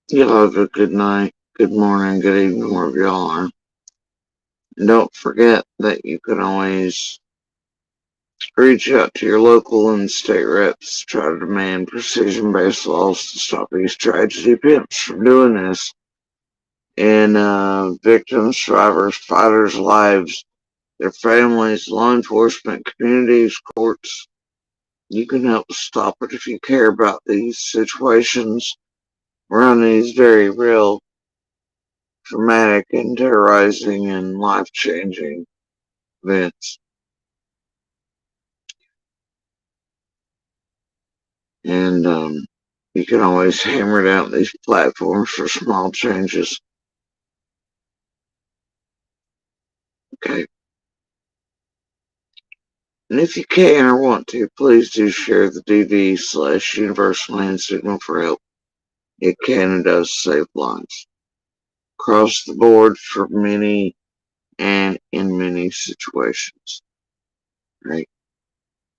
you have a good night, good morning, good evening, wherever y'all are. And don't forget that you can always reach out to your local and state reps to try to demand precision-based laws to stop these tragedy pimps from doing this. And victims, survivors, fighters' lives, their families, law enforcement, communities, courts. You can help stop it if you care about these situations around these very real, traumatic, and terrorizing, and life-changing events. And you can always hammer it out these platforms for small changes. Okay. And if you can or want to, please do share the DV/Universal Hand Signal for help. It can and does save lives. Across the board for many and in many situations. Right?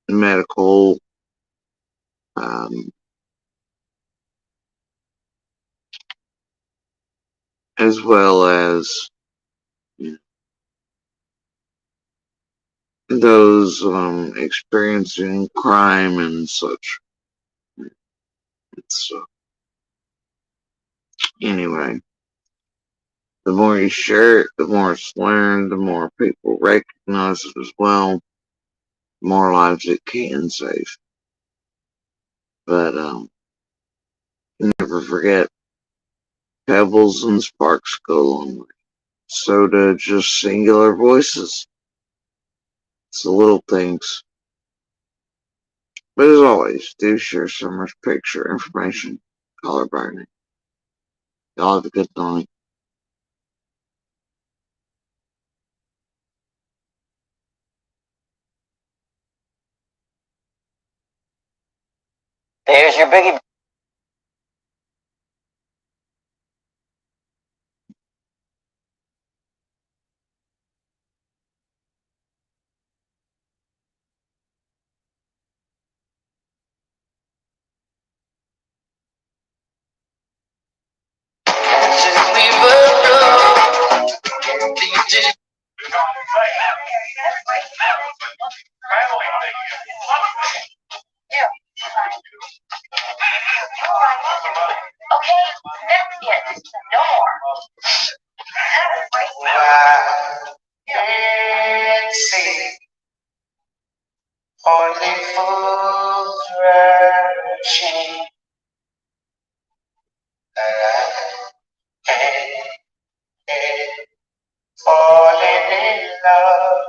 Medical, um, as well as those experiencing crime and such. So, anyway, the more you share it, the more it's learned, the more people recognize it as well, the more lives it can save. But never forget, pebbles and sparks go a long way. So do just singular voices. It's the little things. But as always, do share Summer's picture information. Call her by name. Y'all have a good night. There's your biggie. Only fools rushing. Falling in love.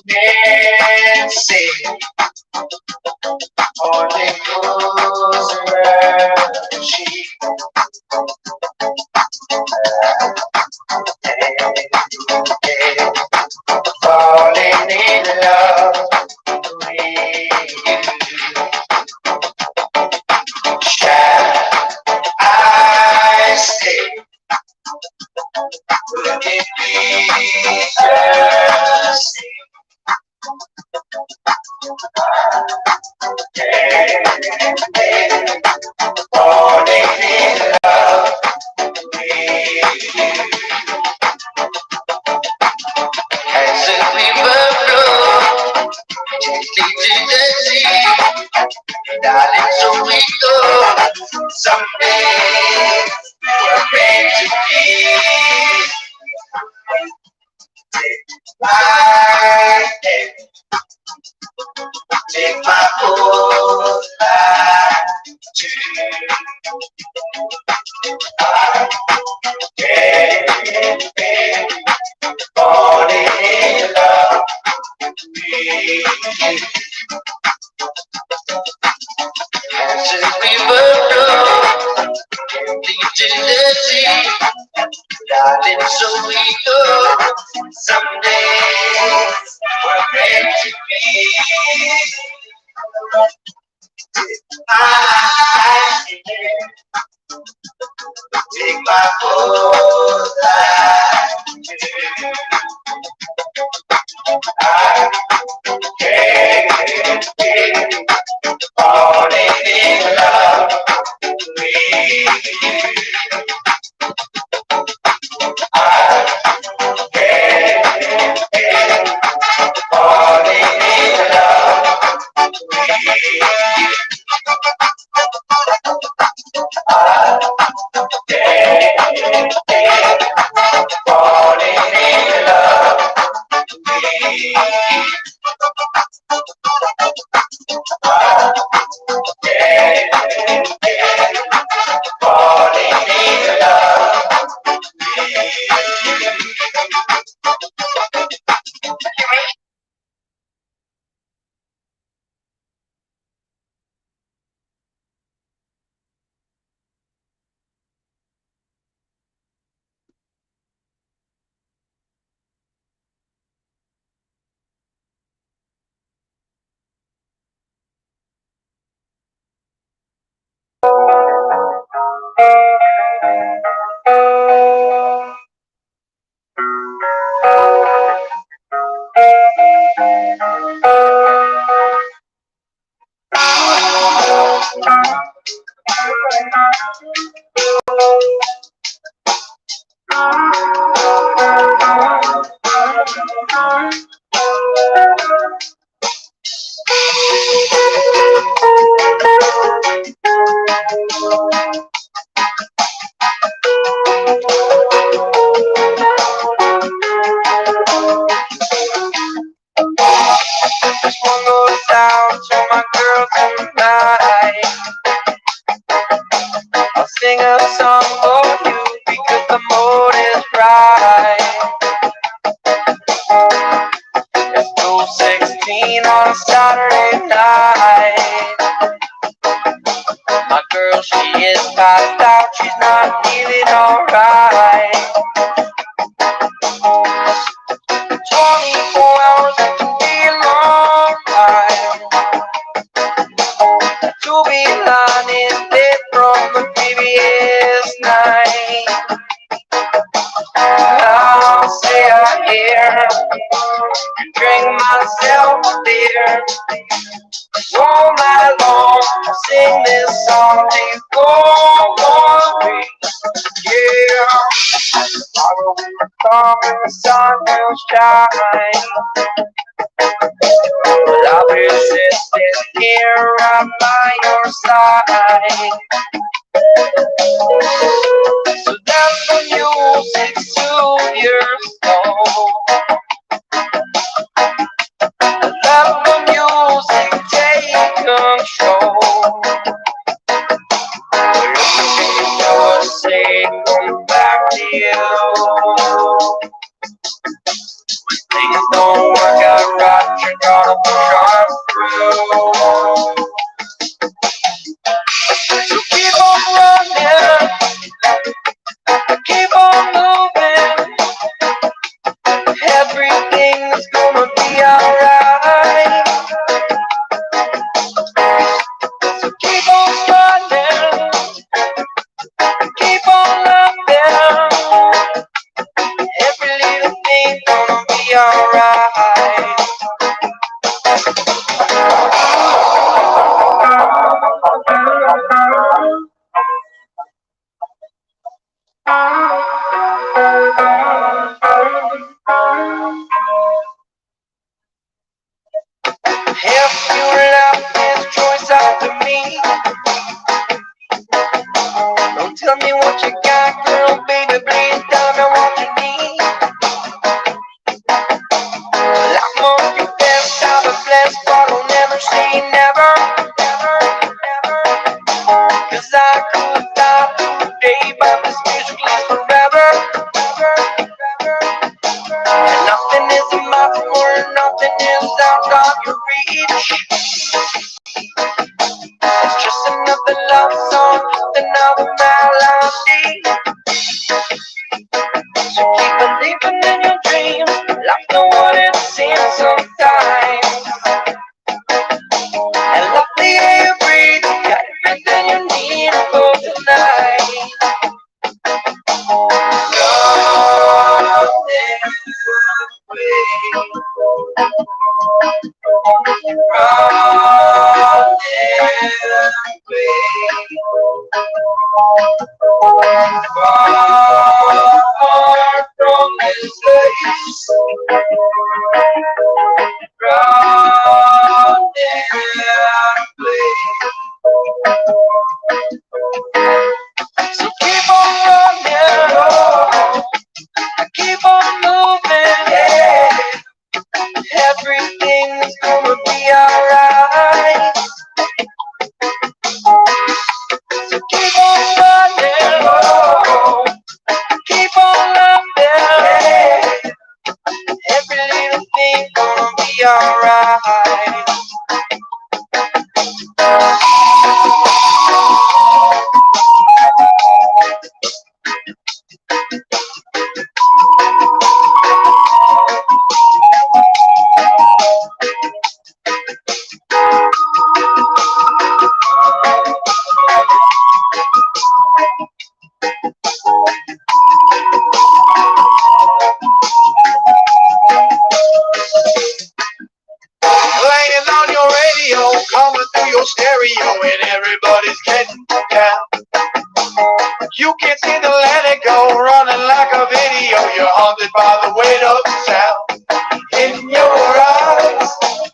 Dancing. Only fools rushing. Falling in love with you. Shall I stay? Would it be just falling in love with you? As a river flows gently to the sea, darling, so we go. Someday we're meant to be. My hand, take my whole life to get falling in love with you. As a river flows deep to the sea, darling, so we go. Someday we're meant to be. I take my whole life to I can't keep falling in love with you. I can't keep falling in love with you. Falling in love with you. This one goes out to my girl tonight. I'll sing a song for you because the mood is right. It's 2:16 on a Saturday night. My girl, she is passed out, she's not feeling alright. 24 hours that can be a long time. To be lying in bed from the previous night. I'll say I hear you drink myself a beer. All night long, I'll sing this song till you go on me. Yeah, tomorrow will come and the sun will shine. Well, I'll be sitting here right by your side. So dance the music to your soul. Let the music take control. Everything you're saying comes back to you. Things don't work out right, you're gonna push on through. So keep on running, keep on moving. Everything's gonna be alright. So keep on running, keep on loving. Every little thing's gonna be alright. If you left this choice up to me, don't tell me what you got, girl, baby, please tell me what you need. Well, I'm on your best, I'll be blessed, but I'll never say never, never, never. Cause I could die today, but this music lasts forever, forever, forever. And nothing is impossible, nothing is out of your reach. It's just another love song, just another melody. So keep believing in your dreams, like no what it seems sometimes. And love the air you breathe, got everything you need for tonight. Far from this place, running away. So keep on running, keep on moving, yeah. Everything's gonna be alright. So keep on running, keep on loving, yeah. everybody's getting down. You can't seem to let it go, running like a video. You're haunted by the weight of sound. In your eyes,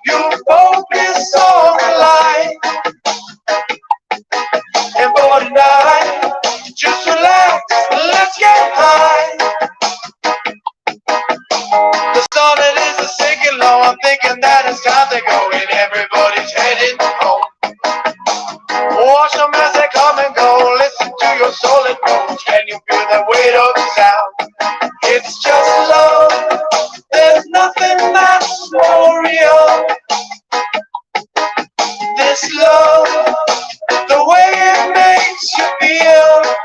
you focus on the light. And for tonight, just relax, let's get high. The sun it is a sinking low. I'm thinking that it's time to go, and everybody's heading home. Watch them as they come and go. Listen to your soul it grows. Can you feel the weight of sound? It's just love. There's nothing that's more real. This love, the way it makes you feel.